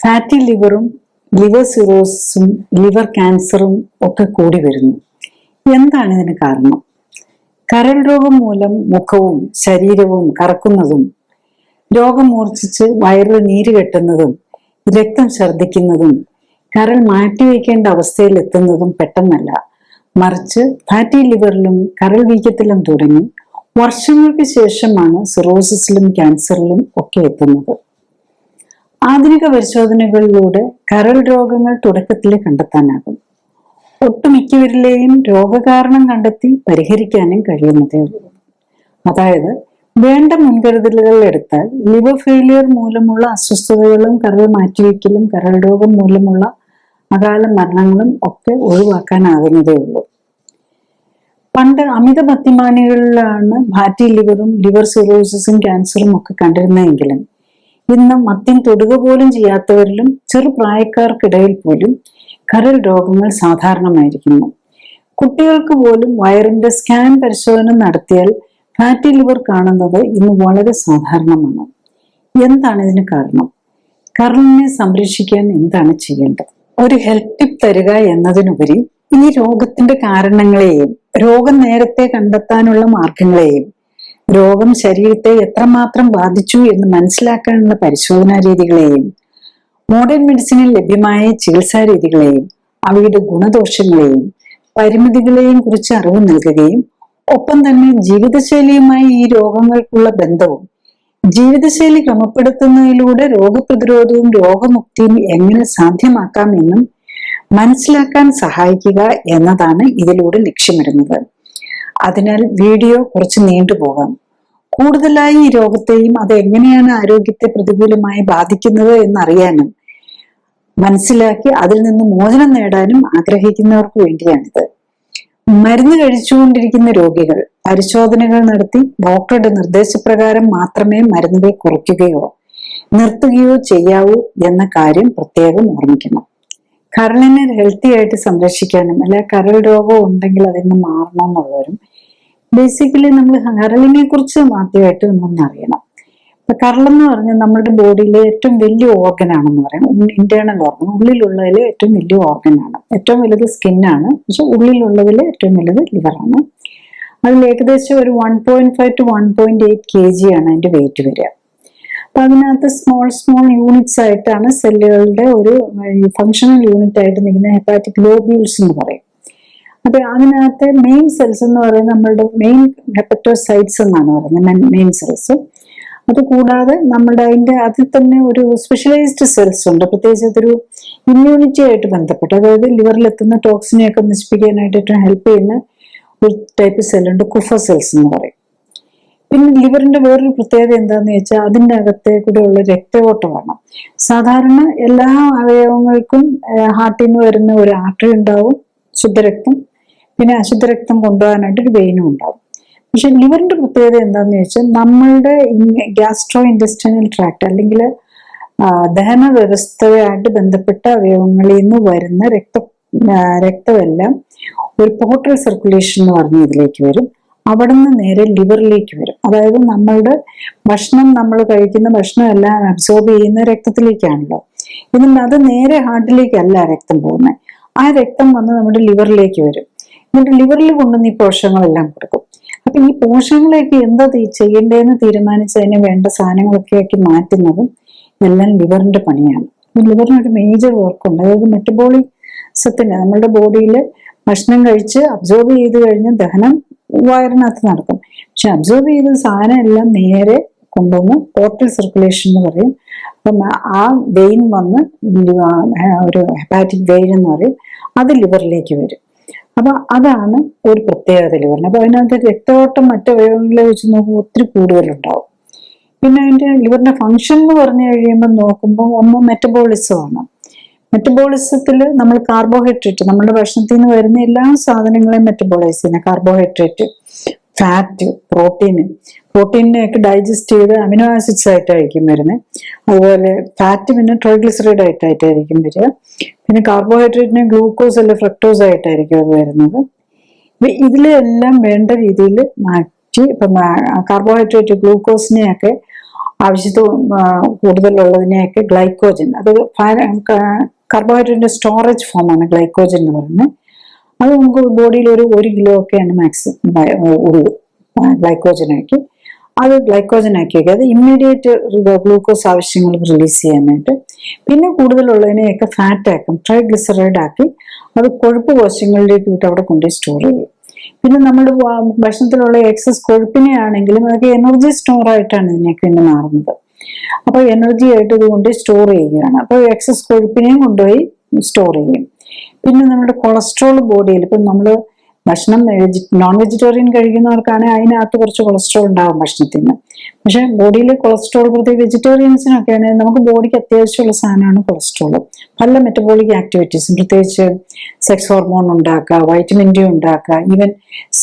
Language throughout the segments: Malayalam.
ഫാറ്റി ലിവറും ലിവർ സിറോസിസും ലിവർ ക്യാൻസറും ഒക്കെ കൂടി വരുന്നു. എന്താണ് ഇതിന് കാരണം? കരൾ രോഗം മൂലം മുഖവും ശരീരവും കറക്കുന്നതും, രോഗം മൂർച്ഛിച്ച് വയറിൽ നീര് കെട്ടുന്നതും, രക്തം ഛർദ്ദിക്കുന്നതും, കരൾ മാറ്റിവെക്കേണ്ട അവസ്ഥയിൽ എത്തുന്നതും പെട്ടെന്നല്ല, മറിച്ച് ഫാറ്റി ലിവറിലും കരൾ വീക്കത്തിലും തുടങ്ങി വർഷങ്ങൾക്ക് ശേഷമാണ് സിറോസിസിലും ക്യാൻസറിലും ഒക്കെ എത്തുന്നത്. ആധുനിക പരിശോധനകളിലൂടെ കരൾ രോഗങ്ങൾ തുടക്കത്തിൽ കണ്ടെത്താനാകും. ഒട്ടുമിക്കവരിലെയും രോഗകാരണം കണ്ടെത്തി പരിഹരിക്കാനും കഴിയുന്നതേ ഉള്ളൂ. അതായത് വേണ്ട മുൻകരുതലുകൾ എടുത്താൽ ലിവർ ഫെയിലിയർ മൂലമുള്ള അസ്വസ്ഥതകളും കരൾ മാറ്റിവെക്കലും കരൾ രോഗം മൂലമുള്ള അകാല മരണങ്ങളും ഒക്കെ ഒഴിവാക്കാനാകുന്നതേ ഉള്ളൂ. പണ്ട് അമിത മദ്യപാനികളിലാണ് ഫാറ്റി ലിവറും ലിവർ സിറോസിസും ക്യാൻസറും ഒക്കെ കണ്ടിരുന്നതെങ്കിലും ഇന്ന് മദ്യം തൊടുക പോലും ചെയ്യാത്തവരിലും ചെറുപ്രായക്കാർക്കിടയിൽ പോലും കരൾ രോഗങ്ങൾ സാധാരണമായിരിക്കുന്നു. കുട്ടികൾക്ക് പോലും വയറിന്റെ സ്കാൻ പരിശോധന നടത്തിയാൽ ഫാറ്റി ലിവർ കാണുന്നത് ഇന്ന് വളരെ സാധാരണമാണ്. എന്താണ് ഇതിന് കാരണം? കരളിനെ സംരക്ഷിക്കാൻ എന്താണ് ചെയ്യേണ്ടത്? ഒരു ഹെൽത്ത് ടിപ്പ് തരിക എന്നതിനുപരി ഈ രോഗത്തിന്റെ കാരണങ്ങളെയും രോഗം നേരത്തെ കണ്ടെത്താനുള്ള മാർഗങ്ങളെയും രോഗം ശരീരത്തെ എത്രമാത്രം ബാധിച്ചു എന്ന് മനസ്സിലാക്കാനുള്ള പരിശോധനാ രീതികളെയും മോഡേൺ മെഡിസിനിൽ ലഭ്യമായ ചികിത്സാ രീതികളെയും അവയുടെ ഗുണദോഷങ്ങളെയും പരിമിതികളെയും കുറിച്ച് അറിവ് നൽകുകയും ഒപ്പം തന്നെ ജീവിതശൈലിയുമായി ഈ രോഗങ്ങൾക്കുള്ള ബന്ധവും ജീവിതശൈലി ക്രമപ്പെടുത്തുന്നതിലൂടെ രോഗപ്രതിരോധവും രോഗമുക്തിയും എങ്ങനെ സാധ്യമാക്കാം എന്നും മനസ്സിലാക്കാൻ സഹായിക്കുക എന്നതാണ് ഇതിലൂടെ ലക്ഷ്യമിടുന്നത്. അതിനാൽ വീഡിയോ കുറച്ച് നീണ്ടുപോകാം. കൂടുതലായി ഈ രോഗത്തെയും അത് എങ്ങനെയാണ് ആരോഗ്യത്തെ പ്രതികൂലമായി ബാധിക്കുന്നത് എന്നറിയാനും മനസ്സിലാക്കി അതിൽ നിന്ന് മോചനം നേടാനും ആഗ്രഹിക്കുന്നവർക്ക് വേണ്ടിയാണിത്. മരുന്ന് കഴിച്ചുകൊണ്ടിരിക്കുന്ന രോഗികൾ പരിശോധനകൾ നടത്തി ഡോക്ടറുടെ നിർദ്ദേശപ്രകാരം മാത്രമേ മരുന്നുകൾ കുറയ്ക്കുകയോ നിർത്തുകയോ ചെയ്യാവൂ എന്ന കാര്യം പ്രത്യേകം ഓർമ്മിക്കണം. കരളിനെ ഹെൽത്തി ആയിട്ട് സംരക്ഷിക്കാനും അല്ലെ കരൾ രോഗം ഉണ്ടെങ്കിൽ അതിന് മാറണമെന്നുള്ളവരും ബേസിക്കലി നമ്മൾ കരളിനെ കുറിച്ച് ആദ്യമായിട്ട് നമ്മളൊന്ന് അറിയണം. ഇപ്പൊ കരളെന്ന് പറഞ്ഞാൽ നമ്മുടെ ബോഡിയിലെ ഏറ്റവും വലിയ ഓർഗൻ ആണെന്ന് പറയാം. ഇന്റേണൽ ഓർഗൻ, ഉള്ളിലുള്ളതിൽ ഏറ്റവും വലിയ ഓർഗൻ ആണ്. ഏറ്റവും വലുത് സ്കിന്നാണ്, പക്ഷെ ഉള്ളിലുള്ളതിൽ ഏറ്റവും വലുത് ലിവറാണ്. അതിൽ ഏകദേശം ഒരു 1.5 to 1.8 kg ആണ് അതിന്റെ വെയിറ്റ് വരിക. അപ്പൊ അതിനകത്ത് സ്മോൾ യൂണിറ്റ്സ് ആയിട്ടാണ് സെല്ലുകളുടെ ഒരു ഫങ്ഷണൽ യൂണിറ്റ് ആയിട്ട് നിൽക്കുന്ന ഹെപ്പാറ്റിക് ഗ്ലോബ്യൂൾസ് എന്ന് പറയും. അപ്പൊ അതിനകത്ത് മെയിൻ സെൽസ് എന്ന് പറയുന്നത് നമ്മളുടെ മെയിൻ ഹെപ്പറ്റോസൈറ്റ്സ് എന്നാണ് പറയുന്നത്, മെയിൻ സെൽസ്. അത് കൂടാതെ നമ്മുടെ അതിൽ തന്നെ ഒരു സ്പെഷ്യലൈസ്ഡ് സെൽസ് ഉണ്ട്, പ്രത്യേകിച്ച് അതൊരു ഇമ്മ്യൂണിറ്റി ആയിട്ട് ബന്ധപ്പെട്ട്, അതായത് ലിവറിലെത്തുന്ന ടോക്സിനെയൊക്കെ നശിപ്പിക്കാനായിട്ട് ഏറ്റവും ഹെൽപ്പ് ചെയ്യുന്ന ഒരു ടൈപ്പ് സെല്ലുണ്ട്, കുഫർ സെൽസ് എന്ന് പറയും. പിന്നെ ലിവറിന്റെ വേറൊരു പ്രത്യേകത എന്താന്ന് വെച്ചാൽ അതിൻ്റെ അകത്തെ കൂടെ ഉള്ള രക്തയോട്ടമാണ്. സാധാരണ എല്ലാ അവയവങ്ങൾക്കും ഹാർട്ടിൽ നിന്ന് വരുന്ന ഒരു ആർട്ടറി ഉണ്ടാവും, ശുദ്ധരക്തം, പിന്നെ അശുദ്ധരക്തം കൊണ്ടുപോകാനായിട്ട് ഒരു വെയിനും ഉണ്ടാവും. പക്ഷെ ലിവറിന്റെ പ്രത്യേകത എന്താന്ന് വെച്ചാൽ നമ്മളുടെ ഗ്യാസ്ട്രോ ഇൻറ്റെസ്റ്റൈനൽ ട്രാക്ട് അല്ലെങ്കിൽ ദഹന വ്യവസ്ഥയായിട്ട് ബന്ധപ്പെട്ട അവയവങ്ങളിൽ നിന്ന് വരുന്ന രക്തമെല്ലാം ഒരു പോർട്ടൽ സർക്കുലേഷൻ എന്ന് പറഞ്ഞ ഇതിലേക്ക് വരും. അവിടെ നിന്ന് നേരെ ലിവറിലേക്ക് വരും. അതായത് നമ്മളുടെ ഭക്ഷണം, നമ്മൾ കഴിക്കുന്ന ഭക്ഷണം എല്ലാം അബ്സോർബ് ചെയ്യുന്ന രക്തത്തിലേക്കാണല്ലോ. എന്നിട്ട് അത് നേരെ ഹാർട്ടിലേക്കല്ല രക്തം പോകുന്നത്. ആ രക്തം വന്ന് നമ്മുടെ ലിവറിലേക്ക് വരും. എന്നിട്ട് ലിവറിൽ കൊണ്ടുവന്ന് ഈ പോഷകങ്ങളെല്ലാം കൊടുക്കും. അപ്പൊ ഈ പോഷകങ്ങളൊക്കെ എന്താ ചെയ്യേണ്ടതെന്ന് തീരുമാനിച്ച് അതിന് വേണ്ട സാധനങ്ങളൊക്കെ ആക്കി മാറ്റുന്നതും എല്ലാം ലിവറിന്റെ പണിയാണ്. ലിവറിനൊരു മേജർ വർക്കുണ്ട്. അതായത് മെറ്റബോളിസത്തിന് നമ്മളുടെ ബോഡിയിൽ ഭക്ഷണം കഴിച്ച് അബ്സോർബ് ചെയ്ത് കഴിഞ്ഞ് ദഹനം വയറിനകത്ത് നടക്കും. പക്ഷെ അബ്സോർബ് ചെയ്ത സാധനം എല്ലാം നേരെ കൊണ്ടുവന്ന് പോർട്ടൽ സർക്കുലേഷൻ എന്ന് പറയും. അപ്പം ആ വെയിൻ വന്ന് ഒരു ഹെപ്പാറ്റിക് വെയിൻ എന്ന് പറയും, അത് ലിവറിലേക്ക് വരും. അപ്പൊ അതാണ് ഒരു പ്രത്യേകത ലിവറിന്. അപ്പൊ അതിനകത്ത് രക്തയോട്ടം മറ്റവയവങ്ങളെ വെച്ച് നോക്കുമ്പോൾ ഒത്തിരി കൂടുതലുണ്ടാവും. പിന്നെ അതിന്റെ ലിവറിന്റെ ഫങ്ഷൻ എന്ന് പറഞ്ഞു കഴിയുമ്പോൾ നോക്കുമ്പോൾ ഒന്ന് മെറ്റബോളിസമാണ്. മെറ്റബോളിസത്തിൽ നമ്മൾ കാർബോഹൈഡ്രേറ്റ്, നമ്മുടെ ഭക്ഷണത്തിൽ നിന്ന് വരുന്ന എല്ലാ സാധനങ്ങളെയും മെറ്റബോളൈസ് ചെയ്യുന്ന കാർബോഹൈഡ്രേറ്റ്, ഫാറ്റ്, പ്രോട്ടീനെയൊക്കെ ഡൈജസ്റ്റ് ചെയ്ത് അമിനോ ആസിഡ്സ് ആയിട്ടായിരിക്കും വരുന്നത്. അതുപോലെ ഫാറ്റ് പിന്നെ ട്രൈഗ്ലിസറൈഡ് ആയിട്ടായിരിക്കും വരിക. പിന്നെ കാർബോഹൈഡ്രേറ്റിനെ ഗ്ലൂക്കോസ് അല്ലെ ഫ്രക്ടോസ് ആയിട്ടായിരിക്കും അത് വരുന്നത്. ഇതിലെല്ലാം വേണ്ട രീതിയിൽ മാറ്റി ഇപ്പം കാർബോഹൈഡ്രേറ്റ് ഗ്ലൂക്കോസിനെയൊക്കെ ആവശ്യത്തിൽ കൂടുതലുള്ളതിനെയൊക്കെ ഗ്ലൈക്കോജൻ, അത് കാർബോഹൈഡ്രേറ്റിന്റെ സ്റ്റോറേജ് ഫോമാണ് ഗ്ലൈക്കോജൻ എന്ന് പറയുന്നത്. അത് നമുക്ക് ബോഡിയിൽ ഒരു കിലോ ഒക്കെയാണ് മാക്സിമം ഉള്ളൂ ഗ്ലൈക്കോജനാക്കി. അത് ഗ്ലൈക്കോജനാക്കി വയ്ക്കുക. അത് ഇമ്മീഡിയറ്റ് ഗ്ലൂക്കോസ് ആവശ്യങ്ങൾക്ക് റിലീസ് ചെയ്യാനായിട്ട്. പിന്നെ കൂടുതലുള്ളതിനെയൊക്കെ ഫാറ്റ് ആക്കും, ട്രൈഗ്ലിസറൈഡ് ആക്കി അത് കൊഴുപ്പ് കോശങ്ങളിലേക്ക് വിട്ട് അവിടെ കൊണ്ടുപോയി സ്റ്റോർ ചെയ്യും. പിന്നെ നമ്മൾ ഭക്ഷണത്തിലുള്ള എക്സസ് കൊഴുപ്പിനെ ആണെങ്കിലും അതൊക്കെ എനർജി സ്റ്റോർ ആയിട്ടാണ് ഇതിനൊക്കെ ഇന്ന് മാറുന്നത്. അപ്പൊ എനർജി ആയിട്ട് ഇത് കൊണ്ട് സ്റ്റോർ ചെയ്യുകയാണ്. അപ്പൊ എക്സസ് കൊഴുപ്പിനെയും കൊണ്ടുപോയി സ്റ്റോർ ചെയ്യും. പിന്നെ നമ്മുടെ കൊളസ്ട്രോൾ ബോഡിയിൽ, ഇപ്പം നമ്മൾ ഭക്ഷണം നോൺ വെജിറ്റേറിയൻ കഴിക്കുന്നവർക്കാണെങ്കിൽ അതിനകത്ത് കുറച്ച് കൊളസ്ട്രോൾ ഉണ്ടാകും ഭക്ഷണത്തിന്. പക്ഷെ ബോഡിയിൽ കൊളസ്ട്രോൾ, പ്രത്യേകിച്ച് വെജിറ്റേറിയൻസിനൊക്കെ ആണെങ്കിൽ നമുക്ക് ബോഡിക്ക് അത്യാവശ്യമുള്ള സാധനമാണ് കൊളസ്ട്രോൾ. പല മെറ്റബോളിക് ആക്ടിവിറ്റീസും, പ്രത്യേകിച്ച് സെക്സ് ഹോർമോൺ ഉണ്ടാക്കുക, വൈറ്റമിൻ ഡി ഉണ്ടാക്കുക, ഈവൻ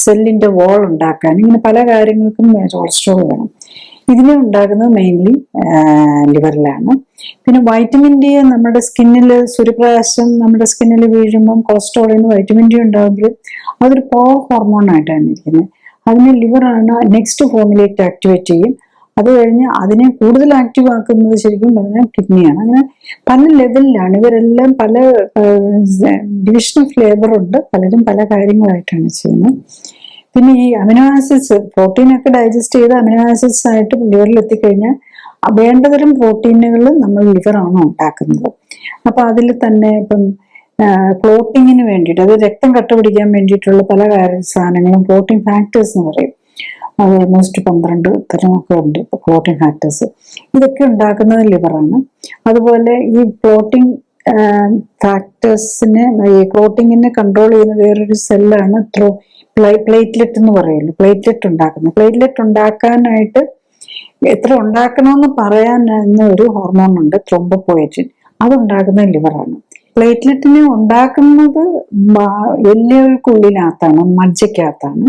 സെല്ലിന്റെ വോൾ ഉണ്ടാക്കാൻ, ഇങ്ങനെ പല കാര്യങ്ങൾക്കും കൊളസ്ട്രോൾ വേണം. ഇതിനെ ഉണ്ടാക്കുന്നത് മെയിൻലി ലിവറിലാണ്. പിന്നെ വൈറ്റമിൻ ഡി നമ്മുടെ സ്കിന്നിൽ, സൂര്യപ്രകാശം നമ്മുടെ സ്കിന്നിൽ വീഴുമ്പം കൊളസ്ട്രോളിൽ നിന്ന് വൈറ്റമിൻ ഡി ഉണ്ടാകുമെങ്കിലും അതൊരു ഹോർമോൺ ആയിട്ടാണ് ഇരിക്കുന്നത്. അതിനെ ലിവറാണ് നെക്സ്റ്റ് ഫോമിലേക്ക് ആക്ടിവേറ്റ് ചെയ്യും. അത് കഴിഞ്ഞ് അതിനെ കൂടുതൽ ആക്റ്റീവ് ആക്കുന്നത് ശരിക്കും പറഞ്ഞാൽ കിഡ്നിയാണ്. അങ്ങനെ പല ലെവലിലാണ് ഇവരെല്ലാം, പല ഡിവിഷൻ ഓഫ് ലേബർ ഉണ്ട്. പലരും പല കാര്യങ്ങളായിട്ടാണ് ചെയ്യുന്നത്. പിന്നെ ഈ അമിനോ ആസിഡ്സ്, പ്രോട്ടീനൊക്കെ ഡൈജസ്റ്റ് ചെയ്ത് അമിനോ ആസിഡ്സ് ആയിട്ട് ലിവറിൽ എത്തിക്കഴിഞ്ഞാൽ വേണ്ടതരം പ്രോട്ടീനുകൾ നമ്മൾ ലിവറാണ് ഉണ്ടാക്കുന്നത്. അപ്പൊ അതിൽ തന്നെ ഇപ്പം ക്ലോട്ടിങ്ങിന് വേണ്ടിയിട്ട്, അത് രക്തം കട്ടപിടിക്കാൻ വേണ്ടിയിട്ടുള്ള പല സാധനങ്ങളും പ്രോട്ടീൻ ഫാക്ടേഴ്സ് എന്ന് പറയും. അത് ഓൾമോസ്റ്റ് 12 തരമൊക്കെ ഉണ്ട് ഇപ്പൊ പ്രോട്ടീൻ ഫാക്ടേഴ്സ്. ഇതൊക്കെ ഉണ്ടാക്കുന്നത് ലിവറാണ്. അതുപോലെ ഈ പ്രോട്ടീൻ ഫാക്ടേഴ്സിനെ, ഈ ക്ലോട്ടിങ്ങിനെ കൺട്രോൾ ചെയ്യുന്ന വേറൊരു സെല്ലാണ് പ്ലേറ്റ്ലെറ്റ് എന്ന് പറയുള്ളൂ. പ്ലേറ്റ്ലെറ്റ് ഉണ്ടാക്കുന്നത്, പ്ലേറ്റ്ലെറ്റ് ഉണ്ടാക്കാനായിട്ട് എത്ര ഉണ്ടാക്കണമെന്ന് പറയാൻ ഒരു ഹോർമോൺ ഉണ്ട്, ത്രോംബോപോയറ്റിൻ. അതുണ്ടാക്കുന്നത് ലിവറാണ്. പ്ലേറ്റ്ലെറ്റിനെ ഉണ്ടാക്കുന്നത് എല്ലുകൾക്കുള്ളിനകത്താണ്, മജ്ജയ്ക്കകത്താണ്.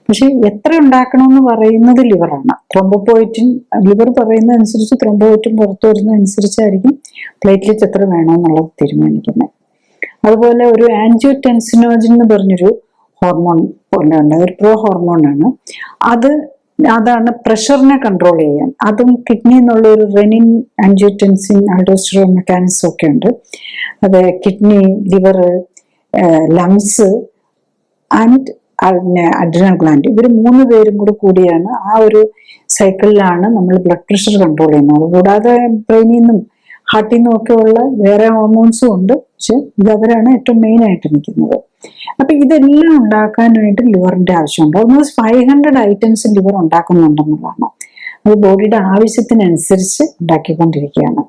പക്ഷെ എത്ര ഉണ്ടാക്കണമെന്ന് പറയുന്നത് ലിവറാണ്. ത്രോംബോപോയറ്റിൻ, ലിവർ പറയുന്നതനുസരിച്ച് ത്രോംബോപോയറ്റിൻ പുറത്തു വരുന്നതനുസരിച്ചായിരിക്കും പ്ലേറ്റ്ലെറ്റ് എത്ര വേണമെന്നുള്ളത് തീരുമാനിക്കുന്നത്. അതുപോലെ ഒരു ആൻജിയോടെൻസിനോജൻ എന്ന് പറഞ്ഞൊരു ഹോർമോൺ പോലെ ഉണ്ട്, ഒരു പ്രോ ഹോർമോണാണ്. അതാണ് പ്രഷറിനെ കൺട്രോൾ ചെയ്യാൻ. അതും കിഡ്നി എന്നുള്ള ഒരു റെനിൻ, ആൻജിയോടെൻസിൻ, ആൽഡോസ്റ്ററോൺ മെക്കാനിസം ഒക്കെ ഉണ്ട്. അത് kidney, liver, lungs and adrenal gland, ഇവർ 3 പേരും കൂടിയാണ് ആ ഒരു സൈക്കിളിലാണ് നമ്മൾ ബ്ലഡ് പ്രഷർ കൺട്രോൾ ചെയ്യുന്നത്. അതുകൂടാതെ ബ്രെയിനിൽ നിന്നും ഹാർട്ടിൽ നിന്നും ഒക്കെ ഉള്ള വേറെ ഹോർമോൺസും ഉണ്ട്. പക്ഷെ ഇത് അവരാണ് ഏറ്റവും മെയിൻ ആയിട്ട് നിൽക്കുന്നത്. അപ്പൊ ഇതെല്ലാം ഉണ്ടാക്കാനായിട്ട് ലിവറിന്റെ ആവശ്യമുണ്ട്. ഓൾമോസ്റ്റ് 500 ഐറ്റംസ് ലിവർ ഉണ്ടാക്കുന്നുണ്ടെന്നുള്ളതാണ്. അത് ബോഡിയുടെ ആവശ്യത്തിനനുസരിച്ച് ഉണ്ടാക്കിക്കൊണ്ടിരിക്കുകയാണ്.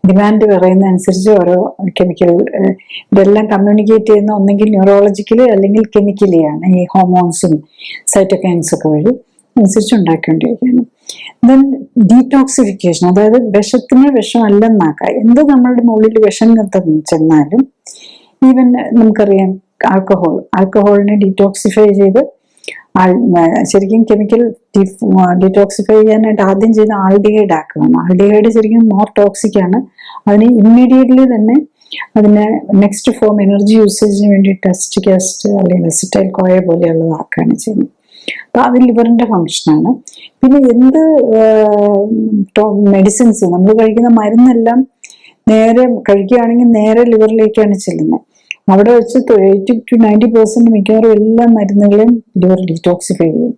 ഡിമാൻഡ് പറയുന്നതനുസരിച്ച് ഓരോ കെമിക്കൽ ഇതെല്ലാം കമ്മ്യൂണിക്കേറ്റ് ചെയ്യുന്ന ഒന്നെങ്കിൽ ന്യൂറോളജിക്കലി അല്ലെങ്കിൽ കെമിക്കലി ആണ്. ഈ ഹോർമോൺസും സൈറ്റോകൈൻസും ഒക്കെ വഴി അനുസരിച്ച് ഉണ്ടാക്കിക്കൊണ്ടിരിക്കുകയാണ്. ദെൻ ഡീടോക്സിഫിക്കേഷൻ, അതായത് വിഷത്തിനെ വിഷമല്ലെന്നാക്കുക. എന്ത് നമ്മളുടെ മുകളിൽ വിഷം ചെന്നാലും, ഈവൻ നമുക്കറിയാം ആൽക്കഹോളിനെ ഡീടോക്സിഫൈ ചെയ്ത്, ശരിക്കും കെമിക്കൽ ഡീടോക്സിഫൈ ചെയ്യാനായിട്ട് ആദ്യം ചെയ്ത് ആൽഡിഹൈഡ് ആക്കുകയാണ്. ആൽഡിഹൈഡ് ശരിക്കും മോർ ടോക്സിക് ആണ്. അതിന് ഇമ്മീഡിയറ്റ്ലി തന്നെ അതിനെ നെക്സ്റ്റ് ഫോം എനർജി യൂസേജിന് വേണ്ടി ടെസ്റ്റിക് ആസിഡ് അല്ലെങ്കിൽ അസിറ്റൈൽ കോയ പോലെയുള്ളതാക്കുകയാണ് ചെയ്യുന്നത്. അപ്പൊ അത് ലിവറിന്റെ ഫങ്ഷനാണ്. പിന്നെ എന്ത് മെഡിസിൻസ് നമ്മൾ കഴിക്കുന്ന മരുന്നെല്ലാം നേരെ കഴിക്കുകയാണെങ്കിൽ നേരെ ലിവറിലേക്കാണ് ചെല്ലുന്നത്. അവിടെ വെച്ച് 80 to 90% മിക്കവാറും എല്ലാ മരുന്നുകളെയും ലിവർ ഡീടോക്സിഫൈ ചെയ്യും.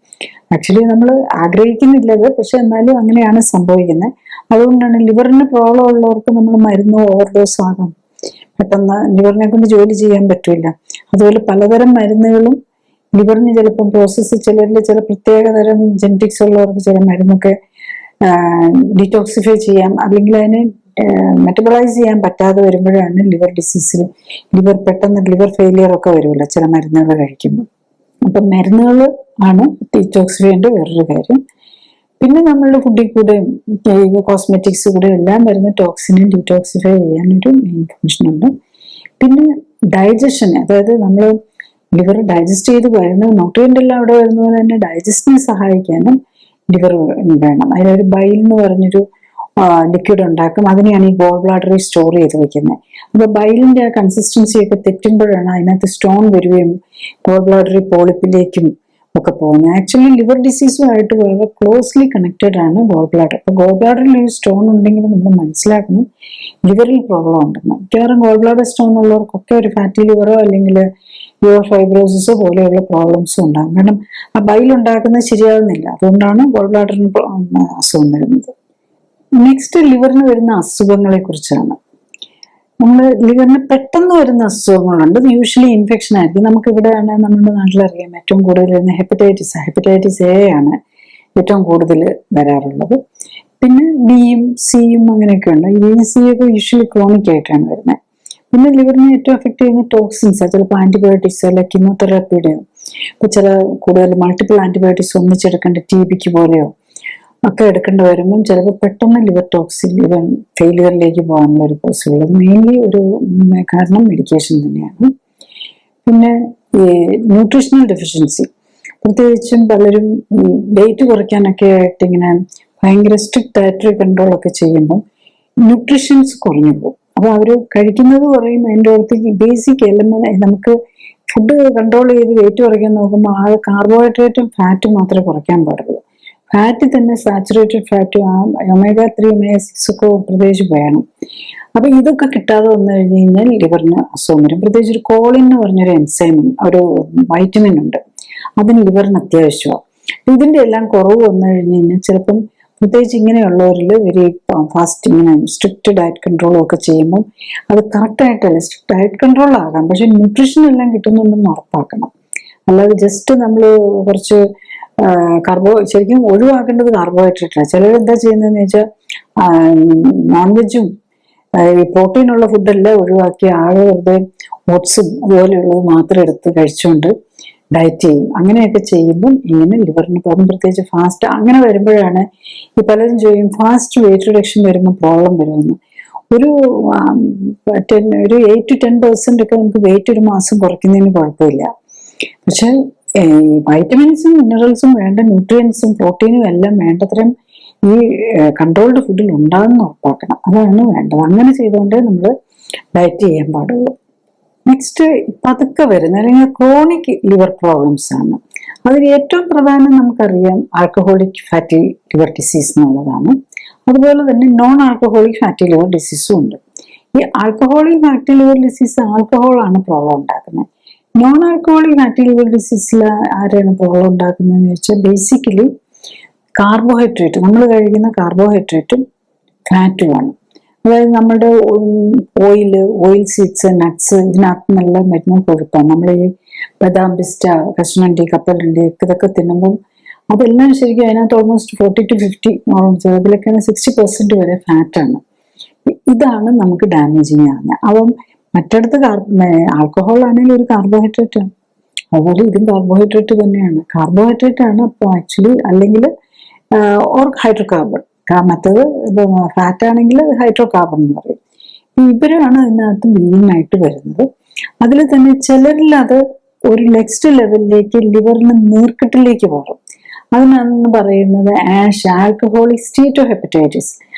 ആക്ച്വലി നമ്മൾ ആഗ്രഹിക്കുന്നില്ലത്, പക്ഷെ എന്നാലും അങ്ങനെയാണ് സംഭവിക്കുന്നത്. അതുകൊണ്ടാണ് ലിവറിന് പ്രോബ്ലം ഉള്ളവർക്ക് നമ്മൾ മരുന്ന് ഓവർഡോസ് ആകാം, പെട്ടെന്ന് ലിവറിനെ കൊണ്ട് ജോലി ചെയ്യാൻ പറ്റില്ല. അതുപോലെ പലതരം മരുന്നുകളും ലിവറിന് ചിലപ്പോൾ പ്രോസസ്സ്, ചിലരിൽ ചില പ്രത്യേകതരം ജെനറ്റിക്സ് ഉള്ളവർക്ക് ചില മരുന്നൊക്കെ ഡീടോക്സിഫൈ ചെയ്യാം, അല്ലെങ്കിൽ അതിനെ മെറ്റബോളൈസ് ചെയ്യാൻ പറ്റാതെ വരുമ്പോഴാണ് ലിവർ ഡിസീസിൽ, പെട്ടെന്ന് ലിവർ ഫെയിലിയർ ഒക്കെ വരുമല്ലോ ചില മരുന്നുകൾ കഴിക്കുമ്പോൾ. അപ്പം മരുന്നുകൾ ആണ് ഡീടോക്സിഫൈൻ്റെ വേറൊരു കാര്യം. പിന്നെ നമ്മളുടെ ഫുഡിൽ കൂടെയും കോസ്മെറ്റിക്സ് കൂടെ എല്ലാം വരുന്ന ടോക്സിനെ ഡീടോക്സിഫൈ ചെയ്യാനൊരു മെയിൻ ഫംഗ്ഷനുണ്ട്. പിന്നെ ഡൈജഷൻ, അതായത് നമ്മൾ ലിവർ ഡൈജസ്റ്റ് ചെയ്ത് വരുന്നത് ന്യൂട്രിയൻ്റ് എല്ലാം അവിടെ വരുന്നത് തന്നെ ഡൈജസ്റ്റിനെ സഹായിക്കാനും ലിവർ വേണം. അതിലൊരു ബൈൽ എന്ന് പറഞ്ഞൊരു ലിക്വിഡ് ഉണ്ടാക്കും. അതിനെയാണ് ഈ ഗോൾ ബ്ലാഡറിൽ സ്റ്റോർ ചെയ്ത് വെക്കുന്നത്. അപ്പൊ ബൈലിന്റെ ആ കൺസിസ്റ്റൻസി ഒക്കെ തെറ്റുമ്പോഴാണ് അതിനകത്ത് സ്റ്റോൺ വരികയും ഗോൾ ബ്ലാഡറി പോളിപ്പിലേക്കും ഒക്കെ പോകുന്നത്. ആക്ച്വലി ലിവർ ഡിസീസുമായിട്ട് വളരെ ക്ലോസ്ലി കണക്റ്റഡ് ആണ് ഗോൾ ബ്ലാഡർ. അപ്പൊ ഗോൾ ബ്ലാഡറിൽ ഒരു സ്റ്റോൺ ഉണ്ടെങ്കിൽ നമ്മൾ മനസ്സിലാക്കണം ലിവറിൽ പ്രോബ്ലം ഉണ്ടെന്ന്. മിക്കവാറും ഗോൾ ബ്ലാഡർ സ്റ്റോൺ ഉള്ളവർക്കൊക്കെ ഒരു ഫാറ്റി ലിവറോ അല്ലെങ്കിൽ ലിവർ ഫൈബ്രോസിസോ പോലെയുള്ള പ്രോബ്ലംസും ഉണ്ടാകും. കാരണം ആ ബൈൽ ഉണ്ടാക്കുന്നത് ശരിയാകുന്നില്ല. അതുകൊണ്ടാണ് ഗോൾ ബ്ലാഡറിന് അസുഖം വരുന്നത്. നെക്സ്റ്റ് ലിവറിന് വരുന്ന അസുഖങ്ങളെ കുറിച്ചാണ്. നമ്മൾ ലിവറിന് പെട്ടെന്ന് വരുന്ന അസുഖങ്ങളുണ്ട്. ഇത് യൂഷ്വലി ഇൻഫെക്ഷൻ ആയിരിക്കും. നമുക്ക് ഇവിടെയാണ് നമ്മുടെ നാട്ടിലറിയാം ഏറ്റവും കൂടുതൽ വരുന്ന ഹെപ്പറ്റൈറ്റിസ് എ ആണ് ഏറ്റവും കൂടുതൽ വരാറുള്ളത്. പിന്നെ ബിയും സിയും അങ്ങനെയൊക്കെ ഉണ്ട്. ഈ ബിയും സിയും ഒക്കെ യൂഷ്വലി ക്രോണിക് ആയിട്ടാണ് വരുന്നത്. പിന്നെ ലിവറിനെ ഏറ്റവും എഫക്ട് ചെയ്യുന്ന ടോക്സിൻസ്, ചിലപ്പോൾ ആന്റിബയോട്ടിക്സ് അല്ല കീമോതെറാപ്പിയുടെയോ ഇപ്പൊ ചില കൂടുതൽ മൾട്ടിപ്പിൾ ആന്റിബയോട്ടിക്സ് ഒന്നിച്ചെടുക്കേണ്ട TBക്ക് പോലെയോ ഒക്കെ എടുക്കേണ്ടി വരുമ്പം ചിലപ്പോൾ പെട്ടെന്ന് ലിവർ ടോക്സിൻ ലിവർ ഫെയിലിയറിലേക്ക് പോകാനുള്ള ഒരു പോസിബിലിറ്റി. മെയിൻലി ഒരു കാരണം മെഡിക്കേഷൻ തന്നെയാണ്. പിന്നെ ഈ ന്യൂട്രീഷണൽ ഡെഫിഷ്യൻസി, പ്രത്യേകിച്ചും പലരും ഈ വെയിറ്റ് കുറയ്ക്കാനൊക്കെ ആയിട്ട് ഇങ്ങനെ ഭയങ്കര സ്ട്രിക്റ്റ് ഡയറ്ററി കൺട്രോൾ ഒക്കെ ചെയ്യുമ്പോൾ ന്യൂട്രീഷൻസ് കുറഞ്ഞു പോകും. അപ്പൊ അവര് കഴിക്കുന്നത് കുറയും. അതിൻ്റെ അടുത്ത് ബേസിക് എലമെന്റ് നമുക്ക് ഫുഡ് കൺട്രോൾ ചെയ്ത് വെയിറ്റ് കുറയ്ക്കാൻ നോക്കുമ്പോൾ ആ കാർബോഹൈഡ്രേറ്റും ഫാറ്റും മാത്രമേ കുറയ്ക്കാൻ പാടുള്ളൂ. ഫാറ്റ് തന്നെ സാച്ചുറേറ്റഡ് ഫാറ്റും omega-3 omega-6 ഒക്കെ പ്രത്യേകിച്ച് വേണം. അപ്പൊ ഇതൊക്കെ കിട്ടാതെ വന്നു കഴിഞ്ഞ് കഴിഞ്ഞാൽ ലിവറിന് അസുഖം വരും. പ്രത്യേകിച്ച് ഒരു കോളിൻ എന്ന് പറഞ്ഞൊരു എൻസൈം, ഒരു വൈറ്റമിൻ ഉണ്ട്, അതിന് ലിവറിന് അത്യാവശ്യമാണ്. ഇതിന്റെ എല്ലാം കുറവ് വന്നു കഴിഞ്ഞ് കഴിഞ്ഞാൽ ചിലപ്പം പ്രത്യേകിച്ച് ഇങ്ങനെയുള്ളവരിൽ വെരി ഫാസ്റ്റ് ഇങ്ങനെ സ്ട്രിക്റ്റ് ഡയറ്റ് കൺട്രോളും ഒക്കെ ചെയ്യുമ്പോൾ അത് കറക്റ്റായിട്ടല്ല, സ്ട്രിക്റ്റ് ഡയറ്റ് കൺട്രോൾ ആകാം, പക്ഷെ ന്യൂട്രീഷൻ എല്ലാം കിട്ടുന്നുണ്ടെന്ന് ഉറപ്പാക്കണം. അല്ലാതെ ജസ്റ്റ് നമ്മൾ കുറച്ച് ശരിക്കും ഒഴിവാക്കേണ്ടത് കാർബോഹൈഡ്രേറ്റ് ആണ്. ചിലർ എന്താ ചെയ്യുന്നതെന്ന് വെച്ചാൽ നോൺ വെജും ഈ പ്രോട്ടീനുള്ള ഫുഡെല്ലാം ഒഴിവാക്കി ആകെ വെറുതെ ഓട്സും അതുപോലെയുള്ളത് മാത്രം എടുത്ത് കഴിച്ചുകൊണ്ട് ഡയറ്റ് ചെയ്യും. അങ്ങനെയൊക്കെ ചെയ്യുമ്പം ഇങ്ങനെ ലിവറിന് പ്രോബ്ലം, പ്രത്യേകിച്ച് ഫാസ്റ്റ് അങ്ങനെ വരുമ്പോഴാണ് ഈ പലരും ചോദിക്കും ഫാസ്റ്റ് വെയിറ്റ് റിഡക്ഷൻ വരുമ്പോൾ പ്രോബ്ലം വരുമെന്ന്. ഒരു 8 to 10% ഒക്കെ നമുക്ക് വെയിറ്റ് ഒരു മാസം കുറയ്ക്കുന്നതിന് കുഴപ്പമില്ല. പക്ഷെ വൈറ്റമിൻസും മിനറൽസും വേണ്ട ന്യൂട്രിയൻസും പ്രോട്ടീനും എല്ലാം വേണ്ടത്രയും ഈ കൺട്രോൾഡ് ഫുഡിൽ ഉണ്ടാകുന്ന ഉറപ്പാക്കണം. അതാണ് വേണ്ടത്. അങ്ങനെ ചെയ്തുകൊണ്ടേ നമ്മൾ ഡയറ്റ് ചെയ്യാൻ പാടുള്ളൂ. നെക്സ്റ്റ് പതുക്കെ വരുന്ന അല്ലെങ്കിൽ ക്രോണിക് ലിവർ പ്രോബ്ലംസ് ആണ്. അതിൽ ഏറ്റവും പ്രധാനം നമുക്കറിയാം ആൽക്കഹോളിക് ഫാറ്റി ലിവർ ഡിസീസ് എന്നുള്ളതാണ്. അതുപോലെ തന്നെ നോൺ ആൽക്കഹോളിക് ഫാറ്റി ലിവർ ഡിസീസും ഉണ്ട്. ഈ ആൽക്കഹോളിക് ഫാറ്റി ലിവർ ഡിസീസ് ആൽക്കഹോളാണ് പ്രോബ്ലം ഉണ്ടാക്കുന്നത്. നോൺ ആൽക്കഹോളിക് ഫാറ്റി ലിവർ ഡിസീസിൽ ആരാണ് പ്രോബ്ലം ഉണ്ടാക്കുന്നതെന്ന് വെച്ചാൽ ബേസിക്കലി കാർബോഹൈഡ്രേറ്റ്, നമ്മൾ കഴിക്കുന്ന കാർബോഹൈഡ്രേറ്റും ഫാറ്റുമാണ്. അതായത് നമ്മുടെ ഓയിൽ സീഡ്സ്, നട്ട്സ്, ഇതിനകത്ത് നല്ല മരുന്നും കൊഴുപ്പാണ്. നമ്മൾ ഈ ബദാം, പിസ്റ്റ, കശുവണ്ടി, കപ്പലണ്ടി ഇതൊക്കെ തിന്നുമ്പം അതെല്ലാം ശരിക്കും അതിനകത്ത് ഓൾമോസ്റ്റ് 40 to 50, അതിലൊക്കെ 60% വരെ ഫാറ്റാണ്. ഇതാണ് നമുക്ക് ഡാമേജിങ് ആകുന്നത്. അപ്പം മറ്റിടത്ത് ആൽക്കഹോൾ ആണെങ്കിൽ ഒരു കാർബോഹൈഡ്രേറ്റ് ആണ്, അതുപോലെ ഇതും കാർബോഹൈഡ്രേറ്റ് തന്നെയാണ്. കാർബോഹൈഡ്രേറ്റ് ആണ് അപ്പോൾ ആക്ച്വലി, അല്ലെങ്കിൽ ഓർ ഹൈഡ്രോകാർബൺ. മറ്റത് ഫാറ്റ് ആണെങ്കിൽ ഹൈഡ്രോ കാർബൺ എന്ന് പറയും. ഇവരാണ് അതിനകത്ത് മെയിനായിട്ട് വരുന്നത്. അതിൽ തന്നെ ചിലരിൽ അത് ഒരു നെക്സ്റ്റ് ലെവലിലേക്ക് ലിവറിന് നീർക്കെട്ടിലേക്ക് മാറും. അതിനാണെന്ന് പറയുന്നത് ആൽക്കഹോളിക് സ്റ്റേറ്റ് ഓഫ് ഹെപ്പറ്റൈറ്റിസ്.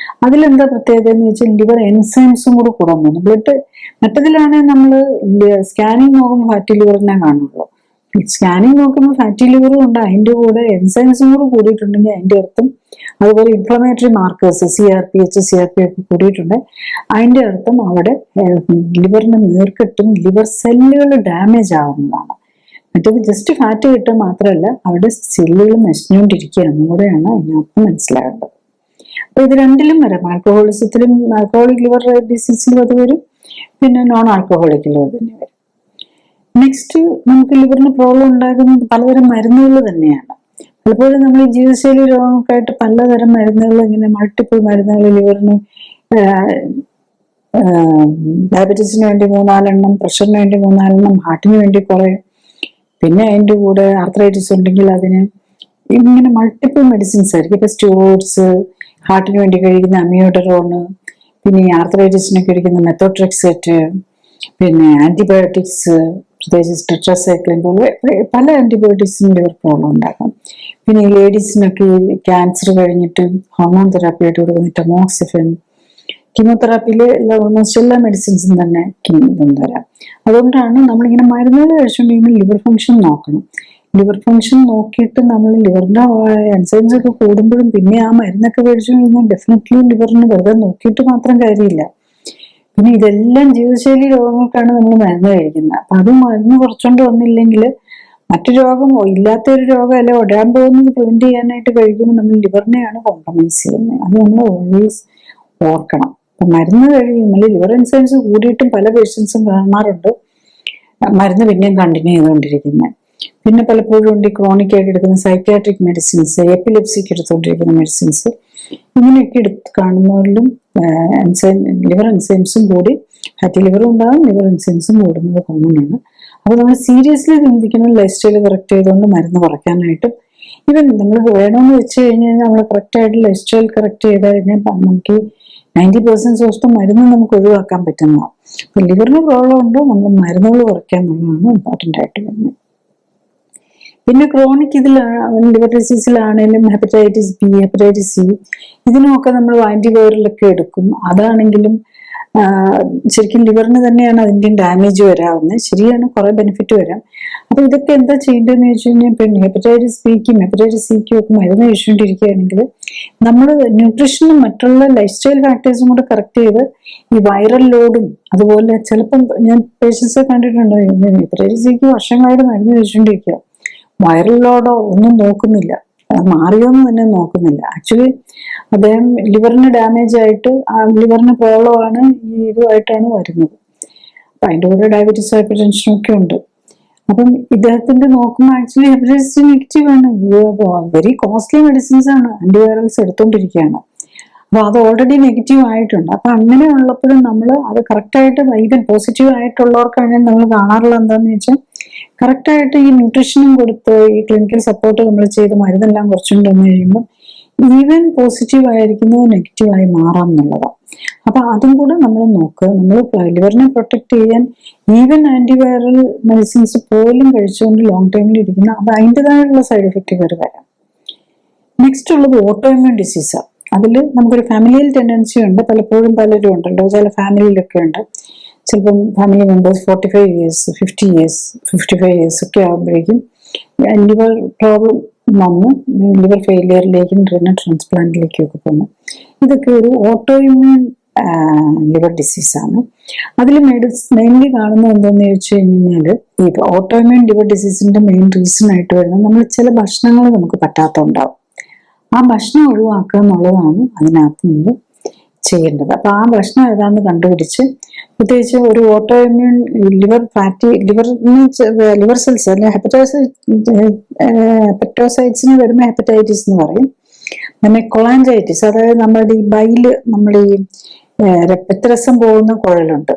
അതിലെന്താ പ്രത്യേകത എന്ന് വെച്ചാൽ ലിവർ എൻസൈംസും കൂടെ കൂടാൻ പോകുന്നു. ബ്ലഡ് മറ്റതിലാണെങ്കിൽ നമ്മൾ സ്കാനിങ് നോക്കുമ്പോൾ ഫാറ്റി ലിവറിനെ കാണുള്ളൂ. സ്കാനിങ് നോക്കുമ്പോൾ ഫാറ്റി ലിവറും ഉണ്ട്, അതിൻ്റെ കൂടെ എൻസൈംസും കൂടെ കൂടിയിട്ടുണ്ടെങ്കിൽ അതിൻ്റെ അർത്ഥം, അതുപോലെ ഇൻഫ്ലമേറ്ററി മാർക്കേഴ്സ് CRP, CRP ഒക്കെ കൂടിയിട്ടുണ്ട്, അതിൻ്റെ അർത്ഥം അവിടെ ലിവറിന് നീർക്കെട്ടും ലിവർ സെല്ലുകൾ ഡാമേജ് ആവുന്നതാണ്. മറ്റേത് ജസ്റ്റ് ഫാറ്റ് കിട്ടുക മാത്രമല്ല അവിടെ സെല്ലുകൾ നശിച്ചുകൊണ്ടിരിക്കുക എന്നും കൂടെയാണ് അതിനകത്ത് മനസ്സിലാകേണ്ടത്. അപ്പൊ ഇത് രണ്ടിലും വരാം. ആൽക്കഹോളിസത്തിലും ആൽക്കഹോളിക് ലിവർ ഡിസീസിലും അത് വരും, പിന്നെ നോൺ ആൽക്കഹോളിക്കിലും അത് തന്നെ വരും. നെക്സ്റ്റ് നമുക്ക് ലിവറിന് പ്രോബ്ലം ഉണ്ടാക്കുന്നത് പലതരം മരുന്നുകൾ തന്നെയാണ്. പലപ്പോഴും നമ്മൾ ഈ ജീവിതശൈലി രോഗങ്ങൾക്കായിട്ട് പലതരം മരുന്നുകൾ, ഇങ്ങനെ മൾട്ടിപ്പിൾ മരുന്നുകൾ, ലിവറിന് ഡയബറ്റീസിന് വേണ്ടി 3-4 എണ്ണം, പ്രഷറിന് വേണ്ടി 3-4 എണ്ണം, ഹാർട്ടിന് വേണ്ടി കുറെ, പിന്നെ അതിൻ്റെ കൂടെ ആർത്രൈറ്റിസ് ഉണ്ടെങ്കിൽ അതിന് ഇങ്ങനെ മൾട്ടിപ്പിൾ മെഡിസിൻസ് ആയിരിക്കും. ഇപ്പൊ സ്റ്റിറോയിഡ്സ്, ഹാർട്ടിന് വേണ്ടി കഴിക്കുന്ന അമിയോഡറോണ്, പിന്നെ ഈ ആർത്രൈറ്റിസിന് കഴിക്കുന്ന മെത്തോട്രെക്സേറ്റ്, പിന്നെ ആന്റിബയോട്ടിക്സ്, പ്രത്യേകിച്ച് ടെട്രാസൈക്ലിൻ പോലെ പല ആന്റിബയോട്ടിക്സിനും ലിവർ പ്രോബ്ലം ഉണ്ടാക്കാം. പിന്നെ ഈ ലേഡീസിനൊക്കെ ക്യാൻസർ കഴിഞ്ഞിട്ട് ഹോർമോൺ തെറാപ്പിയായിട്ട് കൊടുക്കുന്ന ടമോക്സിഫൻ, കീമോതെറാപ്പിയിലെ ഓൾമോസ്റ്റ് എല്ലാ മെഡിസിൻസും തന്നെ വരാം. അതുകൊണ്ടാണ് നമ്മളിങ്ങനെ മരുന്നുകൾ കഴിച്ചുകൊണ്ടിരിക്കുന്ന ലിവർ ഫംഗ്ഷൻ നോക്കണം. ലിവർ ഫങ്ഷൻ നോക്കിയിട്ട് നമ്മൾ ലിവറിന്റെ എൻസൈംസ് ഒക്കെ കൂടുമ്പോഴും പിന്നെ ആ മരുന്നൊക്കെ മേടിച്ചു കഴിഞ്ഞാൽ ഡെഫിനറ്റ്ലി ലിവറിന് വെറുതെ നോക്കിയിട്ട് മാത്രം കാര്യമില്ല. പിന്നെ ഇതെല്ലാം ജീവിതശൈലി രോഗങ്ങൾക്കാണ് നമ്മൾ മരുന്ന് കഴിക്കുന്നത്. അപ്പൊ അത് മരുന്ന് കുറച്ചുകൊണ്ട് വന്നില്ലെങ്കിൽ മറ്റു രോഗം ഇല്ലാത്തൊരു രോഗം അല്ലെ ഒടാൻ പോകുന്നത് പ്രിവെന്റ് ചെയ്യാനായിട്ട് കഴിക്കുമ്പോൾ നമ്മൾ ലിവറിനെയാണ് കോംപ്രമൈസ് ചെയ്യുന്നത്. അത് നമ്മൾ ഓൾവേസ് ഓർക്കണം. അപ്പൊ മരുന്ന് കഴിയുമ്പോൾ ലിവർ എൻസൈംസ് കൂടിയിട്ടും പല പേഷ്യൻസും കാണാറുണ്ട് മരുന്ന് പിന്നെയും കണ്ടിന്യൂ ചെയ്തുകൊണ്ടിരിക്കുന്നത്. പിന്നെ പലപ്പോഴും ഉണ്ട് ക്രോണിക് ആയിട്ട് എടുക്കുന്ന സൈക്യാട്രിക് മെഡിസിൻസ്, എപ്പിലെപ്സിക്ക് എടുത്തുകൊണ്ടിരിക്കുന്ന മെഡിസിൻസ്, ഇങ്ങനെയൊക്കെ എടുത്ത് കാണുന്നവരിലും ലിവർ എൻസൈംസും കൂടി ഫാറ്റി ലിവറും ഉണ്ടാകും, ലിവർ എൻസൈംസും കൂടുന്നത് കോമൺ ആണ്. അപ്പൊ നമ്മൾ സീരിയസ്ലി ചിന്തിക്കണം ലൈഫ് സ്റ്റൈൽ കറക്റ്റ് ചെയ്തുകൊണ്ട് മരുന്ന് കുറയ്ക്കാനായിട്ടും. ഈവൻ നമ്മൾ വേണമെന്ന് വെച്ച് കഴിഞ്ഞാൽ നമ്മൾ കറക്റ്റായിട്ട് ലൈഫ് സ്റ്റൈൽ കറക്റ്റ് ചെയ്ത് കഴിഞ്ഞാൽ നമുക്ക് 90% ഓഫ് മരുന്ന് നമുക്ക് ഒഴിവാക്കാൻ പറ്റുന്നതാണ്. അപ്പൊ ലിവറിന് പ്രോബ്ലം ഉണ്ടോ നമ്മൾ മരുന്നുകൾ കുറയ്ക്കുക എന്നുള്ളതാണ് ഇമ്പോർട്ടൻ്റ് ആയിട്ട് വരുന്നത്. പിന്നെ ക്രോണിക് ലിവർ ഡിസീസിലാണെങ്കിലും ഹെപ്പറ്റൈറ്റിസ് ബി, ഹെപ്പറ്റൈറ്റിസ് സി, ഇതിനൊക്കെ നമ്മൾ ആന്റിവൈറലൊക്കെ എടുക്കും. അതാണെങ്കിലും ശരിക്കും ലിവറിന് തന്നെയാണ് അതിൻ്റെ ഡാമേജ് വരാവുന്നത്. ശരിയാണ്, കുറെ ബെനിഫിറ്റ് വരാം. അപ്പൊ ഇതൊക്കെ എന്താ ചെയ്യേണ്ടതെന്ന് വെച്ച് കഴിഞ്ഞാൽ പിന്നെ ഹെപ്പറ്റൈറ്റിസ് ബിക്കും ഹെപ്പറ്റൈറ്റിസ് സിക്കും ഒക്കെ മരുന്ന് കഴിച്ചുകൊണ്ടിരിക്കുകയാണെങ്കിൽ നമ്മൾ ന്യൂട്രീഷനും മറ്റുള്ള ലൈഫ് സ്റ്റൈൽ ഫാക്ടേഴ്സും കൂടെ കറക്റ്റ് ചെയ്ത് ഈ വൈറൽ ലോഡും അതുപോലെ ചിലപ്പം ഞാൻ പേഷ്യൻസ് കണ്ടിട്ടുണ്ട് ഹെപ്പറ്റൈറ്റിസ് സിക്ക് വർഷങ്ങളായിട്ട് മരുന്ന് കഴിച്ചുകൊണ്ടിരിക്കുക, വൈറൽ ലോഡോ ഒന്നും നോക്കുന്നില്ല, മാറിയോന്ന് തന്നെ നോക്കുന്നില്ല. ആക്ച്വലി അദ്ദേഹം ലിവറിന് ഡാമേജ് ആയിട്ട് ലിവറിന് പ്രോബ്ലം ആണ് ഈ ഇതുമായിട്ടാണ് വരുന്നത്. അപ്പൊ അതിൻ്റെ കൂടെ ഡയബറ്റീസ് ഹൈപ്പർ ടെൻഷനും ഒക്കെ ഉണ്ട്. അപ്പം ഇദ്ദേഹത്തിന്റെ നോക്കുമ്പോൾ ആക്ച്വലി ഹെപ്പറ്റൈറ്റിസ് നെഗറ്റീവ് ആണ്. വെരി കോസ്റ്റ്ലി മെഡിസിൻസ് ആണ്, ആന്റിവൈറൽസ് എടുത്തോണ്ടിരിക്കുകയാണ്. അപ്പൊ അത് ഓൾറെഡി നെഗറ്റീവ് ആയിട്ടുണ്ട്. അപ്പൊ അങ്ങനെ ഉള്ളപ്പോഴും നമ്മൾ അത് കറക്റ്റായിട്ട് ഈവൻ പോസിറ്റീവ് ആയിട്ടുള്ളവർക്കാണെങ്കിൽ നമ്മൾ കാണാറുള്ളത് എന്താന്ന് വെച്ചാൽ കറക്റ്റായിട്ട് ഈ ന്യൂട്രീഷനും കൊടുത്ത് ഈ ക്ലിനിക്കൽ സപ്പോർട്ട് നമ്മൾ ചെയ്ത് മരുന്നെല്ലാം കുറച്ചുകൊണ്ട് വന്നു കഴിയുമ്പോൾ ഈവൻ പോസിറ്റീവ് ആയിരിക്കുന്നത് നെഗറ്റീവായി മാറാം എന്നുള്ളതാണ്. അപ്പൊ അതും കൂടെ നമ്മൾ നോക്കുക. നമ്മൾ ലിവറിനെ പ്രൊട്ടക്ട് ചെയ്യാൻ ഈവൻ ആന്റിവൈറൽ മെഡിസിൻസ് പോലും കഴിച്ചുകൊണ്ട് ലോങ് ടൈമിൽ ഇരിക്കുന്ന അപ്പൊ അതിൻ്റെതായുള്ള സൈഡ് എഫക്റ്റുകൾ വരാം. നെക്സ്റ്റ് ഉള്ളത് ഓട്ടോഇമ്യൂൺ ഡിസീസാണ്. അതിൽ നമുക്കൊരു ഫാമിലിയിൽ ടെൻഡൻസി ഉണ്ട്, പലപ്പോഴും പലരും ഉണ്ടല്ലോ, ചില ഫാമിലിയിലൊക്കെ ഉണ്ട്. ചിലപ്പം family members 45 years 50 years 55 years ഒക്കെ ആകുമ്പോഴേക്കും ലിവർ പ്രോബ്ലം വന്ന് ലിവർ ഫെയിലിയറിലേക്കും റിനൽ ട്രാൻസ്പ്ലാന്റിലേക്കും ഒക്കെ പോകുന്നു. ഇതൊക്കെ ഒരു ഓട്ടോഇമ്യൂൺ ലിവർ ഡിസീസാണ്. അതിൽ മെയിൻലി കാണുന്നത് എന്താണെന്ന് ചോദിച്ചു കഴിഞ്ഞാൽ ഈ ഓട്ടോഇമ്യൂൺ ലിവർ ഡിസീസിന്റെ മെയിൻ റീസൺ ആയിട്ട് വരുന്നത് നമ്മൾ ചില ഭക്ഷണങ്ങൾ നമുക്ക് പറ്റാത്തതുണ്ടാവും. ആ ഭക്ഷണം ഒഴിവാക്കുക എന്നുള്ളതാണ് അതിനകത്ത് നിന്ന് ചെയ്യേണ്ടത്. അപ്പൊ ആ ഭക്ഷണം ഏതാണെന്ന് കണ്ടുപിടിച്ച് പ്രത്യേകിച്ച് ഒരു ഓട്ടോഇമ്യൂൺ ലിവർ സെൽസ് അല്ലെ ഹെപ്പറ്റോസൈറ്റ്സിന് വരുമ്പോൾ ഹെപ്പറ്റൈറ്റിസ് എന്ന് പറയും. പിന്നെ കൊളാഞ്ചൈറ്റിസ്, അതായത് നമ്മുടെ ഈ ബൈല്, നമ്മുടെ ഈ രക്തരസം പോകുന്ന കുഴലുണ്ട്,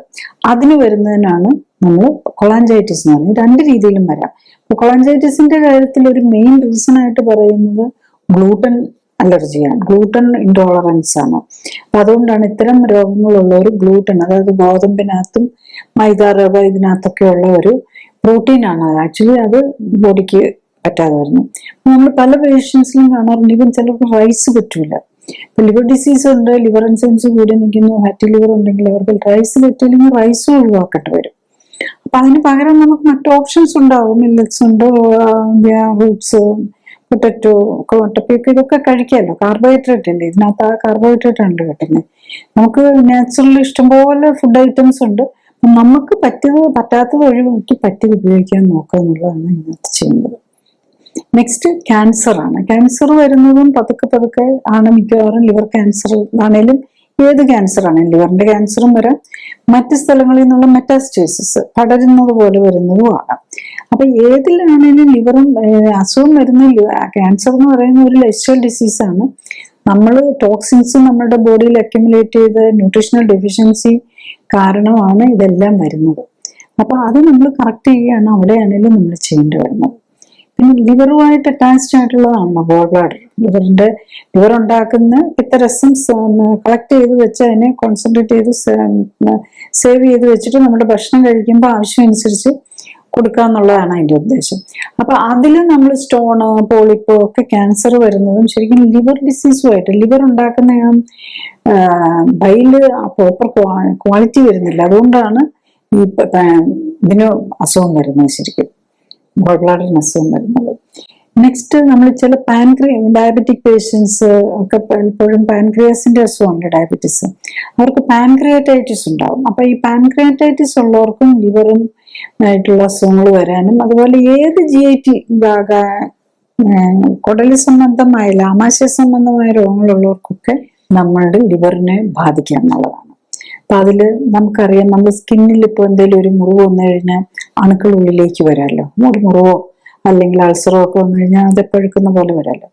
അതിന് വരുന്നതിനാണ് നമ്മൾ കൊളാഞ്ചൈറ്റിസ് എന്ന് പറയുന്നത്. രണ്ട് രീതിയിലും വരാം. കൊളാഞ്ചൈറ്റിസിന്റെ കാര്യത്തിൽ ഒരു മെയിൻ റീസൺ ആയിട്ട് പറയുന്നത് ഗ്ലൂട്ടൻ അലർജിയാണ്, ഗ്ലൂട്ടൻ ഇൻടോളറൻസ് ആണ്. അപ്പൊ അതുകൊണ്ടാണ് ഇത്തരം രോഗങ്ങളുള്ളവർ ഗ്ലൂട്ടൻ, അതായത് ഗോതമ്പിനകത്തും മൈദ, റവ, ഇതിനകത്തൊക്കെ ഉള്ള ഒരു പ്രോട്ടീനാണ്. ആക്ച്വലി അത് ബോഡിക്ക് പറ്റാതെ വരുന്നു. നമ്മൾ പല പേഷ്യൻസിലും കാണാറുണ്ട് ഇവൻ ചിലർക്ക് റൈസ് പറ്റൂല. ഇപ്പൊ ലിവർ ഡിസീസ് ഉണ്ട്, ലിവർ എൻസൈംസ് കൂടി നിൽക്കുന്നു, ഫാറ്റി ലിവർ ഉണ്ടെങ്കിൽ അവർക്ക് റൈസ് പറ്റില്ലെങ്കിൽ റൈസും ഒഴിവാക്കേണ്ടി വരും. അപ്പൊ അതിന് പകരം നമുക്ക് മറ്റു ഓപ്ഷൻസ് ഉണ്ടാവും. മില്ലറ്റ്സ് ഉണ്ട്, ഫ്രൂട്ട്സ്, പൊട്ടറ്റോ, മുട്ടപ്പൊക്കെ, ഇതൊക്കെ കഴിക്കാമല്ലോ. കാർബോഹൈഡ്രേറ്റ് അല്ലേ ഇതിനകത്ത്, ആ കാർബോഹൈഡ്രേറ്റ് ആണ് കിട്ടുന്നത്. നമുക്ക് നാച്ചുറലി ഇഷ്ടംപോലെ ഫുഡ് ഐറ്റംസ് ഉണ്ട്. നമുക്ക് പറ്റാത്തത് ഒഴിവാക്കി പറ്റിയത് ഉപയോഗിക്കാൻ നോക്കുക എന്നുള്ളതാണ് ഇതിനകത്ത് ചെയ്യുന്നത്. നെക്സ്റ്റ് ക്യാൻസർ ആണ്. ക്യാൻസർ വരുന്നതും പതുക്കെ ആണ്. മിക്കവാറും ലിവർ ക്യാൻസർ ആണെങ്കിലും ഏത് ക്യാൻസർ ആണെങ്കിലും ലിവറിന്റെ ക്യാൻസറും വരാം, മറ്റ് സ്ഥലങ്ങളിൽ നിന്നുള്ള മെറ്റാസ്റ്റേസിസ് പടരുന്നത് പോലെ വരുന്നതും ആകാം. അപ്പൊ ഏതിലാണെങ്കിലും ലിവറും അസുഖം വരുന്ന ക്യാൻസർ എന്ന് പറയുന്ന ഒരു ലൈഫ് സ്റ്റൈൽ ഡിസീസാണ്. നമ്മൾ ടോക്സിൻസ് നമ്മുടെ ബോഡിയിൽ അക്യുമുലേറ്റ് ചെയ്ത് ന്യൂട്രീഷണൽ ഡെഫിഷ്യൻസി കാരണമാണ് ഇതെല്ലാം വരുന്നത്. അപ്പൊ അത് നമ്മൾ കറക്റ്റ് ചെയ്യുകയാണ് അവിടെയാണെങ്കിലും നമ്മൾ ചെയ്യേണ്ടി വരുന്നത്. പിന്നെ ലിവറുമായിട്ട് അറ്റാച്ച്ഡ് ആയിട്ടുള്ളതാണല്ലോ ഗോൾ ബ്ലാഡർ. ലിവർ ഉണ്ടാക്കുന്ന പിത്തരസം കളക്ട് ചെയ്ത് വെച്ച് അതിനെ കോൺസെൻട്രേറ്റ് ചെയ്ത് സേവ് ചെയ്ത് വെച്ചിട്ട് നമ്മുടെ ഭക്ഷണം കഴിക്കുമ്പോൾ ആവശ്യമനുസരിച്ച് കൊടുക്കുക എന്നുള്ളതാണ് അതിന്റെ ഉദ്ദേശം. അപ്പൊ അതിൽ നമ്മൾ സ്റ്റോണ്, പോളിപ്പ് ഒക്കെ ക്യാൻസർ വരുന്നതും ശരിക്കും ലിവർ ഡിസീസുമായിട്ട്, ലിവർ ഉണ്ടാക്കുന്ന ബൈല് പ്രോപ്പർ ക്വാളിറ്റി വരുന്നില്ല, അതുകൊണ്ടാണ് ഈ ഇതിന് അസുഖം വരുന്നത് ശരിക്കും. ഗോൾ ബ്ലാഡറിന് അസുഖം വരുന്നത്. നെക്സ്റ്റ് നമ്മൾ ചില ഡയബറ്റിക് പേഷ്യൻസ് ഒക്കെ പലപ്പോഴും പാൻക്രിയാസിന്റെ അസുഖമുണ്ട്, ഡയബറ്റീസ്. അവർക്ക് പാൻക്രിയാറ്റൈറ്റിസ് ഉണ്ടാവും. അപ്പൊ ഈ പാൻക്രിയാറ്റൈറ്റിസ് ഉള്ളവർക്കും ലിവറും ആയിട്ടുള്ള അസുഖങ്ങൾ വരാനും, അതുപോലെ ഏത് GIT കുടല് സംബന്ധമായ ആമാശയ സംബന്ധമായ രോഗങ്ങളുള്ളവർക്കൊക്കെ നമ്മളുടെ ലിവറിനെ ബാധിക്കാം എന്നുള്ളതാണ്. അപ്പൊ അതില് നമുക്കറിയാം, നമ്മൾ സ്കിന്നിൽ ഇപ്പൊ എന്തെങ്കിലും ഒരു മുറിവ് വന്നു കഴിഞ്ഞാൽ അണുക്കൾ ഉള്ളിലേക്ക് വരാമല്ലോ. ഒരു മുറിവോ അല്ലെങ്കിൽ അൾസറോ ഒക്കെ വന്നു കഴിഞ്ഞാൽ അത് പഴുക്കുന്ന പോലെ വരാമല്ലോ.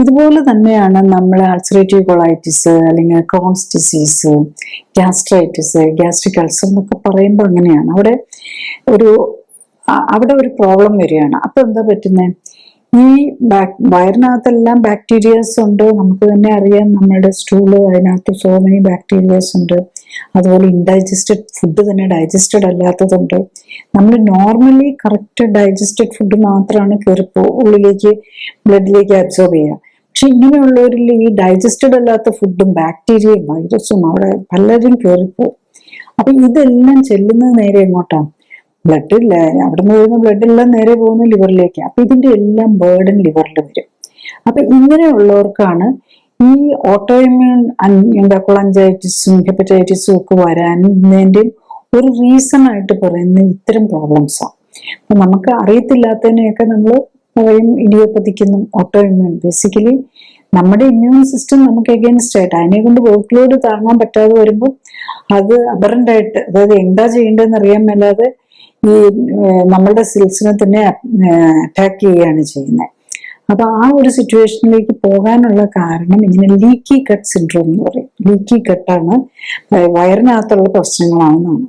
ഇതുപോലെ തന്നെയാണ് നമ്മൾ അൾസറേറ്റീവ് കൊളൈറ്റിസ് അല്ലെങ്കിൽ Crohn's disease, gastritis, gastric ulcer എന്നൊക്കെ പറയുമ്പോൾ അങ്ങനെയാണ്. അവിടെ ഒരു പ്രോബ്ലം വരികയാണ്. അപ്പൊ എന്താ പറ്റുന്നത്? ഈ വയറിനകത്തെല്ലാം ബാക്ടീരിയാസ് ഉണ്ട്. നമുക്ക് തന്നെ അറിയാം, നമ്മുടെ സ്റ്റൂള് അതിനകത്ത് സോ മെനി ബാക്ടീരിയാസ് ഉണ്ട്. അതുപോലെ ഇൻഡൈജസ്റ്റഡ് ഫുഡ് തന്നെ ഡൈജസ്റ്റഡ് അല്ലാത്തതുണ്ട്. നമ്മൾ നോർമലി കറക്റ്റ് ഡൈജസ്റ്റഡ് ഫുഡ് മാത്രമാണ് ഉള്ളിലേക്ക് ബ്ലഡിലേക്ക് അബ്സോർബ് ചെയ്യുക. പക്ഷെ ഇങ്ങനെയുള്ളവരിൽ ഈ ഡൈജസ്റ്റഡ് അല്ലാത്ത ഫുഡും ബാക്ടീരിയയും വൈറസും അവിടെ പലരും കയറിപ്പോവും. അപ്പൊ ഇതെല്ലാം ചെല്ലുന്നത് നേരെ എങ്ങോട്ടാണ്? ബ്ലഡില്ല, അവിടെ നിന്ന് വരുന്ന ബ്ലഡ് എല്ലാം നേരെ പോകുന്ന ലിവറിലേക്ക്. അപ്പൊ ഇതിന്റെ എല്ലാം ബേർഡൻ ലിവറിൽ വരും. അപ്പൊ ഇങ്ങനെയുള്ളവർക്കാണ് ഈ ഓട്ടോഇമ്യൂൺ കൊളഞ്ചൈറ്റിസും ഹെപ്പറ്റൈറ്റിസും ഒക്കെ വരാനതിന്റെ ഒരു റീസൺ ആയിട്ട് പറയുന്ന ഇത്തരം പ്രോബ്ലംസാണ്. അപ്പൊ നമുക്ക് അറിയത്തില്ലാത്തതിനെയൊക്കെ നമ്മൾ പറയും ഇഡിയോപ്പതിക്കെന്നും ഓട്ടോഇമ്യൂൺ. ബേസിക്കലി നമ്മുടെ ഇമ്മ്യൂൺ സിസ്റ്റം നമുക്ക് എഗെയിൻസ്റ്റ് ആയിട്ട് അതിനെ കൊണ്ട് വർക്ക് ലോഡ് താങ്ങാൻ പറ്റാതെ വരുമ്പോൾ അത് അബറന്റ് ആയിട്ട്, അതായത് എന്താ ചെയ്യേണ്ടതെന്ന് അറിയാൻ മേലാതെ ഈ നമ്മളുടെ സെൽസിനെ തന്നെ അറ്റാക്ക് ചെയ്യുകയാണ് ചെയ്യുന്നത്. അപ്പൊ ആ ഒരു സിറ്റുവേഷനിലേക്ക് പോകാനുള്ള കാരണം ഇങ്ങനെ ലീക്കി കട്ട് സിൻഡ്രോം എന്ന് പറയും. ലീക്കി കട്ടാണ്, വയറിനകത്തുള്ള പ്രശ്നങ്ങളാണെന്നാണ്.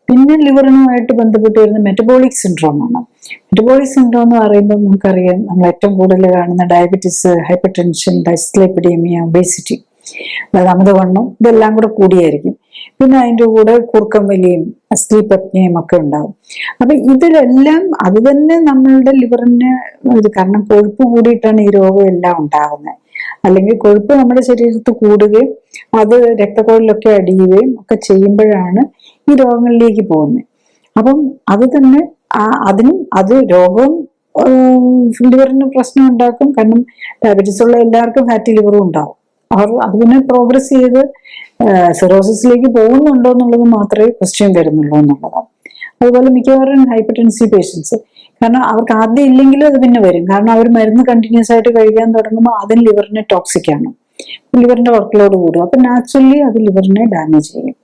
പിന്നെ ലിവറിനുമായിട്ട് ബന്ധപ്പെട്ട് വരുന്ന മെറ്റബോളിക് സിൻഡ്രോം ആണ്. മെറ്റബോളിക് സിൻഡ്രോം എന്ന് പറയുമ്പോൾ നമുക്കറിയാം, നമ്മൾ ഏറ്റവും കൂടുതൽ കാണുന്ന ഡയബറ്റീസ്, ഹൈപ്പർ ടെൻഷൻ, ഡൈസ്ലിപ്പിഡീമിയ, ഒബേസിറ്റി, അതായത് അമിതവണ്ണം, ഇതെല്ലാം കൂടെ കൂടിയായിരിക്കും. പിന്നെ അതിൻ്റെ കൂടെ കൂർക്കം വലിയും സ്ലീപ്പ് അപ്നിയയും ഒക്കെ ഉണ്ടാവും. അപ്പൊ ഇതിലെല്ലാം അത് തന്നെ നമ്മളുടെ ലിവറിന് കാരണം കൊഴുപ്പ് കൂടിയിട്ടാണ് ഈ രോഗം എല്ലാം ഉണ്ടാകുന്നത്. അല്ലെങ്കിൽ കൊഴുപ്പ് നമ്മുടെ ശരീരത്തിൽ കൂടുകയും അത് രക്തക്കുഴലിലൊക്കെ അടിയുകയും ഒക്കെ ചെയ്യുമ്പോഴാണ് ഈ രോഗങ്ങളിലേക്ക് പോകുന്നത്. അപ്പം അത് തന്നെ അത് രോഗവും ലിവറിന് പ്രശ്നം ഉണ്ടാക്കും. കാരണം ഡയബറ്റീസ് ഉള്ള എല്ലാവർക്കും ഫാറ്റി ലിവറും ഉണ്ടാവും. അത് പിന്നെ പ്രോഗ്രസ് ചെയ്ത് സിറോസിസിലേക്ക് പോകുന്നുണ്ടോ എന്നുള്ളത് മാത്രമേ ക്വസ്റ്റ്യൻ വരുന്നുള്ളൂ എന്നുള്ളതാണ്. അതുപോലെ മിക്കവാറും ഹൈപ്പർ ടെൻസീവ് പേഷ്യൻസ്, കാരണം അവർക്ക് ആദ്യം ഇല്ലെങ്കിലും അത് പിന്നെ വരും. കാരണം അവർ മരുന്ന് കണ്ടിന്യൂസ് ആയിട്ട് കഴിക്കാൻ തുടങ്ങുമ്പോൾ അതിന് ലിവറിനെ ടോക്സിക് ആണ്, ലിവറിന്റെ വർക്ക് ലോഡ് കൂടും. അപ്പൊ നാച്ചുറലി അത് ലിവറിനെ ഡാമേജ് ചെയ്യും.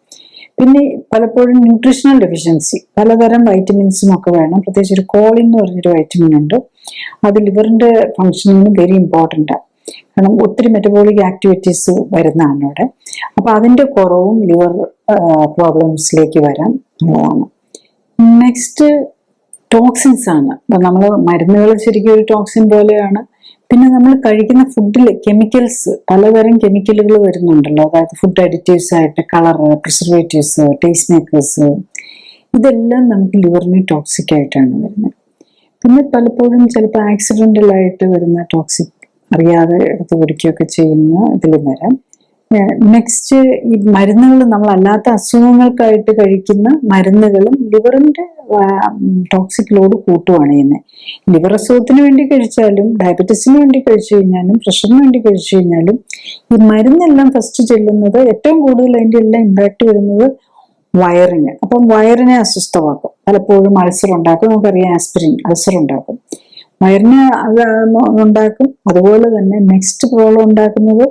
പിന്നെ പലപ്പോഴും ന്യൂട്രീഷണൽ ഡെഫിഷ്യൻസി, പലതരം വൈറ്റമിൻസും ഒക്കെ വേണം. പ്രത്യേകിച്ച് ഒരു കോളിൻ എന്ന് പറഞ്ഞൊരു വൈറ്റമിൻ ഉണ്ട്. അത് ലിവറിന്റെ ഫങ്ഷനിങ് വെരി ഇമ്പോർട്ടൻ്റ് ആണ്. കാരണം ഒത്തിരി മെറ്റബോളിക് ആക്ടിവിറ്റീസ് വരുന്നതാണ് അവിടെ. അപ്പൊ അതിന്റെ കുറവും ലിവർ പ്രോബ്ലംസിലേക്ക് വരാൻ ഉള്ളതാണ്. നെക്സ്റ്റ് ടോക്സിൻസ് ആണ്. അപ്പൊ നമ്മൾ മരുന്നുകൾ ശരിക്കും ഒരു ടോക്സിൻ പോലെയാണ്. പിന്നെ നമ്മൾ കഴിക്കുന്ന ഫുഡിൽ കെമിക്കൽസ്, പലതരം കെമിക്കലുകൾ വരുന്നുണ്ടല്ലോ. അതായത് ഫുഡ് അഡിറ്റീവ്സ് ആയിട്ട് കളർ, പ്രിസർവേറ്റീവ്സ്, ടേസ്റ്റ് മേക്കേഴ്സ്, ഇതെല്ലാം നമുക്ക് ലിവറിന് ടോക്സിക് ആയിട്ടാണ് വരുന്നത്. പിന്നെ പലപ്പോഴും ചിലപ്പോൾ ആക്സിഡന്റൽ ആയിട്ട് വരുന്ന ടോക്സിക്, അറിയാതെ എടുത്ത് കുടിക്കുകയൊക്കെ ചെയ്യുന്ന ഇതിലും വരാം. നെക്സ്റ്റ് ഈ മരുന്നുകൾ, നമ്മളല്ലാത്ത അസുഖങ്ങൾക്കായിട്ട് കഴിക്കുന്ന മരുന്നുകളും ലിവറിന്റെ ടോക്സിക് ലോഡ് കൂട്ടുകയാണ് ചെയ്യുന്നത്. ലിവർ അസുഖത്തിന് വേണ്ടി കഴിച്ചാലും ഡയബറ്റീസിന് വേണ്ടി കഴിച്ചു കഴിഞ്ഞാലും പ്രഷറിന് വേണ്ടി കഴിച്ചു കഴിഞ്ഞാലും ഈ മരുന്നെല്ലാം ഫസ്റ്റ് ചെല്ലുന്നത്, ഏറ്റവും കൂടുതൽ അതിൻ്റെ എല്ലാം ഇമ്പാക്ട് വരുന്നത് വയറിന്. അപ്പം വയറിനെ അസ്വസ്ഥമാക്കും, പലപ്പോഴും അൾസർ ഉണ്ടാക്കും. നമുക്കറിയാം ആസ്പിരിൻ അൾസർ ഉണ്ടാക്കും, വയറിന് ഉണ്ടാക്കും. അതുപോലെ തന്നെ നെക്സ്റ്റ് പ്രോബ്ലം ഉണ്ടാക്കുന്നത്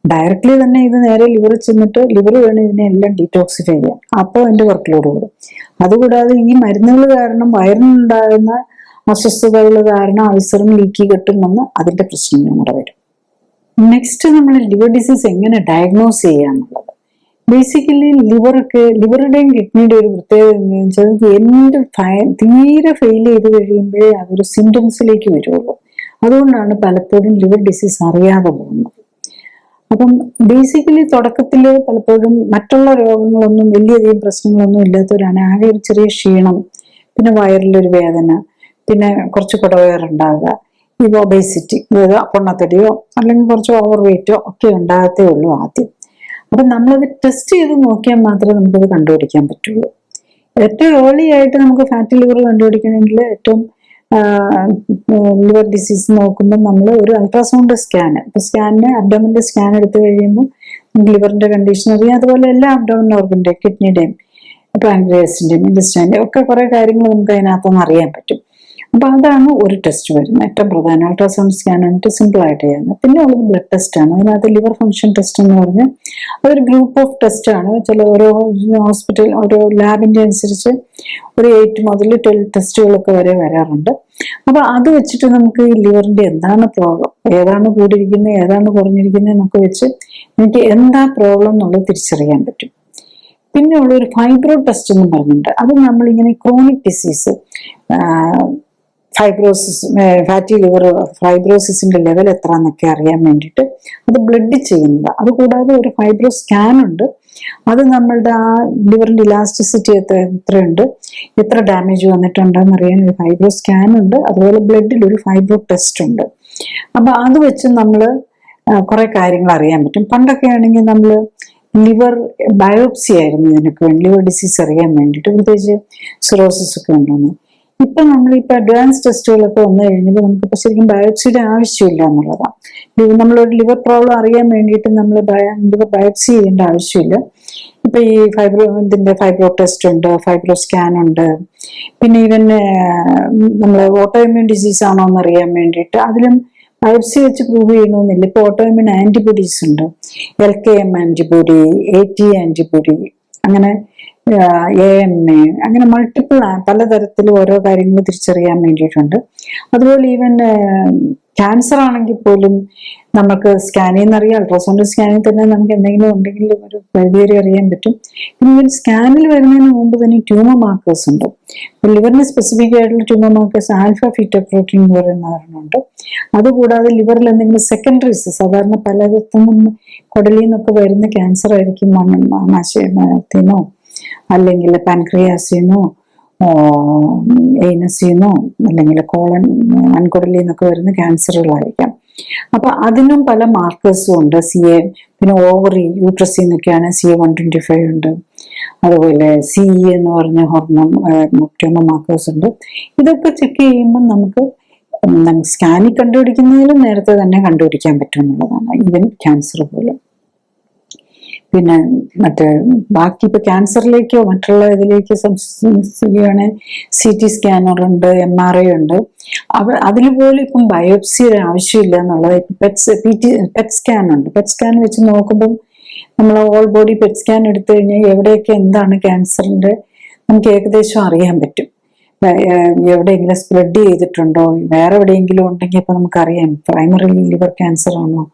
ഡയറക്ട്ലി തന്നെ ഇത് നേരെ ലിവറിൽ ചെന്നിട്ട് ലിവർ വേണം ഇതിനെല്ലാം ഡീറ്റോക്സിഫൈ ചെയ്യാൻ. അപ്പോൾ അതിന്റെ വർക്ക് ലോഡ് കൂടും. അതുകൂടാതെ ഈ മരുന്നുകൾ കാരണം വയറിനുണ്ടാകുന്ന അസ്വസ്ഥതകൾ കാരണം അൾസറും ലീക്കി കെട്ടും വന്ന് അതിന്റെ പ്രശ്നങ്ങൾ കൂടെ വരും. നെക്സ്റ്റ് നമ്മൾ ലിവർ ഡിസീസ് എങ്ങനെ ഡയഗ്നോസ് ചെയ്യാന്നുള്ളത്. ബേസിക്കലി ലിവറുടെയും കിഡ്നിയുടെ ഒരു പ്രത്യേകത എന്താണെന്ന് വെച്ചാൽ തീരെ ഫെയിൽ ചെയ്ത് കഴിയുമ്പോഴേ അതൊരു സിംറ്റംസിലേക്ക് വരുള്ളൂ. അതുകൊണ്ടാണ് പലപ്പോഴും ലിവർ ഡിസീസ് അറിയാതെ പോകുന്നത്. അപ്പം ബേസിക്കലി തുടക്കത്തിൽ പലപ്പോഴും മറ്റുള്ള രോഗങ്ങളൊന്നും വലിയധികം പ്രശ്നങ്ങളൊന്നും ഇല്ലാത്തവരാണ്. ആകെ ഒരു ചെറിയ ക്ഷീണം, പിന്നെ വയറിലൊരു വേദന, പിന്നെ കുറച്ച് കുടവയറുണ്ടാകുക, ഈ ഒബേസിറ്റി, അതായത് പൊണ്ണത്തടിയോ അല്ലെങ്കിൽ കുറച്ച് ഓവർ വെയിറ്റോ ഒക്കെ ഉണ്ടാകത്തേ ഉള്ളൂ ആദ്യം. അപ്പൊ നമ്മളത് ടെസ്റ്റ് ചെയ്ത് നോക്കിയാൽ മാത്രമേ നമുക്കത് കണ്ടുപിടിക്കാൻ പറ്റുള്ളൂ. ഏറ്റവും ഏർലി ആയിട്ട് നമുക്ക് ഫാറ്റി ലിവർ കണ്ടുപിടിക്കണമെങ്കിൽ ഏറ്റവും ലിവർ ഡിസീസ് നോക്കുമ്പോൾ നമ്മൾ ഒരു അൾട്രാസൗണ്ട് സ്കാന്, ഇപ്പൊ സ്കാനിന് അബ്ഡോമിന്റെ സ്കാൻ എടുത്തു കഴിയുമ്പോൾ ലിവറിന്റെ കണ്ടീഷൻ അറിയാം. അതുപോലെ എല്ലാ അബ്ഡോമിൻ ഓർഗന്റെ, കിഡ്നിയുടെയും പാൻക്രിയാസിന്റെയും ഇൻഡസ്ട്രീന്റെയും ഒക്കെ കുറെ കാര്യങ്ങൾ നമുക്ക് അതിനകത്തുനിന്ന് അറിയാൻ പറ്റും. അപ്പൊ അതാണ് ഒരു ടെസ്റ്റ് വരുന്നത്, ഏറ്റവും പ്രധാനം. അൾട്രാസൗണ്ട് സ്കാൻ ആയിട്ട് സിമ്പിൾ ആയിട്ട് ചെയ്യുന്നത്. പിന്നെ ഉള്ളത് ബ്ലഡ് ടെസ്റ്റ് ആണ്. അതിനകത്ത് ലിവർ ഫംഗ്ഷൻ ടെസ്റ്റ് എന്ന് പറഞ്ഞ് അതൊരു ഗ്രൂപ്പ് ഓഫ് ടെസ്റ്റ് ആണ്. ചില ഓരോ ഹോസ്പിറ്റൽ ഓരോ ലാബിന്റെ അനുസരിച്ച് ഒരു 8 മുതൽ 12 ടെസ്റ്റുകളൊക്കെ വരെ വരാറുണ്ട്. അപ്പൊ അത് വെച്ചിട്ട് നമുക്ക് ഈ ലിവറിന്റെ എന്താണ് പ്രോബ്ലം, ഏതാണ് കൂടിയിരിക്കുന്നത്, ഏതാണ് കുറഞ്ഞിരിക്കുന്നത് എന്നൊക്കെ വെച്ച് എനിക്ക് എന്താ പ്രോബ്ലം എന്നുള്ളത് തിരിച്ചറിയാൻ പറ്റും. പിന്നെ ഉള്ള ഒരു ഫൈബ്രോ ടെസ്റ്റ് എന്ന് പറഞ്ഞിട്ടുണ്ട്. അത് നമ്മളിങ്ങനെ chronic disease, fibrosis, fatty liver, ഫൈബ്രോസിസിന്റെ ലെവൽ എത്ര എന്നൊക്കെ അറിയാൻ വേണ്ടിയിട്ട് അത് ബ്ലഡ് ചെയ്യുന്നത്. അതുകൂടാതെ ഒരു ഫൈബ്രോ സ്കാൻ ഉണ്ട്. അത് നമ്മളുടെ ആ ലിവറിന്റെ ഇലാസ്റ്റിസിറ്റി എത്രയുണ്ട്, എത്ര ഡാമേജ് വന്നിട്ടുണ്ടെന്ന് അറിയാൻ ഒരു ഫൈബ്രോ സ്കാൻ ഉണ്ട്. അതുപോലെ ബ്ലഡിൽ ഒരു ഫൈബ്രോ ടെസ്റ്റ് ഉണ്ട്. അപ്പൊ അത് വെച്ച് നമ്മൾ കുറെ കാര്യങ്ങൾ അറിയാൻ പറ്റും. പണ്ടൊക്കെ ആണെങ്കിൽ നമ്മൾ ലിവർ ബയോപ്സി ആയിരുന്നു ഇതിനൊക്കെ വേണ്ടി, ലിവർ ഡിസീസ് അറിയാൻ വേണ്ടിയിട്ട്, പ്രത്യേകിച്ച് സിറോസിസ് ഒക്കെ ഉണ്ടെന്ന്. ഇപ്പൊ നമ്മളിപ്പോ അഡ്വാൻസ് ടെസ്റ്റുകളൊക്കെ വന്നു കഴിഞ്ഞപ്പോൾ നമുക്കിപ്പോ ശരിക്കും ബയോപ്സിയുടെ ആവശ്യമില്ല എന്നുള്ളതാണ്. നമ്മളൊരു ലിവർ പ്രോബ്ലം അറിയാൻ വേണ്ടിയിട്ട് നമ്മൾ ലിവർ ബയോപ്സി ചെയ്യേണ്ട ആവശ്യമില്ല. ഇപ്പൊ ഈ ഫൈബ്രോ ടെസ്റ്റ് ഉണ്ട്, ഫൈബ്രോ സ്കാൻ ഉണ്ട്. പിന്നെ ഈവൻ നമ്മൾ ഓട്ടോ ഇമ്മ്യൂൺ ഡിസീസ് ആണോ എന്ന് അറിയാൻ വേണ്ടിയിട്ട് അതിലും ബയോപ്സി വെച്ച് പ്രൂവ് ചെയ്യണമെന്നില്ല. ഇപ്പൊ ഓട്ടോ ഇമ്മ്യൂൺ ആന്റിബോഡീസ് ഉണ്ട്, LKM ആന്റിബോഡി, AT ആന്റിബോഡി, അങ്ങനെ AMA, അങ്ങനെ മൾട്ടിപ്പിൾ പലതരത്തിൽ ഓരോ കാര്യങ്ങൾ തിരിച്ചറിയാൻ വേണ്ടിയിട്ടുണ്ട്. അതുപോലെ ഈവൻ ക്യാൻസർ ആണെങ്കിൽ പോലും നമുക്ക് സ്കാനിൽ നിന്ന് അറിയാം. അൾട്രാസൗണ്ട് സ്കാനിൽ തന്നെ നമുക്ക് എന്തെങ്കിലും ഉണ്ടെങ്കിൽ ഒരു പരിധിവരെ അറിയാൻ പറ്റും. പിന്നെ സ്കാനിൽ വരുന്നതിന് മുമ്പ് തന്നെ ട്യൂമർ മാർക്കേഴ്സ് ഉണ്ട്. ലിവറിന് സ്പെസിഫിക് ആയിട്ടുള്ള ട്യൂമർ മാർക്കേഴ്സ് ആൽഫ ഫീറ്റോപ്രോട്ടീൻ എന്ന് പറയുന്ന ഒരെണ്ണമുണ്ട്. അതുകൂടാതെ ലിവറിൽ എന്തെങ്കിലും സെക്കൻഡറീസ്, സാധാരണ പലയിടത്തുനിന്നും കുടലിൽ നിന്നൊക്കെ വരുന്ന ക്യാൻസർ ആയിരിക്കും, മണ്ണാശയത്തിനോ അല്ലെങ്കിൽ പാൻക്രിയാസിനോ എയ്നസിന്നോ അല്ലെങ്കിൽ കോളൻ വൻകുടലിൽ നിന്നൊക്കെ വരുന്ന ക്യാൻസറുകളായിരിക്കാം. അപ്പൊ അതിനും പല മാർക്കേഴ്സും ഉണ്ട്. പിന്നെ ഓവറി, യൂട്രസിൽ നിന്നൊക്കെയാണ് CA-125 ഉണ്ട്. അതുപോലെ CE എന്ന് പറഞ്ഞ ഹോർമോൺ ട്യൂമർ മാർക്കേഴ്സ് ഉണ്ട്. ഇതൊക്കെ ചെക്ക് ചെയ്യുമ്പോൾ നമുക്ക് സ്കാനിൽ കണ്ടുപിടിക്കുന്നതിലും നേരത്തെ തന്നെ കണ്ടുപിടിക്കാൻ പറ്റും എന്നുള്ളതാണ്, ഈവൻ ക്യാൻസർ പോലും. പിന്നെ ബാക്കി ഇപ്പൊ ക്യാൻസറിലേക്കോ മറ്റുള്ള ഇതിലേക്കോ ചെയ്യുകയാണെങ്കിൽ CT സ്കാനർ ഉണ്ട്, MRI ഉണ്ട്. അതിൽ പോലും ഇപ്പം ബയോപ്സിയുടെ ആവശ്യമില്ല എന്നുള്ളത്. പെറ്റ് സ്കാൻ ഉണ്ട്. പെറ്റ് സ്കാൻ വെച്ച് നോക്കുമ്പോൾ നമ്മൾ ഓൾ ബോഡി പെറ്റ് സ്കാൻ എടുത്തു കഴിഞ്ഞാൽ എവിടെയൊക്കെ എന്താണ് ക്യാൻസറിന്റെ നമുക്ക് ഏകദേശം അറിയാൻ പറ്റും. എവിടെയെങ്കിലും സ്പ്രെഡ് ചെയ്തിട്ടുണ്ടോ, വേറെ എവിടെയെങ്കിലും ഉണ്ടെങ്കിൽ ഇപ്പൊ നമുക്കറിയാം പ്രൈമറി ലിവർ ക്യാൻസർ ആണോ,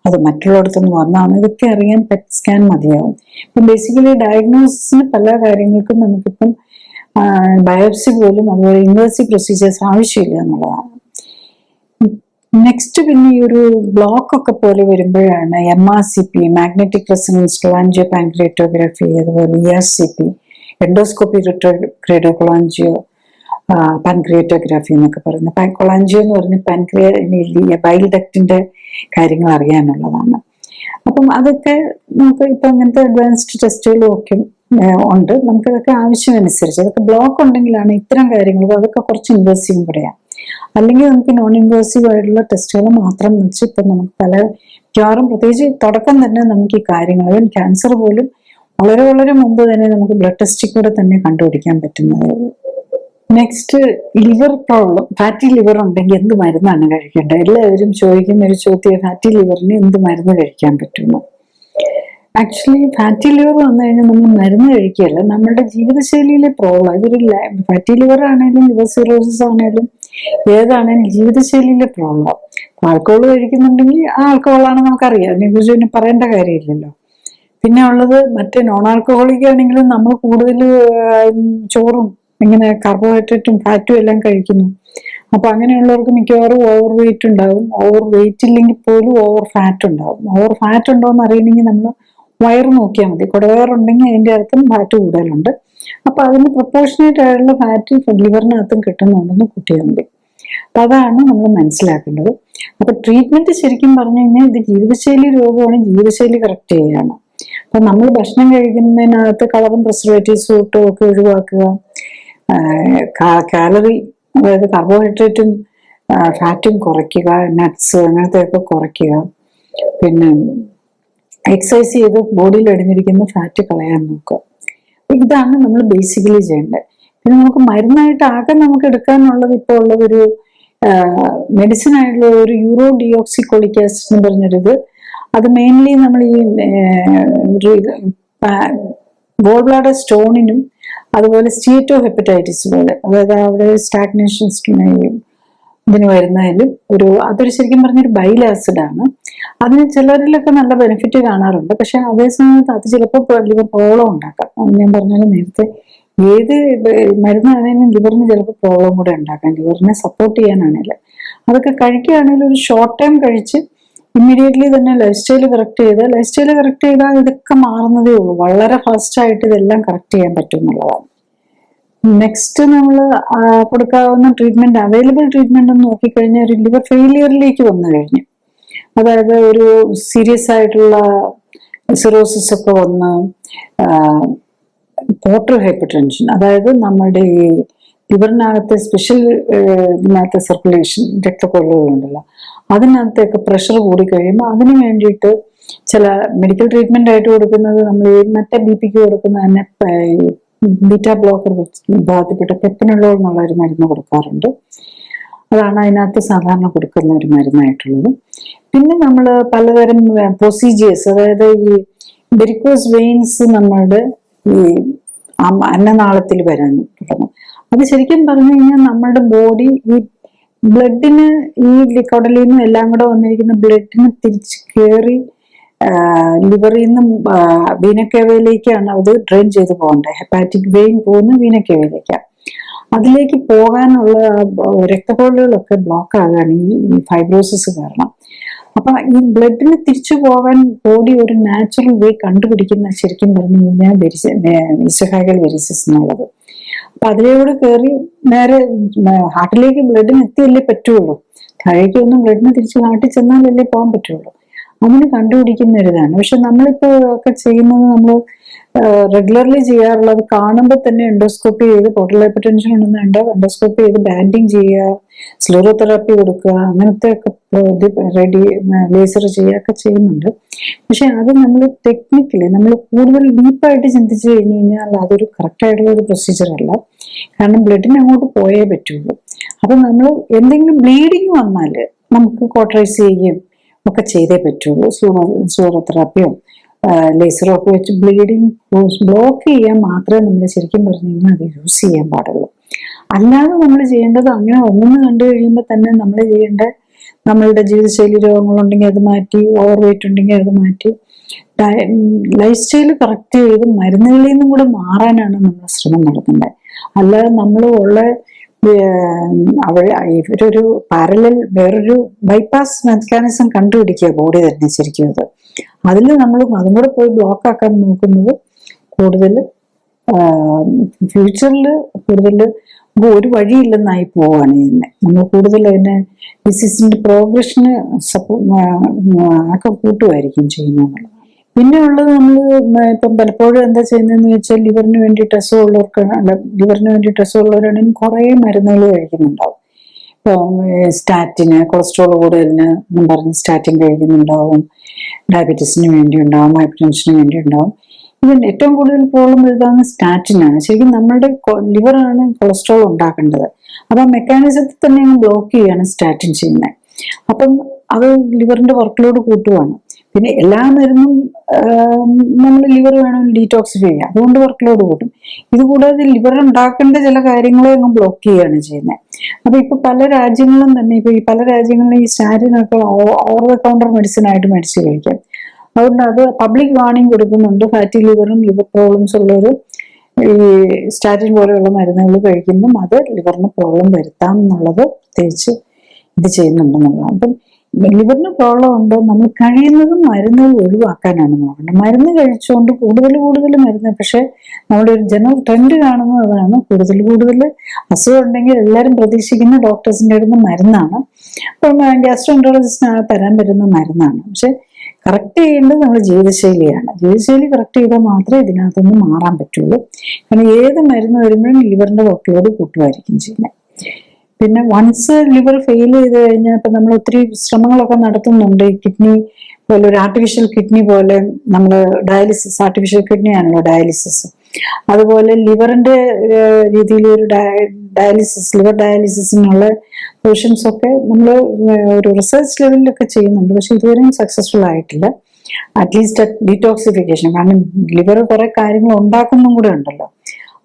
അത് മറ്റുള്ളിടത്തുനിന്ന് വന്നാണ്, ഇതൊക്കെ അറിയാൻ പെറ്റ് സ്കാൻ മതിയാവും. ഇപ്പം ബേസിക്കലി ഡയഗ്നോസിസിന് പല കാര്യങ്ങൾക്കും നമുക്കിപ്പം ബയോപ്സി പോലും അതുപോലെ ഇൻവേസീവ് പ്രൊസീജിയേഴ്സ് ആവശ്യമില്ല എന്നുള്ളതാണ്. നെക്സ്റ്റ് പിന്നെ ഈ ഒരു ബ്ലോക്ക് ഒക്കെ പോലെ വരുമ്പോഴാണ് MRCP, മാഗ്നറ്റിക് റെസൊണൻസ് കൊളാഞ്ചിയോ പാൻക്രിയാറ്റോഗ്രാഫി, അതുപോലെ ERCP, എൻഡോസ്കോപ്പി റിട്രോഗ്രേഡോ കൊളാഞ്ചിയോ പാൻക്രിയാറ്റോഗ്രാഫി എന്നൊക്കെ പറയുന്നത്. കൊളാഞ്ചിയോ എന്ന് പറഞ്ഞ ബൈൽ ഡക്റ്റിന്റെ കാര്യങ്ങൾ അറിയാനുള്ളതാണ്. അപ്പം അതൊക്കെ നമുക്ക് ഇപ്പൊ അങ്ങനത്തെ അഡ്വാൻസ്ഡ് ടെസ്റ്റുകളും ഒക്കെ ഉണ്ട്. നമുക്കതൊക്കെ ആവശ്യമനുസരിച്ച്, അതൊക്കെ ബ്ലോക്ക് ഉണ്ടെങ്കിലാണ് ഇത്തരം കാര്യങ്ങൾ, അതൊക്കെ കുറച്ച് ഇൻവേസീവും കൂടെയാണ്. അല്ലെങ്കിൽ നമുക്ക് നോൺ ഇൻവേസീവ് ആയിട്ടുള്ള ടെസ്റ്റുകൾ മാത്രം വെച്ച് ഇപ്പൊ നമുക്ക് മിക്കവാറും പ്രത്യേകിച്ച് തുടക്കം തന്നെ നമുക്ക് ഈ കാര്യങ്ങൾ, ക്യാൻസർ പോലും വളരെ വളരെ മുമ്പ് തന്നെ നമുക്ക് ബ്ലഡ് ടെസ്റ്റിൽ കൂടെ തന്നെ കണ്ടുപിടിക്കാൻ പറ്റുന്നതേ ഉള്ളൂ. Next, liver problem, fatty liver ഉണ്ടെങ്കിൽ എന്ത് മരുന്നാണ് കഴിക്കേണ്ടത്? എല്ലാവരും ചോദിക്കുന്ന ഒരു ചോദ്യം, ഫാറ്റി ലിവറിന് എന്ത് മരുന്ന് കഴിക്കാൻ പറ്റുന്നു? ആക്ച്വലി ഫാറ്റി ലിവർ വന്നു കഴിഞ്ഞാൽ നമ്മൾ മരുന്ന് കഴിക്കുകയല്ല, നമ്മുടെ ജീവിതശൈലിയിലെ പ്രോബ്ലം. ഇതൊരു ഫാറ്റി ലിവർ ആണെങ്കിലും ലിവർ സിറോസിസ് ആണെങ്കിലും ഏതാണെങ്കിലും ജീവിതശൈലിയിലെ പ്രോബ്ലം. ആൽക്കഹോൾ കഴിക്കുന്നുണ്ടെങ്കിൽ ആ ആൽക്കഹോളാണ് നമുക്കറിയാം, അതിനെക്കുറിച്ച് പിന്നെ പറയേണ്ട കാര്യമില്ലല്ലോ. പിന്നെ ഉള്ളത് മറ്റേ നോൺ ആൽക്കഹോളിക് ആണെങ്കിലും നമ്മൾ കൂടുതൽ ചോറും ഇങ്ങനെ കാർബോഹൈഡ്രേറ്റും ഫാറ്റും എല്ലാം കഴിക്കുന്നു. അപ്പൊ അങ്ങനെയുള്ളവർക്ക് മിക്കവാറും ഓവർ വെയിറ്റ് ഉണ്ടാകും. ഓവർ വെയിറ്റ് ഇല്ലെങ്കിൽ പോലും ഓവർ ഫാറ്റ് ഉണ്ടാകും. ഓവർ ഫാറ്റ് ഉണ്ടോ എന്ന് അറിയണമെങ്കിൽ നമ്മൾ വയറ് നോക്കിയാൽ മതി. കുടവയറുണ്ടെങ്കിൽ അതിന്റെ അകത്തും ഫാറ്റ് കൂടുതലുണ്ട്. അപ്പൊ അതിന് പ്രൊപ്പോർഷനേറ്റ് ആയിട്ടുള്ള ഫാറ്റ് ലിവറിനകത്തും കിട്ടുന്നുണ്ടെന്ന് കൂട്ടിയാൽ മതി. അപ്പൊ അതാണ് നമ്മൾ മനസ്സിലാക്കേണ്ടത്. അപ്പൊ ട്രീറ്റ്മെന്റ് ശരിക്കും പറഞ്ഞു കഴിഞ്ഞാൽ ഇത് ജീവിതശൈലി രോഗമാണ്, ജീവിതശൈലി കറക്റ്റ് ചെയ്യുകയാണ്. അപ്പൊ നമ്മൾ ഭക്ഷണം കഴിക്കുന്നതിനകത്ത് കളറും പ്രിസർവേറ്റീവ്സും ഒക്കെ ഒഴിവാക്കുക, കാലറി അതായത് കാർബോഹൈഡ്രേറ്റും ഫാറ്റും കുറയ്ക്കുക, നട്ട്സ് അങ്ങനത്തെയൊക്കെ കുറയ്ക്കുക, പിന്നെ എക്സസൈസ് ചെയ്ത് ബോഡിയിൽ അടിഞ്ഞിരിക്കുന്ന ഫാറ്റ് കളയാൻ നോക്കുക. ഇതാണ് നമ്മൾ ബേസിക്കലി ചെയ്യേണ്ടത്. പിന്നെ നമുക്ക് മരുന്നായിട്ട് ആകെ നമുക്ക് എടുക്കാനുള്ളത് ഇപ്പോൾ ഉള്ളതൊരു മെഡിസിൻ ആയിട്ടുള്ള ഒരു യൂറോ ഡിയോക്സിക്കോളിക് ആസിഡ് എന്ന് പറഞ്ഞൊരിത്. അത് മെയിൻലി നമ്മൾ ഈ ഗോൾ ബ്ലാഡർ സ്റ്റോണിനും അതുപോലെ സ്റ്റീറ്റോ ഹെപ്പറ്റൈറ്റിസ് പോലെ, അതായത് അവിടെ സ്റ്റാഗ്നേഷൻ ഇതിന് വരുന്നതിലും അതൊരു ശരിക്കും പറഞ്ഞൊരു ബൈൽ ആസിഡാണ്. അതിന് ചിലരിലൊക്കെ നല്ല ബെനിഫിറ്റ് കാണാറുണ്ട്. പക്ഷെ അതേ സമയത്ത് അത് ചിലപ്പോൾ ലിവർ പ്രോബ്ലം ഉണ്ടാക്കാം. ഞാൻ പറഞ്ഞാൽ നേരത്തെ ഏത് മരുന്നാണെങ്കിലും ലിവറിന് ചിലപ്പോൾ പ്രോബ്ലം കൂടെ ഉണ്ടാക്കാം, ലിവറിനെ സപ്പോർട്ട് ചെയ്യാനാണെങ്കിൽ. അതൊക്കെ കഴിക്കുകയാണെങ്കിൽ ഒരു ഷോർട്ട് ടൈം കഴിച്ച് ഇമ്മീഡിയറ്റ്ലി തന്നെ ലൈഫ് സ്റ്റൈൽ കറക്റ്റ് ചെയ്താൽ ഇതൊക്കെ മാറുന്നതേ ഉള്ളൂ. വളരെ ഫാസ്റ്റായിട്ട് ഇതെല്ലാം കറക്റ്റ് ചെയ്യാൻ പറ്റും എന്നുള്ളതാണ്. നെക്സ്റ്റ് നമ്മൾ കൊടുക്കാവുന്ന ട്രീറ്റ്മെന്റ്, അവൈലബിൾ ട്രീറ്റ്മെന്റ് എന്ന് നോക്കിക്കഴിഞ്ഞാൽ ഒരു ലിവർ ഫെയിലിയറിലേക്ക് വന്നു കഴിഞ്ഞു, അതായത് ഒരു സീരിയസ് ആയിട്ടുള്ള സിറോസിസ് ഒക്കെ വന്ന് പോർട്ടൽ ഹൈപ്പർ ടെൻഷൻ, അതായത് നമ്മുടെ ഈ ലിവറിനകത്തെ സ്പെഷ്യൽ ഇതിനകത്ത് സർക്കുലേഷൻ രക്തക്കൊള്ളുകളുണ്ടല്ലോ, അതിനകത്തേക്ക് പ്രഷർ കൂടി കഴിയുമ്പോൾ അതിന് വേണ്ടിയിട്ട് ചില മെഡിക്കൽ ട്രീറ്റ്മെന്റ് ആയിട്ട് കൊടുക്കുന്നത് നമ്മൾ മറ്റേ BP കൊടുക്കുന്ന തന്നെ ബീറ്റാ ബ്ലോക്കർ ബാധിപ്പെട്ട പെപ്പനോളോൾ എന്നുള്ള ഒരു മരുന്ന് കൊടുക്കാറുണ്ട്. അതാണ് അതിനകത്ത് സാധാരണ കൊടുക്കുന്ന ഒരു മരുന്നായിട്ടുള്ളത്. പിന്നെ നമ്മൾ പലതരം പ്രൊസീജിയേഴ്സ്, അതായത് ഈ വെരിക്കോസ് വെയിൻസ് നമ്മളുടെ ഈ അന്നനാളത്തിൽ വരാൻ തുടങ്ങും. അത് ശരിക്കും പറഞ്ഞു കഴിഞ്ഞാൽ നമ്മളുടെ ബോഡി ഈ ബ്ലഡിന് ഈ കുടലിൽ നിന്നും എല്ലാം കൂടെ വന്നിരിക്കുന്ന ബ്ലഡിന് തിരിച്ച് കയറി ലിവറിൽ നിന്നും വീനക്കേവയിലേക്കാണ് അത് ഡ്രെയിൻ ചെയ്ത് പോകേണ്ടത്. ഹെപ്പാറ്റിക് വെയിൻ പോകുന്ന വീനക്കേവയിലേക്കാണ്. അതിലേക്ക് പോകാനുള്ള രക്തക്കൊള്ളുകളൊക്കെ ബ്ലോക്ക് ആകാണ് ഈ ഫൈബ്രോസിസ് കാരണം. അപ്പൊ ഈ ബ്ലഡിന് തിരിച്ചു പോകാൻ ബോഡി ഒരു നാച്ചുറൽ വേ കണ്ടുപിടിക്കുന്ന ശരിക്കും പറഞ്ഞു കഴിഞ്ഞാൽ ഈസോഫാഗൽ വെരിസിസ് എന്നുള്ളത്. അപ്പൊ അതിലൂടെ കയറി നേരെ ഹാർട്ടിലേക്ക് ബ്ലഡിന് എത്തിയല്ലേ പറ്റുള്ളൂ. താഴേക്കൊന്നും ബ്ലഡിന് തിരിച്ച് ഹാർട്ടിൽ ചെന്നാലല്ലേ പോകാൻ പറ്റുള്ളൂ. അങ്ങനെ കണ്ടുപിടിക്കുന്ന ഒരിതാണ്. പക്ഷെ നമ്മളിപ്പോ ഒക്കെ ചെയ്യുന്നത്, നമ്മൾ റെഗുലർലി ചെയ്യാറുള്ളത് കാണുമ്പോൾ തന്നെ എൻഡോസ്കോപ്പി ചെയ്ത് പോർട്ടൽ ഹൈപ്പർ ടെൻഷൻ ഉണ്ടെന്നുണ്ട് എൻഡോസ്കോപ്പി ചെയ്ത് ബാൻഡിങ് ചെയ്യുക, സ്ലൂറോതെറാപ്പി കൊടുക്കുക, അങ്ങനത്തെ ഒക്കെ ലേസർ ചെയ്യുകയൊക്കെ ചെയ്യുന്നുണ്ട്. പക്ഷെ അത് നമ്മൾ ടെക്നിക്കലി നമ്മൾ കൂടുതൽ ഡീപ്പായിട്ട് ചിന്തിച്ചു കഴിഞ്ഞു കഴിഞ്ഞാൽ അതൊരു കറക്റ്റ് ആയിട്ടുള്ള ഒരു പ്രൊസീജിയർ അല്ല. കാരണം ബ്ലഡിന് അങ്ങോട്ട് പോയേ പറ്റുള്ളൂ. അപ്പൊ നമ്മൾ എന്തെങ്കിലും ബ്ലീഡിങ് വന്നാൽ നമുക്ക് കോട്ടറൈസ് ചെയ്യുകയും ഒക്കെ ചെയ്തേ പറ്റുള്ളൂ. സ്ലൂറോതെറാപ്പിയോ ലേസറോ ഒക്കെ വെച്ച് ബ്ലീഡിങ് ബ്ലോക്ക് ചെയ്യാൻ മാത്രമേ നമ്മൾ ശരിക്കും പറഞ്ഞു കഴിഞ്ഞാൽ അത് യൂസ് ചെയ്യാൻ പാടുള്ളൂ. അല്ലാതെ നമ്മൾ ചെയ്യേണ്ടത് അങ്ങനെ ഒന്നു കണ്ടു കഴിയുമ്പോൾ തന്നെ നമ്മൾ ചെയ്യേണ്ട നമ്മളുടെ ജീവിതശൈലി രോഗങ്ങളുണ്ടെങ്കിൽ അത് മാറ്റി, ഓവർ വെയിറ്റ് ഉണ്ടെങ്കിൽ അത് മാറ്റി, ലൈഫ് സ്റ്റൈൽ കറക്റ്റ് ചെയ്ത് മരുന്നുകളിൽ നിന്നും കൂടെ മാറാനാണ് നമ്മൾ ശ്രമം നടത്തേണ്ടത്. അല്ലാതെ നമ്മൾ ഇവരൊരു പാരലൽ വേറൊരു ബൈപ്പാസ് മെക്കാനിസം കണ്ടുപിടിക്കുക ബോഡി തന്നെ ശരിക്കും. അതിൽ നമ്മൾ അതും കൂടെ പോയി ബ്ലോക്ക് ആക്കാൻ നോക്കുന്നത് കൂടുതൽ ഫ്യൂച്ചറിൽ കൂടുതൽ ഒരു വഴിയില്ലെന്നായി പോവുകയാണ് ചെയ്യുന്നത്. നമ്മൾ കൂടുതൽ അതിനെ ഡിസീസിന്റെ പ്രോഗ്രഷന് ഒക്കെ കൂട്ടുമായിരിക്കും ചെയ്യുന്നത്. പിന്നെ ഉള്ളത് നമ്മൾ ഇപ്പം പലപ്പോഴും എന്താ ചെയ്യുന്നതെന്ന് വെച്ചാൽ ലിവറിന് വേണ്ടിയിട്ട് അസുഖമുള്ളവരാണെങ്കിൽ കുറേ മരുന്നുകൾ കഴിക്കുന്നുണ്ടാവും. ഇപ്പം സ്റ്റാറ്റിന്, കൊളസ്ട്രോൾ കൂടുതലിന് എന്നും പറഞ്ഞ് സ്റ്റാറ്റിൻ കഴിക്കുന്നുണ്ടാവും, ഡയബറ്റീസിന് വേണ്ടി ഉണ്ടാവും, ഹൈപ്പർ ടെൻഷന് വേണ്ടി ഉണ്ടാവും. ഇതിന് ഏറ്റവും കൂടുതൽ പ്രോബ്ലം വരുന്നത് സ്റ്റാറ്റിനാണ്. ശരിക്കും നമ്മളുടെ ലിവറാണ് കൊളസ്ട്രോൾ ഉണ്ടാക്കേണ്ടത്. അപ്പൊ മെക്കാനിസത്തിൽ തന്നെ അങ്ങ് ബ്ലോക്ക് ചെയ്യാണ് സ്റ്റാറ്റിൻ ചെയ്യുന്നത്. അപ്പം അത് ലിവറിന്റെ വർക്ക് ലോഡ് കൂട്ടുവാണ്. പിന്നെ എല്ലാ മരുന്നും നമ്മൾ ലിവർ വേണമെങ്കിൽ ഡീറ്റോക്സിഫൈ ചെയ്യാം, അതുകൊണ്ട് വർക്ക് ലോഡ് കൂട്ടും. ഇതുകൂടാതെ ലിവർ ഉണ്ടാക്കേണ്ട ചില കാര്യങ്ങളെ അങ്ങ് ബ്ലോക്ക് ചെയ്യുകയാണ് ചെയ്യുന്നത്. അപ്പൊ ഇപ്പൊ പല രാജ്യങ്ങളും തന്നെ പല രാജ്യങ്ങളിലും ഈ സ്റ്റാറ്റിനൊക്കെ ഓവർ ദ കൗണ്ടർ മെഡിസിൻ ആയിട്ട് മേടിച്ച് കഴിക്കാം. അതുകൊണ്ട് അത് പബ്ലിക് വാർണിംഗ് കൊടുക്കുന്നുണ്ട്. ഫാറ്റി ലിവറും ലിവർ പ്രോബ്ലംസ് ഉള്ളവർ ഈ സ്റ്റാറ്റിൻ പോലെയുള്ള മരുന്നുകൾ കഴിക്കുമ്പം അത് ലിവറിന് പ്രോബ്ലം വരുത്താം എന്നുള്ളത് പ്രത്യേകിച്ച് ഇത് ചെയ്യുന്നുണ്ടെന്നുള്ളതാണ്. അപ്പം ലിവറിന് പ്രോബ്ലം ഉണ്ടോ, നമ്മൾ കഴിയുന്നതും മരുന്നുകൾ ഒഴിവാക്കാനാണ് നോക്കേണ്ടത്. മരുന്ന് കഴിച്ചുകൊണ്ട് കൂടുതൽ മരുന്ന്, പക്ഷെ നമ്മുടെ ഒരു ജനറൽ ട്രെൻഡ് കാണുന്നത് അതാണ്. കൂടുതൽ അസുഖം ഉണ്ടെങ്കിൽ എല്ലാവരും പ്രതീക്ഷിക്കുന്ന ഡോക്ടേഴ്സിൻ്റെ അടുത്ത് മരുന്നാണ്. അപ്പം ഗ്യാസ്ട്രോഎൻട്രോളജിസ്റ്റിന് തരാൻ പറ്റുന്ന മരുന്നാണ്. പക്ഷെ കറക്റ്റ് ചെയ്യേണ്ടത് നമ്മുടെ ജീവിതശൈലിയാണ്. ജീവിതശൈലി കറക്റ്റ് ചെയ്താൽ മാത്രമേ ഇതിനകത്തൊന്നും മാറാൻ പറ്റുള്ളൂ. കാരണം ഏത് മരുന്ന് വരുമ്പോഴും ലിവറിന്റെ വർക്ക് ലോഡ് കൂട്ടുമായിരിക്കും ചെയ്യുന്നത്. പിന്നെ വൺസ് ലിവർ ഫെയിൽ ചെയ്ത് കഴിഞ്ഞാൽ ഇപ്പൊ നമ്മൾ ഒത്തിരി ശ്രമങ്ങളൊക്കെ നടത്തുന്നുണ്ട്. ഈ കിഡ്നി പോലെ ഒരു ആർട്ടിഫിഷ്യൽ കിഡ്നി പോലെ നമ്മൾ ഡയാലിസിസ്, ആർട്ടിഫിഷ്യൽ കിഡ്നി ആണല്ലോ ഡയാലിസിസ്. അതുപോലെ ലിവറിന്റെ രീതിയിൽ ഒരു ഡയാലിസിസ്, ലിവർ ഡയാലിസിസിനുള്ള പോർഷൻസ് ഒക്കെ നമ്മൾ ഒരു റിസർച്ച് ലെവലിലൊക്കെ ചെയ്യുന്നുണ്ട്. പക്ഷെ ഇതുവരെയും സക്സസ്ഫുൾ ആയിട്ടില്ല. അറ്റ്ലീസ്റ്റ് ഡീടോക്സിഫിക്കേഷൻ, കാരണം ലിവർ കുറെ കാര്യങ്ങൾ ഉണ്ടാക്കുന്നതും കൂടെ ഉണ്ടല്ലോ.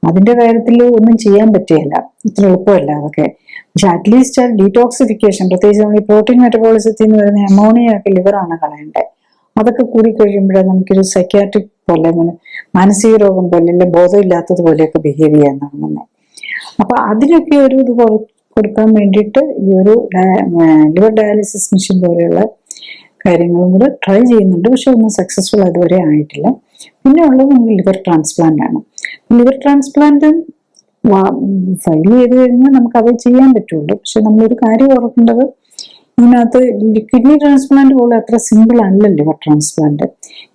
അതിന്റെ കാര്യത്തിൽ ഒന്നും ചെയ്യാൻ പറ്റുകയില്ല, ഇത്ര എളുപ്പമല്ല അതൊക്കെ. പക്ഷെ അറ്റ്ലീസ്റ്റ് ഡീടോക്സിഫിക്കേഷൻ, പ്രത്യേകിച്ച് നമ്മൾ ഈ പ്രോട്ടീൻ മെറ്റബോളിസത്തിൽ നിന്ന് വരുന്ന അമോണിയ ഒക്കെ ലിവറാണ് കളയേണ്ടത്. അതൊക്കെ കൂടി കഴിയുമ്പോഴേ നമുക്കൊരു സൈക്യാട്രിക് പോലെ, അങ്ങനെ മാനസിക രോഗം പോലെ, അല്ലെ ബോധമില്ലാത്തത് പോലെയൊക്കെ ബിഹേവ് ചെയ്യാൻ തുടങ്ങുന്നത്. അപ്പൊ അതിനൊക്കെ ഒരു ഇത് കൊടുക്കാൻ വേണ്ടിയിട്ട് ഈ ഒരു ലിവർ ഡയാലിസിസ് മെഷീൻ പോലെയുള്ള കാര്യങ്ങളും കൂടെ ട്രൈ ചെയ്യുന്നുണ്ട്. പക്ഷെ ഒന്നും സക്സസ്ഫുൾ അതുവരെ ആയിട്ടില്ല. പിന്നെ ഉള്ളത് നമുക്ക് ലിവർ ട്രാൻസ്പ്ലാന്റ് ആണ്. ലിവർ ട്രാൻസ്പ്ലാന്റ് ഫയൽ ചെയ്ത് കഴിഞ്ഞാൽ നമുക്ക് അത് ചെയ്യാൻ പറ്റുള്ളൂ. പക്ഷെ നമ്മളൊരു കാര്യം ഓർക്കേണ്ടത്, ഇതിനകത്ത് കിഡ്നി ട്രാൻസ്പ്ലാന്റ് പോലെ അത്ര സിമ്പിൾ അല്ല ലിവർ ട്രാൻസ്പ്ലാന്റ്.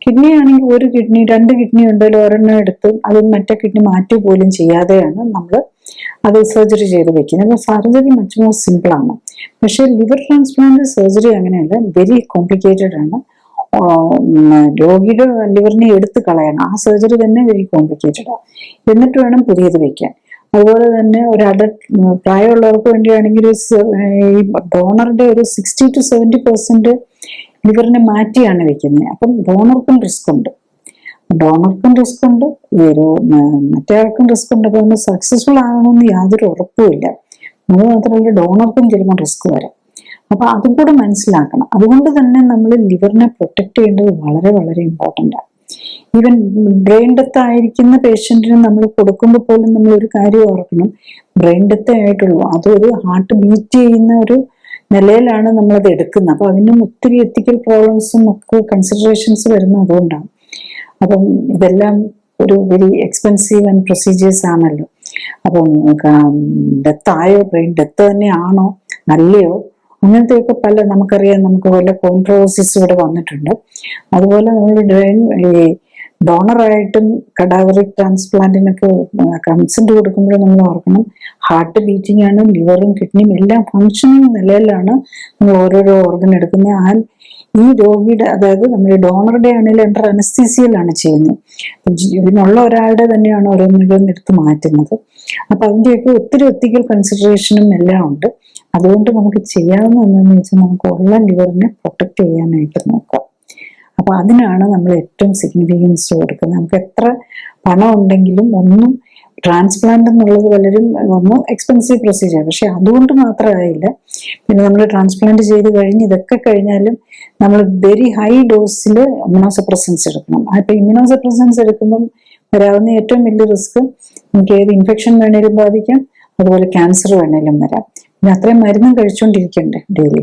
കിഡ്നി ആണെങ്കിൽ ഒരു കിഡ്നി, 2 കിഡ്നി ഉണ്ടെങ്കിൽ ഒരെണ്ണം എടുത്ത് അത് മറ്റേ കിഡ്നി മാറ്റി പോലും ചെയ്യാതെയാണ് നമ്മൾ അത് സർജറി ചെയ്ത് വെക്കുന്നത്. അപ്പൊ സർജറി മച്ച് മോർ സിമ്പിൾ ആണ്. പക്ഷെ ലിവർ ട്രാൻസ്പ്ലാന്റ് സർജറി അങ്ങനെയല്ല, വെരി കോംപ്ലിക്കേറ്റഡ് ആണ്. രോഗിയുടെ ലിവറിനെ എടുത്ത് കളയണം. ആ സർജറി തന്നെ വെരി കോംപ്ലിക്കേറ്റഡ് ആണ്. എന്നിട്ട് വേണം പുതിയത് വെക്കാൻ. അതുപോലെ തന്നെ ഒരു പ്രായമുള്ളവർക്ക് വേണ്ടിയാണെങ്കിൽ ഈ ഡോണറുടെ ഒരു 60 to 70% ലിവറിനെ മാറ്റിയാണ് വെക്കുന്നത്. അപ്പം ഡോണർക്കും റിസ്ക് ഉണ്ട്, ഈ ഒരു മറ്റേ ആൾക്കും റിസ്ക് ഉണ്ട്. അപ്പൊ നമ്മൾ സക്സസ്ഫുൾ ആകണമെന്ന് യാതൊരു ഉറപ്പുമില്ല. അത് മാത്രമല്ല, ഡോണർക്കും ചിലപ്പോൾ റിസ്ക് വരാം. അപ്പൊ അതും കൂടെ മനസ്സിലാക്കണം. അതുകൊണ്ട് തന്നെ നമ്മൾ ലിവറിനെ പ്രൊട്ടക്ട് ചെയ്യേണ്ടത് വളരെ വളരെ ഇമ്പോർട്ടൻ്റ് ആണ്. ഈവൻ ബ്രെയിൻ ഡെത്ത് ആയിരിക്കുന്ന പേഷ്യന്റിന് നമ്മൾ കൊടുക്കുമ്പോൾ പോലും നമ്മൾ ഒരു കാര്യം ഓർക്കണം, ബ്രെയിൻ ഡെത്ത് ആയിട്ടുള്ളൂ, അതൊരു ഹാർട്ട് ബീറ്റ് ചെയ്യുന്ന ഒരു നിലയിലാണ് നമ്മളത് എടുക്കുന്നത്. അപ്പൊ അതിനും ഒത്തിരി എത്തിക്കൽ പ്രോബ്ലംസും ഒക്കെ കൺസിഡറേഷൻസ് വരുന്നത് അതുകൊണ്ടാണ്. അപ്പം ഇതെല്ലാം ഒരു വെരി എക്സ്പെൻസീവ് ആൻഡ് പ്രൊസീജിയേഴ്സ് ആണല്ലോ. അപ്പം ഡെത്ത് ആയോ, ബ്രെയിൻ ഡെത്ത് തന്നെ ആണോ അല്ലയോ, അങ്ങനത്തെയൊക്കെ പല നമുക്കറിയാം, നമുക്ക് പല കോൺട്രവേഴ്സീസ് ഇവിടെ വന്നിട്ടുണ്ട്. അതുപോലെ നമ്മൾ ഈ ഡോണറായിട്ടും കഡാവറിക് ട്രാൻസ്പ്ലാന്റിനൊക്കെ കൺസെന്റ് കൊടുക്കുമ്പോൾ നമ്മൾ ഓർക്കണം, ഹാർട്ട് ബീറ്റിംഗ് ആണ്, ലിവറും കിഡ്നിയും എല്ലാം ഫങ്ഷനിങ് നിലയിലാണ് നമ്മൾ ഓരോരോ ഓർഗൻ എടുക്കുന്നത്. ഈ രോഗിയുടെ, അതായത് നമ്മുടെ ഡോണറുടെ ആണെങ്കിൽ അണ്ടർ അനസ്തീസിയയിലാണ് ചെയ്യുന്നത്. ഇതിനുള്ള ഒരാളുടെ തന്നെയാണ് ഓരോന്നിടത്ത് മാറ്റുന്നത്. അപ്പൊ അതിന്റെയൊക്കെ ഒത്തിരി എത്തിക്കൽ കൺസിഡറേഷനും എല്ലാം ഉണ്ട്. അതുകൊണ്ട് നമുക്ക് ചെയ്യാവുന്ന എന്താണെന്ന് വെച്ചാൽ നമുക്ക് ഉള്ള ലിവറിനെ പ്രൊട്ടക്ട് ചെയ്യാനായിട്ട് നോക്കാം. അപ്പൊ അതിനാണ് നമ്മൾ ഏറ്റവും സിഗ്നിഫിക്കൻസ് കൊടുക്കുന്നത്. നമുക്ക് എത്ര പണം ഉണ്ടെങ്കിലും ഒന്നും ട്രാൻസ്പ്ലാന്റ് എന്നുള്ളത് പലരും ഒന്ന് എക്സ്പെൻസീവ് പ്രൊസീജിയർ, പക്ഷെ അതുകൊണ്ട് മാത്രമായില്ല. പിന്നെ നമ്മൾ ട്രാൻസ്പ്ലാന്റ് ചെയ്ത് കഴിഞ്ഞ് ഇതൊക്കെ കഴിഞ്ഞാലും നമ്മൾ വെരി ഹൈ ഡോസിൽ ഇമ്യൂണോസപ്രസൻസ് എടുക്കണം. അപ്പൊ ഇമ്യൂണോസപ്രസൻസ് എടുക്കുമ്പം വരാവുന്ന ഏറ്റവും വലിയ റിസ്ക്, നമുക്ക് ഏത് ഇൻഫെക്ഷൻ വേണേലും ബാധിക്കാം, അതുപോലെ ക്യാൻസർ വേണേലും വരാം. പിന്നെ അത്രയും മരുന്നും കഴിച്ചുകൊണ്ടിരിക്കണ്ടേ ഡെയിലി.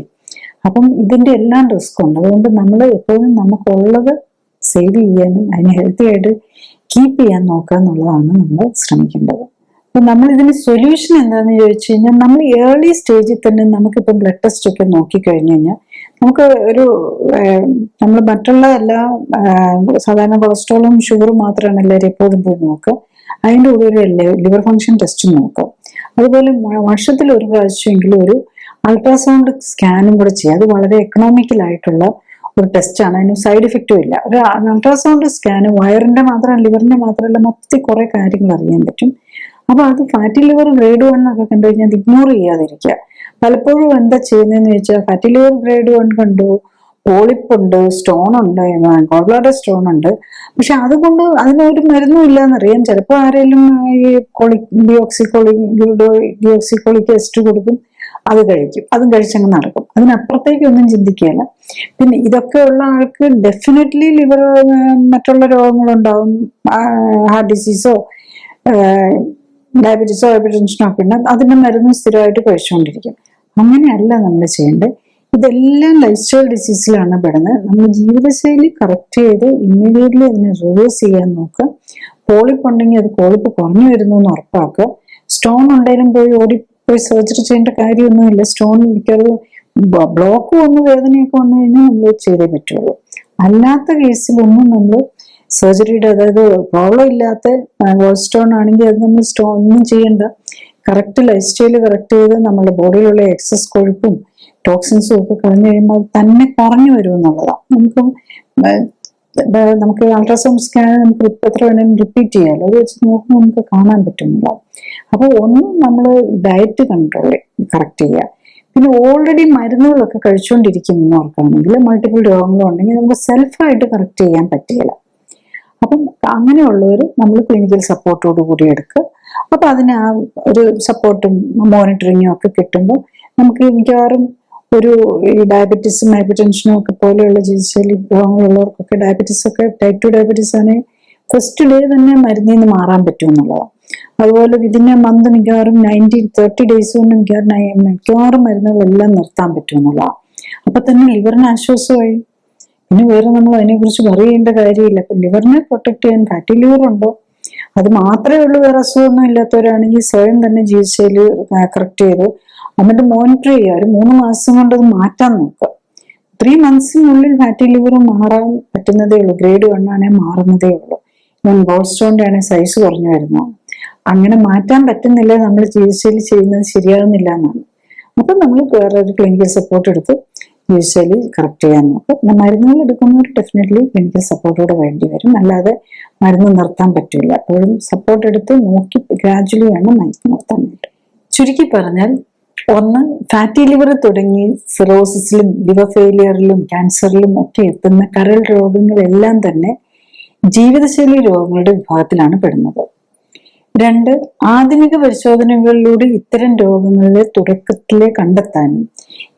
അപ്പം ഇതിന്റെ എല്ലാം റിസ്ക് ഉണ്ട്. അതുകൊണ്ട് നമ്മൾ എപ്പോഴും നമുക്കുള്ളത് സേവ് ചെയ്യാനും അതിനെ ഹെൽത്തി ആയിട്ട് കീപ്പ് ചെയ്യാൻ നോക്കുക എന്നുള്ളതാണ് നമ്മൾ ശ്രമിക്കേണ്ടത്. അപ്പൊ നമ്മൾ ഇതിന് സൊല്യൂഷൻ എന്താണെന്ന് ചോദിച്ചു കഴിഞ്ഞാൽ, നമ്മൾ ഏർലി സ്റ്റേജിൽ തന്നെ നമുക്കിപ്പോൾ ബ്ലഡ് ടെസ്റ്റ് ഒക്കെ നോക്കിക്കഴിഞ്ഞു കഴിഞ്ഞാൽ നമുക്ക് ഒരു നമ്മൾ മറ്റുള്ള എല്ലാ സാധാരണ കൊളസ്ട്രോളും ഷുഗറും മാത്രമാണ് എല്ലാവരും എപ്പോഴും പോയി നോക്കുക. അതിൻ്റെ കൂടെ ഒരു ലിവർ ഫംഗ്ഷൻ ടെസ്റ്റ് നോക്കുക. അതുപോലെ വർഷത്തിൽ ഒരു പ്രാവശ്യമെങ്കിലും ഒരു അൾട്രാസൗണ്ട് സ്കാനും കൂടെ ചെയ്യുക. അത് വളരെ എക്കണോമിക്കൽ ആയിട്ടുള്ള ഒരു ടെസ്റ്റാണ്, അതിന് സൈഡ് ഇഫക്റ്റും ഇല്ല. ഒരു അൾട്രാസൗണ്ട് സ്കാന് വയറിന്റെ മാത്രം ലിവറിന്റെ മാത്രമല്ല, മൊത്തത്തിൽ കുറെ കാര്യങ്ങൾ അറിയാൻ പറ്റും. അപ്പൊ അത് ഫാറ്റി ലിവർ ഗ്രേഡ് 1 എന്നൊക്കെ കണ്ടു കഴിഞ്ഞാൽ അത് ഇഗ്നോർ ചെയ്യാതിരിക്കുക. പലപ്പോഴും എന്താ ചെയ്യുന്നതെന്ന് ചോദിച്ചാൽ, ഫാറ്റി ലിവർ ഗ്രേഡ് 1 കണ്ടു, പോളിപ്പുണ്ട്, സ്റ്റോൺ ഉണ്ട്, ഗോൾബ്ലാഡർ സ്റ്റോൺ ഉണ്ട്, പക്ഷെ അതുകൊണ്ട് അതിനൊരു മരുന്നും ഇല്ലാന്നറിയാം. ചിലപ്പോൾ ആരെങ്കിലും ഈ ഡിയോക്സിക്കോളിക് എസ്റ്റ് കൊടുക്കും, അത് കഴിക്കും, അതും കഴിച്ചങ്ങ് നടക്കും. അതിനപ്പുറത്തേക്കൊന്നും ചിന്തിക്കുകയില്ല. പിന്നെ ഇതൊക്കെ ഉള്ള ആൾക്ക് ഡെഫിനറ്റ്ലി ലിവർ മറ്റുള്ള രോഗങ്ങളുണ്ടാവും, ഹാർട്ട് ഡിസീസോ ഡയബറ്റീസോ ഹൈപ്പർടെൻഷനോ ഒക്കെ ഉണ്ട്, അതിന്റെ മരുന്ന് സ്ഥിരമായിട്ട് കഴിച്ചുകൊണ്ടിരിക്കും. അങ്ങനെയല്ല നമ്മൾ ചെയ്യേണ്ടത്. ഇതെല്ലാം ലൈഫ് സ്റ്റൈൽ ഡിസീസിലാണ് പെടുന്നത്. നമ്മൾ ജീവിതശൈലി കറക്റ്റ് ചെയ്ത് ഇമ്മീഡിയറ്റ്ലി അതിനെ റിവേഴ്സ് ചെയ്യാൻ നോക്കുക. പോളിപ്പ് ഉണ്ടെങ്കിൽ അത് പോളിപ്പ് കുറഞ്ഞു വരുന്നു എന്ന് ഉറപ്പാക്കുക. സ്റ്റോൺ ഉണ്ടെങ്കിലും പോയി സർജറി ചെയ്യേണ്ട കാര്യമൊന്നുമില്ല. സ്റ്റോൺ മിക്കത് ബ്ലോക്ക് വന്ന് വേദനയൊക്കെ വന്നു കഴിഞ്ഞാൽ നമ്മൾ ചെയ്തേ പറ്റുള്ളൂ. അല്ലാത്ത കേസിലൊന്നും നമ്മൾ സർജറിയുടെ, അതായത് പ്രോബ്ലം ഇല്ലാത്ത ഗോൾ സ്റ്റോൺ ആണെങ്കിൽ അത് നമ്മൾ ഒന്നും ചെയ്യണ്ട. കറക്റ്റ് ലൈഫ് സ്റ്റൈല് കറക്റ്റ് ചെയ്ത് നമ്മുടെ ബോഡിയിലുള്ള എക്സസ് കൊഴുപ്പും ടോക്സിൻസും ഒക്കെ കളഞ്ഞു കഴിയുമ്പോൾ അത് തന്നെ കുറഞ്ഞു വരും എന്നുള്ളതാണ്. നമുക്ക് അൾട്രാസൗണ്ട് സ്കാൻ നമുക്ക് എത്ര വേണമെങ്കിലും റിപ്പീറ്റ് ചെയ്യാമല്ലോ, അത് വെച്ച് നോക്കുമ്പോൾ നമുക്ക് കാണാൻ പറ്റുന്നില്ല. അപ്പോൾ ഒന്ന് നമ്മൾ ഡയറ്റ് കൺട്രോൾ കറക്റ്റ് ചെയ്യുക. പിന്നെ ഓൾറെഡി മരുന്നുകളൊക്കെ കഴിച്ചുകൊണ്ടിരിക്കുന്നവർക്കാണെങ്കിൽ മൾട്ടിപ്പിൾ രോഗങ്ങളുണ്ടെങ്കിൽ നമുക്ക് സെൽഫായിട്ട് കറക്റ്റ് ചെയ്യാൻ പറ്റില്ല. അപ്പം അങ്ങനെയുള്ളവർ നമ്മൾ ക്ലിനിക്കൽ സപ്പോർട്ടോട് കൂടി എടുക്കുക. അപ്പൊ അതിന് ആ ഒരു സപ്പോർട്ടും മോണിറ്ററിങ്ങും ഒക്കെ കിട്ടുമ്പോൾ നമുക്ക് മിക്കവാറും ഒരു ഈ ഡയബറ്റീസും ഹൈപ്പർ ടെൻഷനും ഒക്കെ പോലെയുള്ള ജീവിതശൈലി രോഗങ്ങളുള്ളവർക്കൊക്കെ ഡയബറ്റീസ് ഒക്കെ ടൈപ്പ് 2 ഡയബറ്റീസ് ആണെങ്കിൽ ഫസ്റ്റ് ഡേ തന്നെ മരുന്നിൽ നിന്ന് മാറാൻ പറ്റും എന്നുള്ളതാണ്. അതുപോലെ ഇതിനെ മന്ത് മിക്കവാറും 30 ഡേയ്സ് കൊണ്ട് മിക്കവാറും മരുന്നുകളെല്ലാം നിർത്താൻ പറ്റും എന്നുള്ളതാണ്. അപ്പൊ തന്നെ ലിവറിന് ആശ്വാസമായി. പിന്നെ വേറെ നമ്മൾ അതിനെക്കുറിച്ച് പറയേണ്ട കാര്യമില്ല. ഇപ്പൊ ലിവറിനെ പ്രൊട്ടക്ട് ചെയ്യാൻ ഫാറ്റി ലിവർ ഉണ്ടോ അത് മാത്രമേ ഉള്ളൂ, വേറെ അസുഖമൊന്നും ഇല്ലാത്തവരാണെങ്കിൽ സ്വയം തന്നെ ജീവിതശൈലി കറക്റ്റ് ചെയ്ത് എന്നിട്ട് മോണിറ്റർ ചെയ്യുക. ഒരു 3 മാസം കൊണ്ട് അത് മാറ്റാൻ നോക്കുക. 3 മന്ത്സിനുള്ളിൽ ഫാറ്റി ലിവർ മാറാൻ പറ്റുന്നതേ ഉള്ളൂ. ഗ്രേഡ് 1 ആണെങ്കിൽ മാറുന്നതേ ഉള്ളൂ. ഗോൾഡ് സ്റ്റോണിന്റെ ആണെങ്കിൽ സൈസ് കുറഞ്ഞു വരുന്നതാണ്. അങ്ങനെ മാറ്റാൻ പറ്റുന്നില്ല, നമ്മൾ ജീവിതശൈലി ചെയ്യുന്നത് ശരിയാകുന്നില്ല എന്നാണ്. അപ്പൊ നമ്മൾ വേറെ ഒരു ക്ലിനിക്കൽ സപ്പോർട്ട് എടുത്ത് ജീവിതശൈലി കറക്റ്റ് ചെയ്യാൻ നോക്കും. പിന്നെ മരുന്നുകൾ എടുക്കുന്നവർ ഡെഫിനറ്റ്ലി ക്ലിനിക്കൽ സപ്പോർട്ടോടെ വേണ്ടി വരും, അല്ലാതെ മരുന്ന് നിർത്താൻ പറ്റില്ല. അപ്പോഴും സപ്പോർട്ട് എടുത്ത് നോക്കി ഗ്രാജുവലി വേണം മരുന്ന് നിർത്താനായിട്ട്. ചുരുക്കി പറഞ്ഞാൽ, ഒന്ന്, ഫാറ്റി ലിവർ തുടങ്ങി സിറോസിസിലും ലിവർ ഫെയിലിയറിലും ക്യാൻസറിലും ഒക്കെ എത്തുന്ന കരൾ രോഗങ്ങളെല്ലാം തന്നെ ജീവിതശൈലി രോഗങ്ങളുടെ വിഭാഗത്തിലാണ് പെടുന്നത്. 2, ആധുനിക പരിശോധനകളിലൂടെ ഇത്തരം രോഗങ്ങളെ തുടക്കത്തിലെ കണ്ടെത്താനും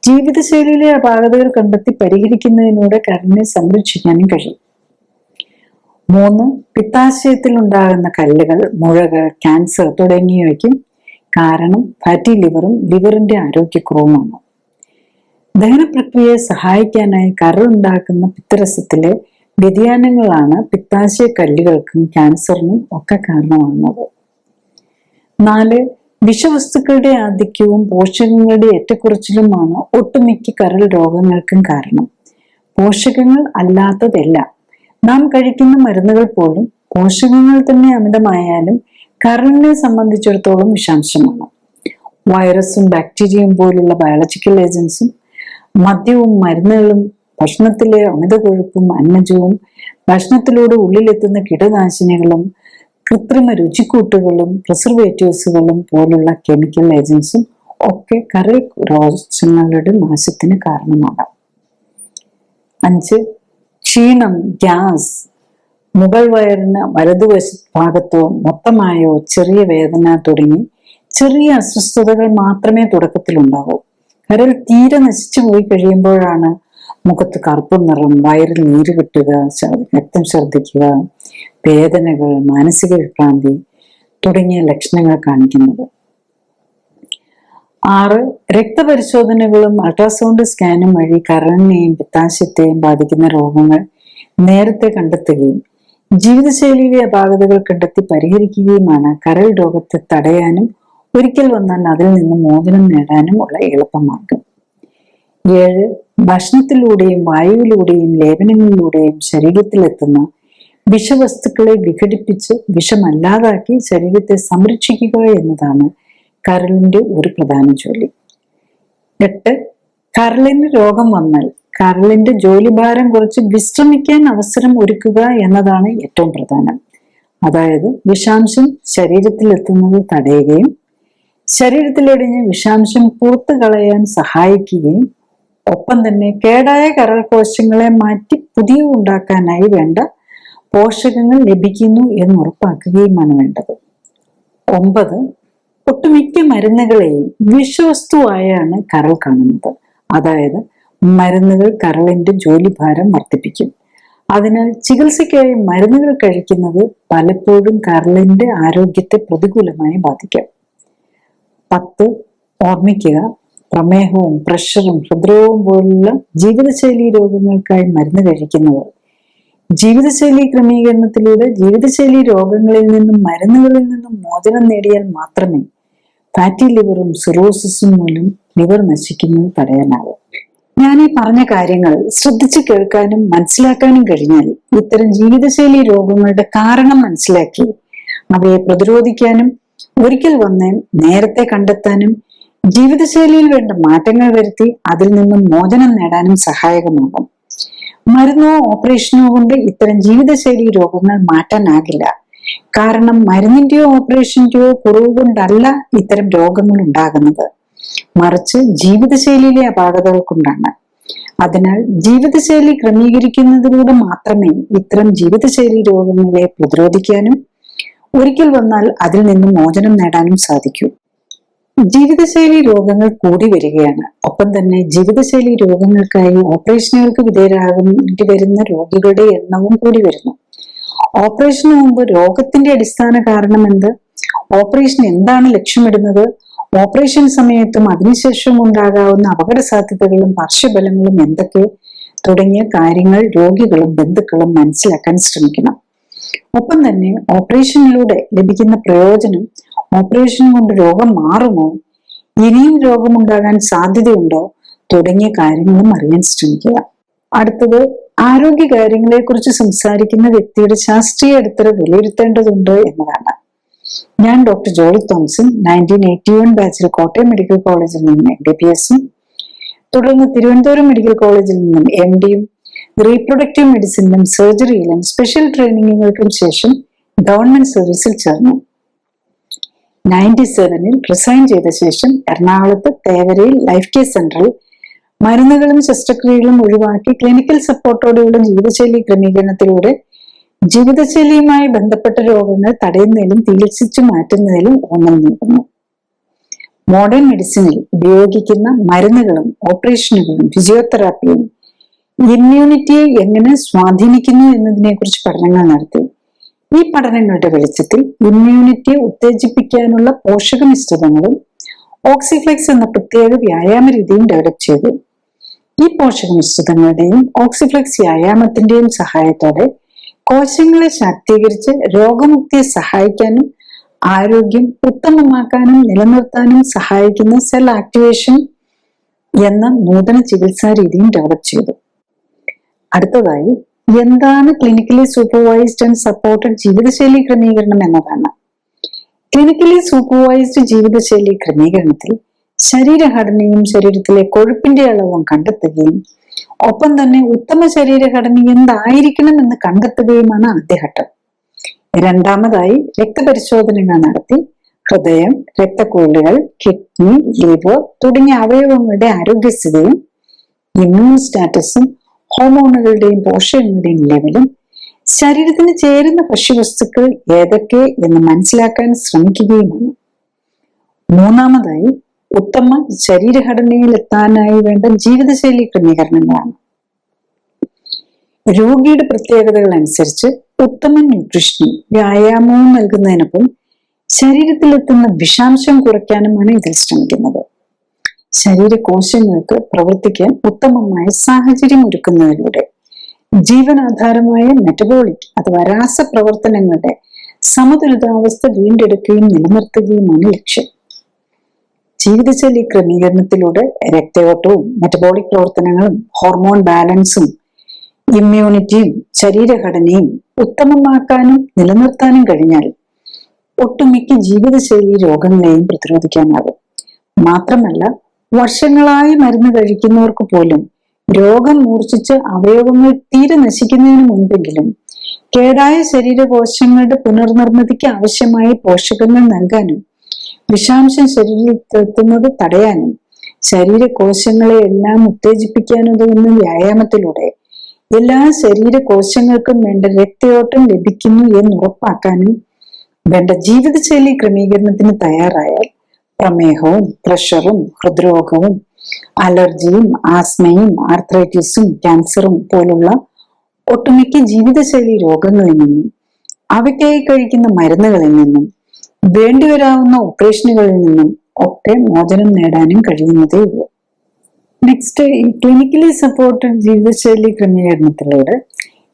ജീവിതശൈലിയിലെ അപാകതകൾ കണ്ടെത്തി പരിഹരിക്കുന്നതിലൂടെ കരളിനെ സംരക്ഷിക്കാനും കഴിയും. 3, പിത്താശയത്തിൽ ഉണ്ടാകുന്ന കല്ലുകൾ, മുഴകൾ, ക്യാൻസർ തുടങ്ങിയവയ്ക്കും കാരണം ഫാറ്റി ലിവറും ലിവറിന്റെ ആരോഗ്യക്കുറവുമാണ്. ദഹന പ്രക്രിയയെ സഹായിക്കാനായി കരൾ ഉണ്ടാക്കുന്ന പിത്തരസത്തിലെ വ്യതിയാനങ്ങളാണ് പിത്താശയ കല്ലുകൾക്കും ക്യാൻസറിനും ഒക്കെ കാരണമാകുന്നത്. 4, വിഷവസ്തുക്കളുടെ ആധിക്യവും പോഷകങ്ങളുടെ ഏറ്റക്കുറച്ചിലുമാണ് ഒട്ടുമിക്ക കരൾ രോഗങ്ങൾക്കും കാരണം. പോഷകങ്ങൾ അല്ലാത്തതെല്ലാം, നാം കഴിക്കുന്ന മരുന്നുകൾ പോലും പോഷകങ്ങൾ തന്നെ അമിതമായാലും കരളിനെ സംബന്ധിച്ചിടത്തോളം വിഷാംശമാണ്. വൈറസും ബാക്ടീരിയയും പോലുള്ള ബയോളജിക്കൽ ഏജൻസും മദ്യവും മരുന്നുകളും ഭക്ഷണത്തിലെ അമിത കൊഴുപ്പും അന്നജവും ഭക്ഷണത്തിലൂടെ ഉള്ളിലെത്തുന്ന കീടനാശിനികളും കൃത്രിമ രുചിക്കൂട്ടുകളും പ്രിസർവേറ്റീവ്സുകളും പോലുള്ള കെമിക്കൽ ഏജൻസും ഒക്കെ കരൾ കോശങ്ങളുടെ നാശത്തിന് കാരണമാകാം. 5, ക്ഷീണം, ഗ്യാസ്, മുകൾ വയറിന് വലതുവശ ഭാഗത്തോ മൊത്തമായോ ചെറിയ വേദന തുടങ്ങി ചെറിയ അസ്വസ്ഥതകൾ മാത്രമേ തുടക്കത്തിൽ ഉണ്ടാവൂ. കരൾ തീരെ നശിച്ചു പോയി കഴിയുമ്പോഴാണ് മുഖത്ത് കറുപ്പ് നിറം, വയറിൽ നീര് കിട്ടുക, രക്തം ഛർദ്ദിക്കുക, വേദനകൾ, മാനസിക വിഭ്രാന്തി തുടങ്ങിയ ലക്ഷണങ്ങൾ കാണിക്കുന്നത്. 6, രക്തപരിശോധനകളും അൾട്രാസൗണ്ട് സ്കാനും വഴി കരളിനെയും പിത്താശയത്തെയും ബാധിക്കുന്ന രോഗങ്ങൾ നേരത്തെ കണ്ടെത്തുകയും ജീവിതശൈലിയിലെ അപാകതകൾ കണ്ടെത്തി പരിഹരിക്കുകയുമാണ് കരൾ രോഗത്തെ തടയാനും ഒരിക്കൽ വന്നാൽ അതിൽ നിന്ന് മോചനം നേടാനും ഉള്ള എളുപ്പമാർഗം. 7, ഭക്ഷണത്തിലൂടെയും വായുവിലൂടെയും ലേപനങ്ങളിലൂടെയും ശരീരത്തിലെത്തുന്ന വിഷവസ്തുക്കളെ വിഘടിപ്പിച്ച് വിഷമല്ലാതാക്കി ശരീരത്തെ സംരക്ഷിക്കുക എന്നതാണ് കരളിന്റെ ഒരു പ്രധാന ജോലി. 8, കരളിന് രോഗം വന്നാൽ കരളിന്റെ ജോലിഭാരം കുറച്ച് വിശ്രമിക്കാൻ അവസരം ഒരുക്കുക എന്നതാണ് ഏറ്റവും പ്രധാനം. അതായത് വിഷാംശം ശരീരത്തിൽ എത്തുന്നത് തടയുകയും ശരീരത്തിലടിഞ്ഞ് വിഷാംശം പുറത്തു കളയാൻ സഹായിക്കുകയും ഒപ്പം തന്നെ കേടായ കരൾ കോശങ്ങളെ മാറ്റി പുതിയ ഉണ്ടാക്കാനായി വേണ്ട പോഷകങ്ങൾ ലഭിക്കുന്നു എന്ന് ഉറപ്പാക്കുകയുമാണ് വേണ്ടത്. 9, ഒട്ടുമിക്ക മരുന്നുകളെയും വിഷവസ്തുവായാണ് കരൾ കാണുന്നത്. അതായത് മരുന്നുകൾ കരളിന്റെ ജോലിഭാരം വർദ്ധിപ്പിക്കും. അതിനാൽ ചികിത്സയ്ക്കായി മരുന്നുകൾ കഴിക്കുന്നത് പലപ്പോഴും കരളിന്റെ ആരോഗ്യത്തെ പ്രതികൂലമായി ബാധിക്കാം. 10, ഓർമ്മിക്കുക, പ്രമേഹവും പ്രഷറും ഹൃദ്രോഗവും പോലുള്ള ജീവിതശൈലി രോഗങ്ങൾക്കായി മരുന്ന് കഴിക്കുന്നവർ ജീവിതശൈലി ക്രമീകരണത്തിലൂടെ ജീവിതശൈലി രോഗങ്ങളിൽ നിന്നും മരുന്നുകളിൽ നിന്നും മോചനം നേടിയാൽ മാത്രമേ ഫാറ്റി ലിവറും സിറോസിസും മൂലം ലിവർ നശിക്കുന്നത് തടയാനാവും. ഞാൻ ഈ പറഞ്ഞ കാര്യങ്ങൾ ശ്രദ്ധിച്ചു കേൾക്കാനും മനസ്സിലാക്കാനും കഴിഞ്ഞാൽ ഇത്തരം ജീവിതശൈലി രോഗങ്ങളുടെ കാരണം മനസ്സിലാക്കി അവയെ പ്രതിരോധിക്കാനും ഒരിക്കൽ വന്ന് നേരത്തെ കണ്ടെത്താനും ജീവിതശൈലിയിൽ വേണ്ട മാറ്റങ്ങൾ വരുത്തി അതിൽ നിന്നും മോചനം നേടാനും സഹായകമാകും. മരുന്നോ ഓപ്പറേഷനോ കൊണ്ട് ഇത്തരം ജീവിതശൈലി രോഗങ്ങൾ മാറ്റാനാകില്ല. കാരണം മരുന്നിന്റെയോ ഓപ്പറേഷന്റെയോ കുറവ് കൊണ്ടല്ല ഇത്തരം രോഗങ്ങൾ ഉണ്ടാകുന്നത്, മറിച്ച് ജീവിതശൈലിയിലെ അപാകതകൾ കൊണ്ടാണ്. അതിനാൽ ജീവിതശൈലി ക്രമീകരിക്കുന്നതിലൂടെ മാത്രമേ ഇത്തരം ജീവിതശൈലി രോഗങ്ങളെ പ്രതിരോധിക്കാനും ഒരിക്കൽ വന്നാൽ അതിൽ നിന്നും മോചനം നേടാനും സാധിക്കൂ. ജീവിതശൈലി രോഗങ്ങൾ കൂടി വരികയാണ്. ഒപ്പം തന്നെ ജീവിതശൈലി രോഗങ്ങൾക്കായി ഓപ്പറേഷനുകൾക്ക് വിധേയരാകേണ്ടി വരുന്ന രോഗികളുടെ എണ്ണവും കൂടി വരുന്നു. ഓപ്പറേഷന് മുമ്പ് രോഗത്തിന്റെ അടിസ്ഥാന കാരണം എന്ത്, ഓപ്പറേഷൻ എന്താണ് ലക്ഷ്യമിടുന്നത്, ഓപ്പറേഷൻ സമയത്തും അതിനുശേഷവും ഉണ്ടാകാവുന്ന അപകട സാധ്യതകളും പാർശ്വഫലങ്ങളും എന്തൊക്കെ തുടങ്ങിയ കാര്യങ്ങൾ രോഗികളും ബന്ധുക്കളും മനസ്സിലാക്കാൻ ശ്രമിക്കണം. ഒപ്പം തന്നെ ഓപ്പറേഷനിലൂടെ ലഭിക്കുന്ന പ്രയോജനം, ഓപ്പറേഷൻ കൊണ്ട് രോഗം മാറുമോ, ഇനിയും രോഗമുണ്ടാകാൻ സാധ്യതയുണ്ടോ തുടങ്ങിയ കാര്യങ്ങളും അറിയാൻ ശ്രമിക്കുക. അടുത്തത്, ആരോഗ്യ കാര്യങ്ങളെ കുറിച്ച് സംസാരിക്കുന്ന വ്യക്തിയുടെ ശാസ്ത്രീയ അടിത്തറ വിലയിരുത്തേണ്ടതുണ്ട് എന്നതാണ്. ഞാൻ ഡോക്ടർ ജോളി തോമസൺ 1981 ബാച്ചിൽ കോട്ടയം മെഡിക്കൽ കോളേജിൽ നിന്നും MBBS-ഉം തുടർന്ന് തിരുവനന്തപുരം മെഡിക്കൽ കോളേജിൽ നിന്നും MD-യും റീപ്രൊഡക്റ്റീവ് മെഡിസിനിലും സർജറിയിലും സ്പെഷ്യൽ ട്രെയിനിങ്ങുകൾക്കും ശേഷം ഗവൺമെന്റ് സർവീസിൽ ചേർന്നു. 97-ൽ റിസൈൻ ചെയ്ത ശേഷം എറണാകുളത്ത് തേവരയിൽ ലൈഫ് കെയർ സെന്ററിൽ മരുന്നുകളും ശസ്ത്രക്രിയകളും ഒഴിവാക്കി ക്ലിനിക്കൽ സപ്പോർട്ടോടെയുള്ള ജീവിതശൈലി ക്രമീകരണത്തിലൂടെ ജീവിതശൈലിയുമായി ബന്ധപ്പെട്ട രോഗങ്ങൾ തടയുന്നതിലും ചികിത്സിച്ചു മാറ്റുന്നതിലും ഊന്നൽ നൽകുന്നു. മോഡേൺ മെഡിസിനിൽ ഉപയോഗിക്കുന്ന മരുന്നുകളും ഓപ്പറേഷനുകളും ഫിസിയോതെറാപ്പിയും ഇമ്മ്യൂണിറ്റിയെ എങ്ങനെ സ്വാധീനിക്കുന്നു എന്നതിനെ കുറിച്ച് പഠനങ്ങൾ നടത്തി. ഈ പഠനങ്ങളുടെ വെളിച്ചത്തിൽ ഇമ്മ്യൂണിറ്റിയെ ഉത്തേജിപ്പിക്കാനുള്ള പോഷക മിശ്രിതങ്ങളും ഓക്സിഫ്ലെക്സ് എന്ന പ്രത്യേക വ്യായാമ രീതിയും ഡെവലപ്പ് ചെയ്തു. ഈ പോഷക മിശ്രിതങ്ങളുടെയും ഓക്സിഫ്ലെക്സ് വ്യായാമത്തിന്റെയും സഹായത്തോടെ കോശങ്ങളെ ശാക്തീകരിച്ച് രോഗമുക്തിയെ സഹായിക്കാനും ആരോഗ്യം ഉത്തമമാക്കാനും നിലനിർത്താനും സഹായിക്കുന്ന സെൽ ആക്ടിവേഷൻ എന്ന നൂതന ചികിത്സാ രീതിയും ഡെവലപ്പ് ചെയ്തു. അടുത്തതായി, എന്താണ് ക്ലിനിക്കലി സൂപ്പർവൈസ്ഡ് ആൻഡ് സപ്പോർട്ടഡ് ജീവിതശൈലി ക്രമീകരണം എന്നതാണ്. ക്ലിനിക്കലി സൂപ്പർവൈസ്ഡ് ജീവിതശൈലി ക്രമീകരണത്തിൽ ശരീരഘടനയും ശരീരത്തിലെ കൊഴുപ്പിന്റെ അളവും കണ്ടെത്തുകയും ഒപ്പം തന്നെ ഉത്തമ ശരീരഘടന എന്തായിരിക്കണം എന്ന് കണ്ടെത്തുകയുമാണ് ആദ്യഘട്ടം. രണ്ടാമതായി, രക്തപരിശോധനകൾ നടത്തി ഹൃദയം, രക്തക്കുഴലുകൾ, കിഡ്നി, ലിവർ തുടങ്ങിയ അവയവങ്ങളുടെ ആരോഗ്യസ്ഥിതിയും ഇമ്മ്യൂൺ സ്റ്റാറ്റസും ഹോർമോണുകളുടെയും പോഷകങ്ങളുടെയും ലെവലും ശരീരത്തിന് ചേരുന്ന ഭക്ഷ്യവസ്തുക്കൾ ഏതൊക്കെ എന്ന് മനസ്സിലാക്കാൻ ശ്രമിക്കുകയുമാണ്. മൂന്നാമതായി, ഉത്തമ ശരീരഘടനയിൽ എത്താനായി വേണ്ട ജീവിതശൈലി ക്രമീകരണങ്ങളാണ്. രോഗിയുടെ പ്രത്യേകതകൾ അനുസരിച്ച് ഉത്തമ ന്യൂട്രീഷനും വ്യായാമവും നൽകുന്നതിനൊപ്പം ശരീരത്തിലെത്തുന്ന വിഷാംശം കുറയ്ക്കാനുമാണ് ഇതിൽ ശ്രമിക്കുന്നത്. ശരീരകോശങ്ങൾക്ക് പ്രവർത്തിക്കാൻ ഉത്തമമായ സാഹചര്യം ഒരുക്കുന്നതിലൂടെ ജീവനാധാരമായ മെറ്റബോളിക് അഥവാ രാസപ്രവർത്തനങ്ങളുടെ സമതുലിതാവസ്ഥ വീണ്ടെടുക്കുകയും നിലനിർത്തുകയുമാണ് ലക്ഷ്യം. ജീവിതശൈലി ക്രമീകരണത്തിലൂടെ രക്തയോട്ടവും മെറ്റബോളിക് പ്രവർത്തനങ്ങളും ഹോർമോൺ ബാലൻസും ഇമ്മ്യൂണിറ്റിയും ശരീരഘടനയും ഉത്തമമാക്കാനും നിലനിർത്താനും കഴിഞ്ഞാൽ ഒട്ടുമിക്ക ജീവിതശൈലി രോഗങ്ങളെയും പ്രതിരോധിക്കാനാകും. മാത്രമല്ല, വർഷങ്ങളായി മരുന്ന് കഴിക്കുന്നവർക്ക് പോലും രോഗം മൂർച്ഛിച്ച് അവയവങ്ങൾ തീരെ നശിക്കുന്നതിന് മുൻപെങ്കിലും കേടായ ശരീരകോശങ്ങളുടെ പുനർനിർമ്മിതിക്ക് ആവശ്യമായ പോഷകങ്ങൾ നൽകാനും വിഷാംശം ശരീരത്തിലെത്തുന്നത് തടയാനും ശരീരകോശങ്ങളെ എല്ലാം ഉത്തേജിപ്പിക്കാനുതകുന്ന വ്യായാമത്തിലൂടെ എല്ലാ ശരീരകോശങ്ങൾക്കും വേണ്ട രക്തയോട്ടം ലഭിക്കുന്നു എന്ന് ഉറപ്പാക്കാനും വേണ്ട ജീവിതശൈലി ക്രമീകരണത്തിന് തയ്യാറായാൽ പ്രമേഹവും പ്രഷറും ഹൃദ്രോഗവും അലർജിയും ആസ്മയും ആർത്രൈറ്റിസും ക്യാൻസറും പോലുള്ള ഒട്ടുമിക്ക ജീവിതശൈലി രോഗങ്ങളിൽ നിന്നും അവയ്ക്കായി കഴിക്കുന്ന മരുന്നുകളിൽ നിന്നും വേണ്ടിവരാവുന്ന ഓപ്പറേഷനുകളിൽ നിന്നും ഒക്കെ മോചനം നേടാനും കഴിയുന്നതേ ഉള്ളൂ. നെക്സ്റ്റ്, ഈ ക്ലിനിക്കലി സപ്പോർട്ടഡ് ജീവിതശൈലി ക്രമീകരണത്തിലൂടെ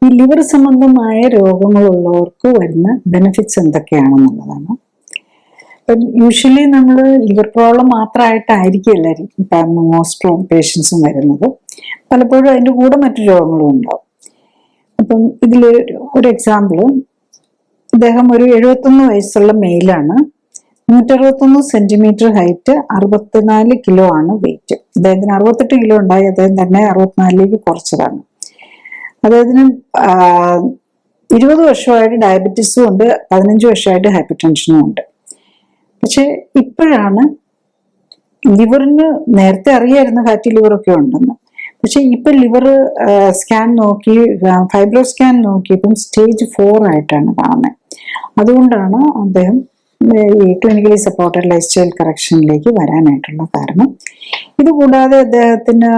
ഈ ലിവർ സംബന്ധമായ രോഗങ്ങളുള്ളവർക്ക് വരുന്ന ബെനിഫിറ്റ്സ് എന്തൊക്കെയാണെന്നുള്ളതാണ്. ഇപ്പം യൂഷ്വലി നമ്മൾ ലിവർ പ്രോബ്ലം മാത്രമായിട്ടായിരിക്കില്ല ഇപ്പം മോസ്റ്റ് പേഷ്യൻസും വരുന്നത്. പലപ്പോഴും അതിൻ്റെ കൂടെ മറ്റു രോഗങ്ങളും ഉണ്ടാവും. അപ്പം ഇതിൽ ഒരു എക്സാമ്പിൾ, അദ്ദേഹം ഒരു 71 വയസ്സുള്ള മെയിലാണ്. 161 സെന്റിമീറ്റർ ഹൈറ്റ്, 64 കിലോ ആണ് വെയിറ്റ്. അദ്ദേഹത്തിന് 68 കിലോ ഉണ്ടായി, അദ്ദേഹം തന്നെ 64ലേക്ക് കുറച്ചതാണ്. അദ്ദേഹത്തിന് 20 വർഷമായിട്ട് ഡയബറ്റീസും ഉണ്ട്, 15 വർഷമായിട്ട് ഹൈപ്പർ ടെൻഷനും ഉണ്ട്. പക്ഷെ ഇപ്പോഴാണ് ലിവറിന് നേരത്തെ അറിയായിരുന്നു ഫാറ്റി ലിവറൊക്കെ ഉണ്ടെന്ന്. പക്ഷെ ഇപ്പൊ ലിവർ സ്കാൻ നോക്കി, ഫൈബ്രോ സ്കാൻ നോക്കിയപ്പം സ്റ്റേജ് 4 ആയിട്ടാണ് കാണുന്നത്. അതുകൊണ്ടാണ് അദ്ദേഹം ഈ ക്ലിനിക്കലി സപ്പോർട്ടഡ് ലൈഫ് സ്റ്റൈൽ കറക്ഷനിലേക്ക് വരാനായിട്ടുള്ള കാരണം. ഇതുകൂടാതെ അദ്ദേഹത്തിന്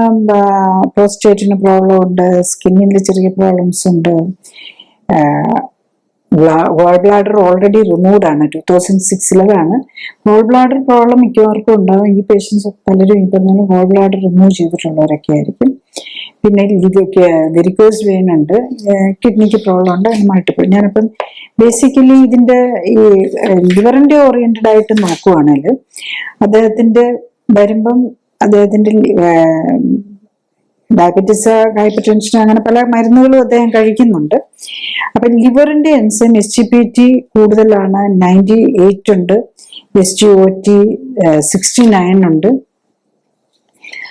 പ്രോസ്റ്റേറ്റിന് പ്രോബ്ലം ഉണ്ട്, സ്കിന്നിൽ ചെറിയ പ്രോബ്ലംസ് ഉണ്ട്. ഗോൾ ബ്ലാഡർ ഓൾറെഡി റിമൂവ്ഡ് ആണ്, 2006 ഗോൾ ബ്ലാഡർ പ്രോബ്ലം മിക്കവർക്കും ഉണ്ടാകും. ഈ പേഷ്യൻസ് പലരും ഈ പറഞ്ഞാൽ ഗോൾ ബ്ലാഡർ റിമൂവ് ചെയ്തിട്ടുള്ളവരൊക്കെ ആയിരിക്കും. പിന്നെ വെരിക്കോസ് വെയിൻ ഉണ്ട്, കിഡ്നിക്ക് പ്രോബ്ലം ഉണ്ട്, അങ്ങനെ മൾട്ടിപ്പിൾ. ഞാനിപ്പം ബേസിക്കലി ഇതിന്റെ ഈ ലിവറിന്റെ ഓറിയന്റഡ് ആയിട്ട് നോക്കുവാണെങ്കിൽ അദ്ദേഹത്തിന്റെ വരുമ്പം അദ്ദേഹത്തിന്റെ ഡയബറ്റീസ്, ഹൈപ്പർ ടെൻഷൻ, അങ്ങനെ പല മരുന്നുകളും അദ്ദേഹം കഴിക്കുന്നുണ്ട്. അപ്പൊ ലിവറിന്റെ എൻസൈം SGPT കൂടുതലാണ്, 98 ഉണ്ട്, SGOT 69 ഉണ്ട്.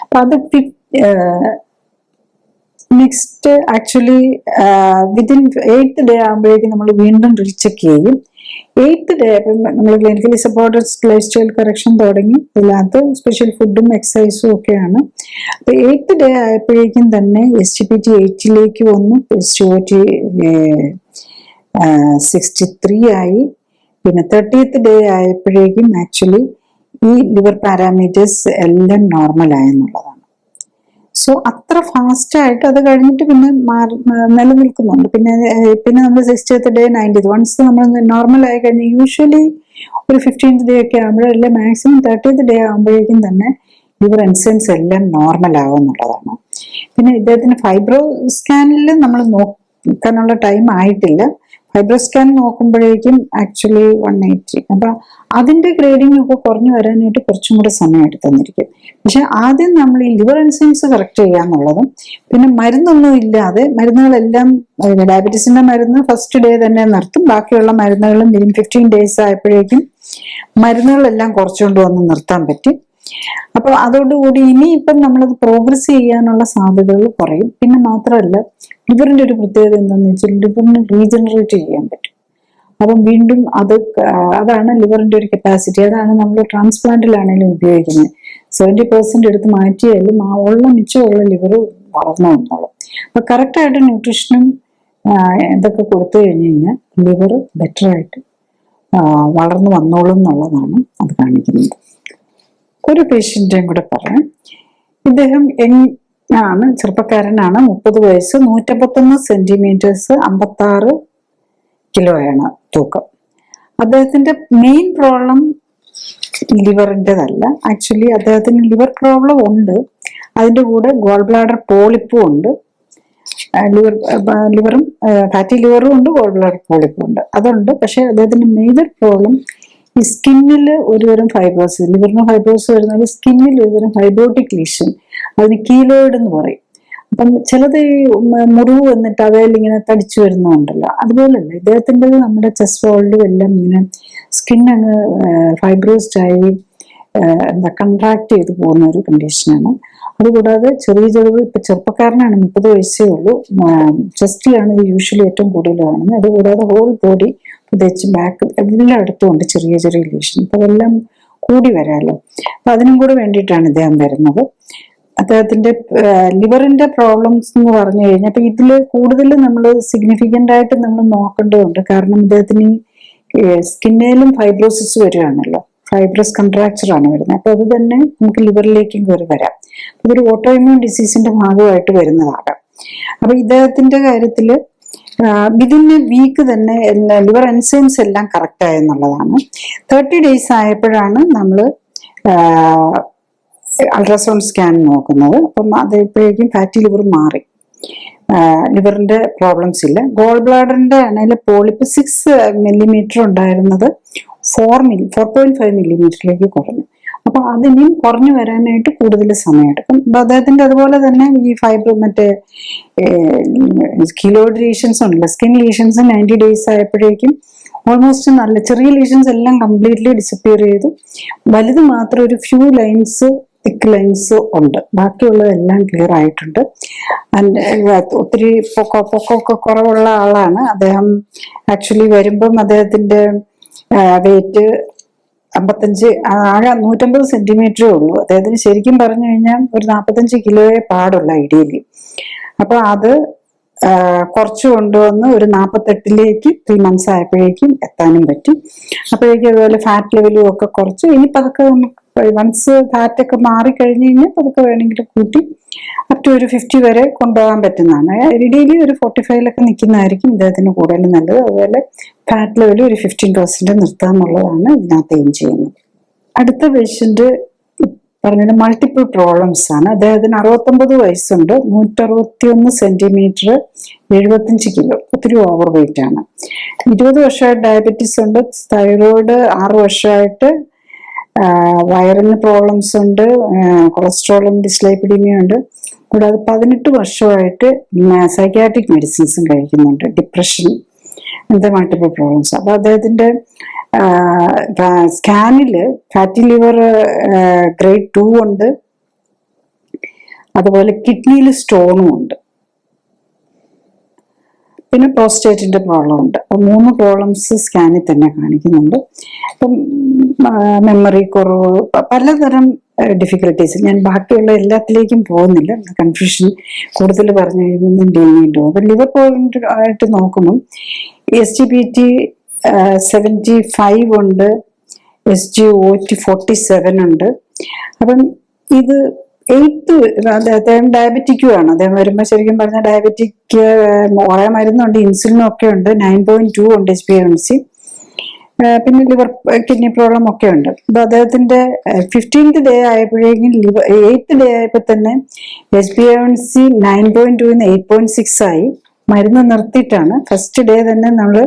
അപ്പൊ അത് next actually within 8th day ആകുമ്പോഴേക്കും നമ്മൾ വീണ്ടും റീചെക്ക് ചെയ്യും. 8th ഡേ നമ്മൾ clinically supported life style correction തുടങ്ങി, ഇതിനകത്ത് സ്പെഷ്യൽ ഫുഡും എക്സസൈസും ഒക്കെയാണ്. അപ്പൊ 8th ഡേ ആയപ്പോഴേക്കും തന്നെ SGPT 8ലേക്ക് വന്നു, SGOT 63 ആയി. പിന്നെ 30th ഡേ ആയപ്പോഴേക്കും ആക്ച്വലി ഈ ലിവർ പാരാമീറ്റേഴ്സ് എല്ലാം നോർമൽ ആയെന്നുള്ളതാണ്. സോ അത്ര ഫാസ്റ്റ് ആയിട്ട് അത് കഴിഞ്ഞിട്ട് പിന്നെ നിലനിൽക്കുന്നുണ്ട്. പിന്നെ നമ്മൾ 60th ഡേ 90th വൺസ് നമ്മൾ നോർമൽ ആയി കഴിഞ്ഞ് യൂഷ്വലി ഒരു 15th ഡേ ഒക്കെ ആകുമ്പോഴല്ലേ, മാക്സിമം 30th ഡേ ആകുമ്പോഴേക്കും തന്നെ ലിവർ എൻസൈംസ് എല്ലാം നോർമൽ ആവും എന്നുള്ളതാണ്. പിന്നെ ഇദ്ദേഹത്തിന് ഫൈബ്രോ സ്കാനിൽ നമ്മൾ നോക്കാനുള്ള ടൈം ആയിട്ടില്ല. ഫൈബ്രോ സ്കാൻ നോക്കുമ്പോഴേക്കും ആക്ച്വലി 180. അപ്പൊ അതിന്റെ ഗ്രേഡിംഗ് ഒക്കെ കുറഞ്ഞു വരാനായിട്ട് കുറച്ചും കൂടെ സമയം എടുത്തെന്നിരിക്കും. പക്ഷെ ആദ്യം നമ്മൾ ഈ ലിവർ എൻസൈംസ് കറക്റ്റ് ചെയ്യാന്നുള്ളതും, പിന്നെ മരുന്നൊന്നും ഇല്ലാതെ, മരുന്നുകളെല്ലാം ഡയബറ്റീസിന്റെ മരുന്ന് ഫസ്റ്റ് ഡേ തന്നെ നിർത്തും, ബാക്കിയുള്ള മരുന്നുകളും 15 ഡേയ്സ് ആയപ്പോഴേക്കും മരുന്നുകളെല്ലാം കുറച്ചുകൊണ്ട് വന്ന് നിർത്താൻ പറ്റി. അപ്പൊ അതോടുകൂടി ഇനിയിപ്പം നമ്മളത് പ്രോഗ്രസ് ചെയ്യാനുള്ള സാധ്യതകൾ കുറയും. പിന്നെ മാത്രമല്ല, ലിവറിന്റെ ഒരു പ്രത്യേകത എന്താണെന്ന് വെച്ചാൽ ലിവറിന് റീജനറേറ്റ് ചെയ്യാൻ പറ്റും. അപ്പം വീണ്ടും അതാണ് ലിവറിന്റെ ഒരു കപ്പാസിറ്റി. അതാണ് നമ്മൾ ട്രാൻസ്പ്ലാന്റിലാണെങ്കിലും ഉപയോഗിക്കുന്നത്. 70% എടുത്ത് മാറ്റിയാലും ആ മിച്ചമുള്ള ലിവർ വളർന്നു വന്നോളും. അപ്പൊ കറക്റ്റായിട്ട് ന്യൂട്രീഷനും ഇതൊക്കെ കൊടുത്തു കഴിഞ്ഞു കഴിഞ്ഞാൽ ലിവർ ബെറ്റർ ആയിട്ട് വളർന്നു വന്നോളും എന്നുള്ളതാണ് അത് കാണിക്കുന്നത്. ഒരു പേഷ്യന്റേയും കൂടെ പറയാം. ഇദ്ദേഹം ആണ്, ചെറുപ്പക്കാരനാണ്, 30 വയസ്സ്, 151 സെന്റിമീറ്റേഴ്സ്, 56 കിലോയാണ് തൂക്കം. അദ്ദേഹത്തിന്റെ മെയിൻ പ്രോബ്ലം ലിവറിൻ്റെതല്ല. ആക്ച്വലി അദ്ദേഹത്തിന് ലിവർ പ്രോബ്ലം ഉണ്ട്, അതിൻ്റെ കൂടെ ഗോൾ ബ്ലാഡർ പോളിപ്പും ഉണ്ട്. ലിവറും ഫാറ്റി ലിവറും ഉണ്ട്, ഗോൾ ബ്ലാഡർ പോളിപ്പും ഉണ്ട്, അതുണ്ട്. പക്ഷെ അദ്ദേഹത്തിന്റെ മേജർ പ്രോബ്ലം ഈ സ്കിന്നിൽ ഒരുതരം ഫൈബ്രോസിസ്, ലിവറിന് ഫൈബ്രോസിസ് വരുന്നത് സ്കിന്നിൽ ഒരുതരം ഫൈബ്രോട്ടിക് ലീഷൻ, അതിന് കീലോയിഡ് എന്ന് പറയും. അപ്പം ചിലത് ഈ മുറിവ് വന്നിട്ട് അവയിൽ ഇങ്ങനെ തടിച്ചു വരുന്നുണ്ടല്ലോ, അതുപോലല്ല ഇദ്ദേഹത്തിൻ്റെ നമ്മുടെ ചെസ്റ്റ് വോളിലും എല്ലാം ഇങ്ങനെ സ്കിൻ അങ്ങ് ഫൈബ്രോസ്ഡ് ആയി കൺട്രാക്ട് ചെയ്ത് പോകുന്ന ഒരു കണ്ടീഷനാണ്. അതുകൂടാതെ ഇപ്പൊ ചെറുപ്പക്കാരനാണ്, 30 വയസ്സേ ഉള്ളൂ, ചെസ്റ്റിലാണ് ഇത് യൂഷ്വലി ഏറ്റവും കൂടുതൽ കാണുന്നത്. അതുകൂടാതെ ഹോൾ ബോഡി, പ്രത്യേകിച്ച് ബാക്ക് എല്ലായിടത്തും ഉണ്ട് ചെറിയ ചെറിയ ലീഷൻ. അപ്പൊ അതെല്ലാം കൂടി വരാമല്ലോ. അപ്പൊ അതിനും കൂടെ വേണ്ടിയിട്ടാണ് ഇദ്ദേഹം വരുന്നത്. അദ്ദേഹത്തിന്റെ ലിവറിന്റെ പ്രോബ്ലംസ് എന്ന് പറഞ്ഞു കഴിഞ്ഞാൽ അപ്പൊ ഇതിൽ കൂടുതൽ നമ്മൾ സിഗ്നിഫിക്കന്റ് ആയിട്ട് നമ്മൾ നോക്കേണ്ടതുണ്ട്. കാരണം ഇദ്ദേഹത്തിന് സ്കിന്നിലും ഫൈബ്രോസിസ് വരികയാണല്ലോ, ഫൈബ്രസ് കൺട്രാക്ചർ ആണ് വരുന്നത്. അപ്പൊ അത് തന്നെ നമുക്ക് ലിവറിലേക്കും കയറി വരാം. ഇതൊരു ഓട്ടോ ഇമ്മ്യൂൺ ഡിസീസിന്റെ ഭാഗമായിട്ട് വരുന്നതാകാം. അപ്പൊ ഇദ്ദേഹത്തിന്റെ കാര്യത്തില് വിതിൻ എ വീക്ക് തന്നെ ലിവർ എൻസൈംസ് എല്ലാം കറക്റ്റ് ആയെന്നുള്ളതാണ്. 30 ഡേയ്സ് ആയപ്പോഴാണ് നമ്മൾ അൾട്രാസൗണ്ട് സ്കാൻ നോക്കുന്നത്. അപ്പം അതെപ്പോഴേക്കും ഫാറ്റി ലിവർ മാറി, ലിവറിന്റെ പ്രോബ്ലംസ് ഇല്ല. ഗോൾ ബ്ലാഡറിന്റെ ആണെങ്കിൽ പോളിപ്പ് 6 മില്ലിമീറ്റർ ഉണ്ടായിരുന്നത് 4.5 മില്ലിമീറ്ററിലേക്ക് കുറഞ്ഞു. അപ്പൊ അതിനും കുറഞ്ഞു വരാനായിട്ട് കൂടുതൽ സമയമെടുക്കും. അപ്പൊ അദ്ദേഹത്തിന്റെ അതുപോലെ തന്നെ ഈ മറ്റേ കീലോയിഡ് ലീഷൻസ് ഉണ്ടല്ലോ, സ്കിൻ ലീഷൻസ് 90 ഡേയ്സ് ആയപ്പോഴേക്കും ഓൾമോസ്റ്റ് നല്ല ചെറിയ ലീഷൻസ് എല്ലാം കംപ്ലീറ്റ്ലി ഡിസപ്പിയർ ചെയ്തു. വലുത് മാത്രം ഒരു ഫ്യൂ ലൈൻസ്, തിക്ക് ലൈൻസ് ഉണ്ട്. ബാക്കിയുള്ളതെല്ലാം ക്ലിയർ ആയിട്ടുണ്ട്. ഒത്തിരി പൊക്കമൊക്കെ കുറവുള്ള ആളാണ് അദ്ദേഹം. ആക്ച്വലി വരുമ്പം അദ്ദേഹത്തിന്റെ വെയിറ്റ് 55, ആകെ 150 സെന്റിമീറ്ററേ ഉള്ളൂ. അദ്ദേഹത്തിന് ശരിക്കും പറഞ്ഞു കഴിഞ്ഞാൽ ഒരു 45 കിലോയെ പാടുള്ള ഐഡിയലി. അപ്പൊ അത് കുറച്ച് കൊണ്ടുവന്ന് ഒരു 48ലേക്ക് 3 months ആയപ്പോഴേക്കും എത്താനും പറ്റി. അപ്പോഴേക്കും അതുപോലെ ഫാറ്റ് ലെവലും ഒക്കെ കുറച്ച്. ഇനി പതുക്കെ വൺസ് ഫാറ്റ് ഒക്കെ മാറിക്കഴിഞ്ഞ് കഴിഞ്ഞാൽ പതുക്കെ വേണമെങ്കിൽ കൂട്ടി അപ് ടു ഒരു 50 വരെ കൊണ്ടുപോകാൻ പറ്റുന്നതാണ്. ഐഡിയലി ഒരു 45 നിൽക്കുന്നതായിരിക്കും ഇദ്ദേഹത്തിന് കൂടുതൽ നല്ലത്. അതുപോലെ ഫാറ്റ് ലെവൽ ഒരു 15% നിർത്തുക എന്നുള്ളതാണ് ഇതിനകത്ത് എയിം ചെയ്യുന്നത്. അടുത്ത പേഷ്യന്റ് പറഞ്ഞത് മൾട്ടിപ്പിൾ പ്രോബ്ലംസ് ആണ്. അദ്ദേഹത്തിന് 69 വയസ്സുണ്ട്, 161 സെന്റിമീറ്റർ, 75 കിലോ, ഒത്തിരി ഓവർ വെയിറ്റ് ആണ്. 20 വർഷമായിട്ട് ഡയബറ്റീസ് ഉണ്ട്, തൈറോയിഡ് 6 വർഷമായിട്ട്, വയറിന് പ്രോബ്ലംസ് ഉണ്ട്, കൊളസ്ട്രോളും ഡിസ്ലൈപ്പിഡീമിയും ഉണ്ട്. കൂടാതെ 18 വർഷമായിട്ട് സൈക്യാട്രിക് മെഡിസിൻസും കഴിക്കുന്നുണ്ട്, ഡിപ്രഷൻ, അങ്ങനത്തെ മൾട്ടിപ്പിൾ പ്രോബ്ലംസ്. അപ്പൊ അദ്ദേഹത്തിന്റെ സ്കാനില് ഫാറ്റി ലിവർ grade 2 ഉണ്ട്, അതുപോലെ കിഡ്നിയിൽ സ്റ്റോണും ഉണ്ട്, പിന്നെ പ്രോസ്റ്റേറ്റിന്റെ പ്രോബ്ലം ഉണ്ട്. അപ്പൊ 3 പ്രോബ്ലംസ് സ്കാനിൽ തന്നെ കാണിക്കുന്നുണ്ട്. അപ്പം മെമ്മറി കുറവ്, പലതരം ഡിഫിക്കൽട്ടീസ്. ഞാൻ ബാക്കിയുള്ള എല്ലാത്തിലേക്കും പോകുന്നില്ല, കൺഫ്യൂഷൻ കൂടുതൽ പറഞ്ഞു കഴിയുമ്പോൾ ഡീമിണ്ടോ. അപ്പൊ ലിവർ പോയിന്റ് ആയിട്ട് നോക്കുമ്പോൾ SGPT 75 ഉണ്ട്, SGOT 47 ഉണ്ട്. അപ്പം ഇത് 8th അദ്ദേഹം ഡയബറ്റിക്കും ആണ്. അദ്ദേഹം വരുമ്പോൾ ശരിക്കും പറഞ്ഞാൽ ഡയബറ്റിക് കുറെ മരുന്നുണ്ട്, ഇൻസുലിനും ഒക്കെ ഉണ്ട്. 9.2 ഉണ്ട് HbA1c. പിന്നെ ലിവർ കിഡ്നി പ്രോബ്ലം ഒക്കെ ഉണ്ട്. അപ്പൊ അദ്ദേഹത്തിന്റെ 15th ഡേ ആയപ്പോഴേക്കും 8th ഡേ ആയപ്പോ തന്നെ HbA1c 9.2 8.6 ആയി. മരുന്ന് നിർത്തിയിട്ടാണ്. ഫസ്റ്റ് ഡേ തന്നെ നമ്മൾ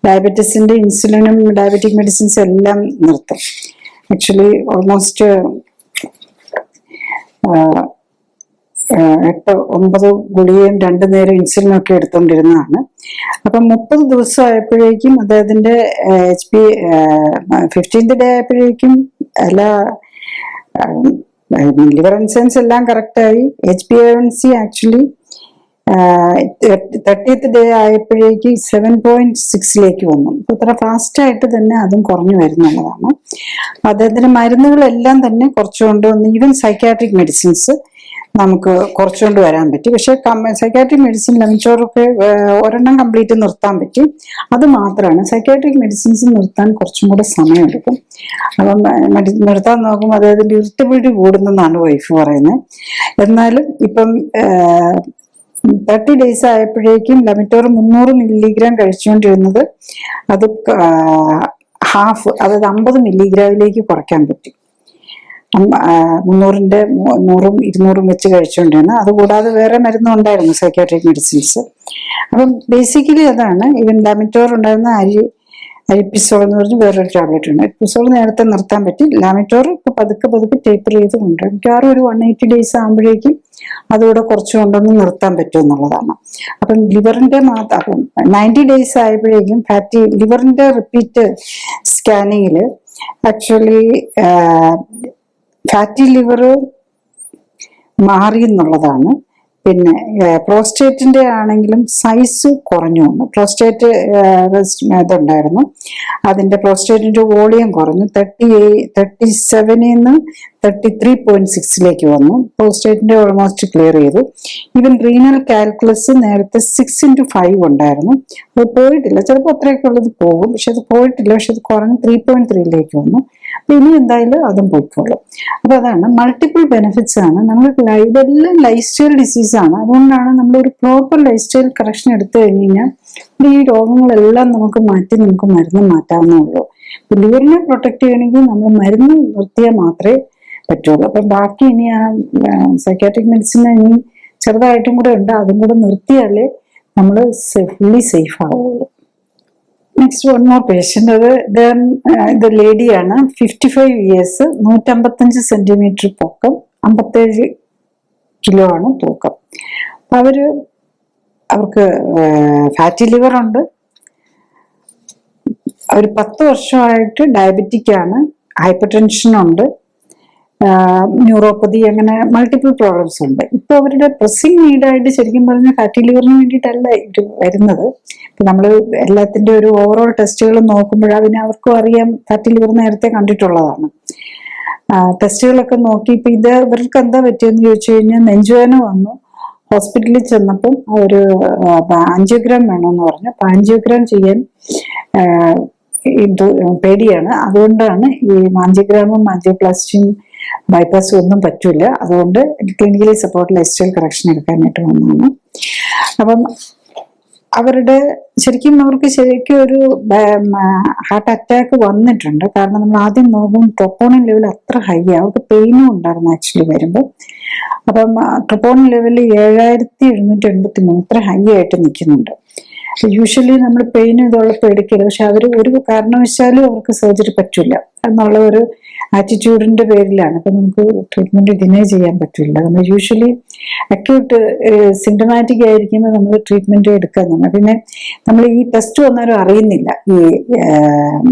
ഡയബറ്റീസിന്റെ ഇൻസുലിനും ഡയബറ്റിക് മെഡിസിൻസ് എല്ലാം നിർത്തും. ആക്ച്വലി ഓൾമോസ്റ്റ് 8-9 ഗുളികയും 2 നേരം ഇൻസുലിനും ഒക്കെ എടുത്തുകൊണ്ടിരുന്നതാണ്. അപ്പം 30 ദിവസം ആയപ്പോഴേക്കും അദ്ദേഹത്തിന്റെ 15th ഡേ ആയപ്പോഴേക്കും എല്ലാ ലിവർ എൻസൈംസ് എല്ലാം കറക്റ്റായി. HbA1c ആക്ച്വലി 30th ഡേ ആയപ്പോഴേക്ക് 7.6 വന്നു. ഇത്ര ഫാസ്റ്റ് ആയിട്ട് തന്നെ അതും കുറഞ്ഞു വരുന്നുള്ളതാണ്. അദ്ദേഹത്തിന്റെ മരുന്നുകളെല്ലാം തന്നെ കുറച്ചുകൊണ്ട് വന്ന്, ഈവൻ സൈക്യാട്രിക് മെഡിസിൻസ് നമുക്ക് കുറച്ചുകൊണ്ട് വരാൻ പറ്റി. പക്ഷെ സൈക്യാട്രിക് മെഡിസിൻ ലെമിച്ചോറൊക്കെ ഒരെണ്ണം കംപ്ലീറ്റ് നിർത്താൻ പറ്റി. അത് മാത്രമാണ്. സൈക്യാട്രിക് മെഡിസിൻസ് നിർത്താൻ കുറച്ചും കൂടെ സമയമെടുക്കും. അപ്പം നിർത്താൻ നോക്കുമ്പോൾ അദ്ദേഹത്തിന്റെ ഇറിറ്റബിലിറ്റി കൂടുന്നെന്നാണ് വൈഫ് പറയുന്നത്. എന്നാലും ഇപ്പം 30 days ആയപ്പോഴേക്കും ലെമിറ്റോർ 300 milligram കഴിച്ചുകൊണ്ടിരുന്നത് അത് ഹാഫ്, അതായത് 50 milligram കുറയ്ക്കാൻ പറ്റി. 300ന്റെ 100ഉം 200ഉം വെച്ച് കഴിച്ചുകൊണ്ടിരുന്നത്. അതുകൂടാതെ വേറെ മരുന്നും ഉണ്ടായിരുന്നു, സൈക്യാട്രിക് മെഡിസിൻസ്. അപ്പം ബേസിക്കലി അതാണ്. ഇവൻ ലാമിറ്റോർ ഉണ്ടായിരുന്ന അരിപ്പിസോൾ എന്ന് പറഞ്ഞ് വേറൊരു ടാബ്ലറ്റ് ഉണ്ട്. അരിപ്പിസോൾ നേരത്തെ നിർത്താൻ പറ്റി. ലാമിറ്റോർ ഇപ്പൊ പതുക്കെ ടേപ്പർ ചെയ്ത് കൊണ്ടുവരും. മിക്കവാറും ഒരു 180 days ആകുമ്പോഴേക്കും അതുകൂടെ കുറച്ച് കൊണ്ടൊന്ന് നിർത്താൻ പറ്റും എന്നുള്ളതാണ്. അപ്പം ലിവറിന്റെ മാത്രം 90 days ആയപ്പോഴേക്കും ഫാറ്റി ലിവറിന്റെ റിപ്പീറ്റ് സ്കാനിങ്ങിൽ ആക്ച്വലി ഫാറ്റി ലിവർ മാറി എന്നുള്ളതാണ്. പിന്നെ പ്രോസ്റ്റേറ്റിന്റെ ആണെങ്കിലും സൈസ് കുറഞ്ഞു വന്നു. പ്രോസ്റ്റേറ്റ് ഇതുണ്ടായിരുന്നു, അതിന്റെ പ്രോസ്റ്റേറ്റിന്റെ വോളിയം കുറഞ്ഞു. 37 33.6 വന്നു. പ്രോസ്റ്റേറ്റിന്റെ ഓൾമോസ്റ്റ് ക്ലിയർ ചെയ്തു. ഈവൻ റീനൽ കാൽക്കുലസ് നേരത്തെ 6x5 ഉണ്ടായിരുന്നു, അത് പോയിട്ടില്ല. ചിലപ്പോൾ അത്രയൊക്കെ ഉള്ളത് പോകും, പക്ഷെ അത് പോയിട്ടില്ല. പക്ഷെ അത് കുറഞ്ഞ് 3.3 വന്നു. അപ്പൊ ഇനി എന്തായാലും അതും പോയിക്കോളും. അപ്പൊ അതാണ് മൾട്ടിപ്പിൾ ബെനിഫിറ്റ്സ് ആണ്. നമ്മൾ ഇതെല്ലാം ലൈഫ് സ്റ്റൈൽ ഡിസീസ് ആണ്. അതുകൊണ്ടാണ് നമ്മൾ ഒരു പ്രോപ്പർ ലൈഫ് സ്റ്റൈൽ കറക്ഷൻ എടുത്തു കഴിഞ്ഞ് കഴിഞ്ഞാൽ ഈ രോഗങ്ങളെല്ലാം നമുക്ക് മരുന്ന് മാറ്റാവുന്നേ. ലിവറിനെ പ്രൊട്ടക്ട് ചെയ്യണമെങ്കിൽ നമ്മൾ മരുന്ന് നിർത്തിയാൽ മാത്രമേ പറ്റുള്ളൂ. അപ്പൊ ബാക്കി ഇനി ആ സൈക്യാട്രിക് മെഡിസിൻ ഇനി ചെറുതായിട്ടും കൂടെ ഉണ്ട്, അതും കൂടെ നിർത്തിയാലേ നമ്മൾ ഫുള്ളി സേഫ് ആവുള്ളൂ. Next one more patient. ഇത് ലേഡിയാണ്, 55 years, 155 centimeter പൊക്കം, 57 kilo ആണ് തൂക്കം. അവർക്ക് ഫാറ്റി ലിവർ ഉണ്ട്, ഒരു 10 വർഷമായിട്ട് ഡയബറ്റിക് ആണ്, ഹൈപ്പർ ടെൻഷൻ ഉണ്ട്, ന്യൂറോപ്പതി, അങ്ങനെ മൾട്ടിപ്പിൾ പ്രോബ്ലംസ് ഉണ്ട്. ഇപ്പൊ അവരുടെ പ്രസ്സിംഗ് നീഡായിട്ട് ശരിക്കും പറഞ്ഞാൽ ഫാറ്റി ലിവറിന് വേണ്ടിയിട്ടല്ല ഇത് വരുന്നത്. ഇപ്പൊ നമ്മൾ എല്ലാത്തിന്റെ ഒരു ഓവറോൾ ടെസ്റ്റുകൾ നോക്കുമ്പോഴാണ് പിന്നെ അവർക്കും അറിയാം ഫാറ്റി ലിവർ നേരത്തെ കണ്ടിട്ടുള്ളതാണ്. ടെസ്റ്റുകളൊക്കെ നോക്കി ഇപ്പൊ ഇവർക്ക് എന്താ പറ്റിയെന്ന് ചോദിച്ചു കഴിഞ്ഞാൽ നെഞ്ചുവേദന വന്നു. ഹോസ്പിറ്റലിൽ ചെന്നപ്പം ഒരു ആൻജിയോഗ്രാം വേണമെന്ന് പറഞ്ഞു. അപ്പൊ ആൻജിയോഗ്രാം ചെയ്യാൻ പേടിയാണ്. അതുകൊണ്ടാണ് ഈ ആൻജിയോഗ്രാമും ആൻജിയോപ്ലാസ്റ്റിയും ബൈപ്പാസും ഒന്നും പറ്റൂല. അതുകൊണ്ട് clinically support life style correction എടുക്കാനായിട്ട് വന്നതാണ്. അപ്പം അവർക്ക് ശരിക്കും ഒരു ഹാർട്ട് അറ്റാക്ക് വന്നിട്ടുണ്ട്. കാരണം നമ്മൾ ആദ്യം നോക്കും ട്രോപ്പോണിൻ ലെവൽ അത്ര ഹൈ ആണ്. അവർക്ക് പെയിനും ഉണ്ടായിരുന്നു ആക്ച്വലി വരുമ്പോൾ. അപ്പം ട്രോപ്പോണിൻ ലെവൽ 7783 അത്ര ഹൈ ആയിട്ട് നിൽക്കുന്നുണ്ട്. യൂഷ്വലി നമ്മൾ പെയിൻ ഇതുള്ളപ്പോൾ എടുക്കില്ല. പക്ഷെ അവർ ഒരു കാരണവശാലും അവർക്ക് സർജറി പറ്റില്ല എന്നുള്ള ഒരു ആറ്റിറ്റ്യൂഡിന്റെ പേരിലാണ്. അപ്പൊ നമുക്ക് ട്രീറ്റ്മെന്റ് ഡിനേ ചെയ്യാൻ പറ്റില്ല. നമ്മൾ യൂഷ്വലി അക്യൂട്ട് സിംറ്റമാറ്റിക് ആയിരിക്കുമ്പോൾ നമ്മൾ ട്രീറ്റ്മെന്റ് എടുക്കാന്നുണ്ട്. പിന്നെ നമ്മൾ ഈ ടെസ്റ്റ് വന്നാലും അറിയുന്നില്ല. ഈ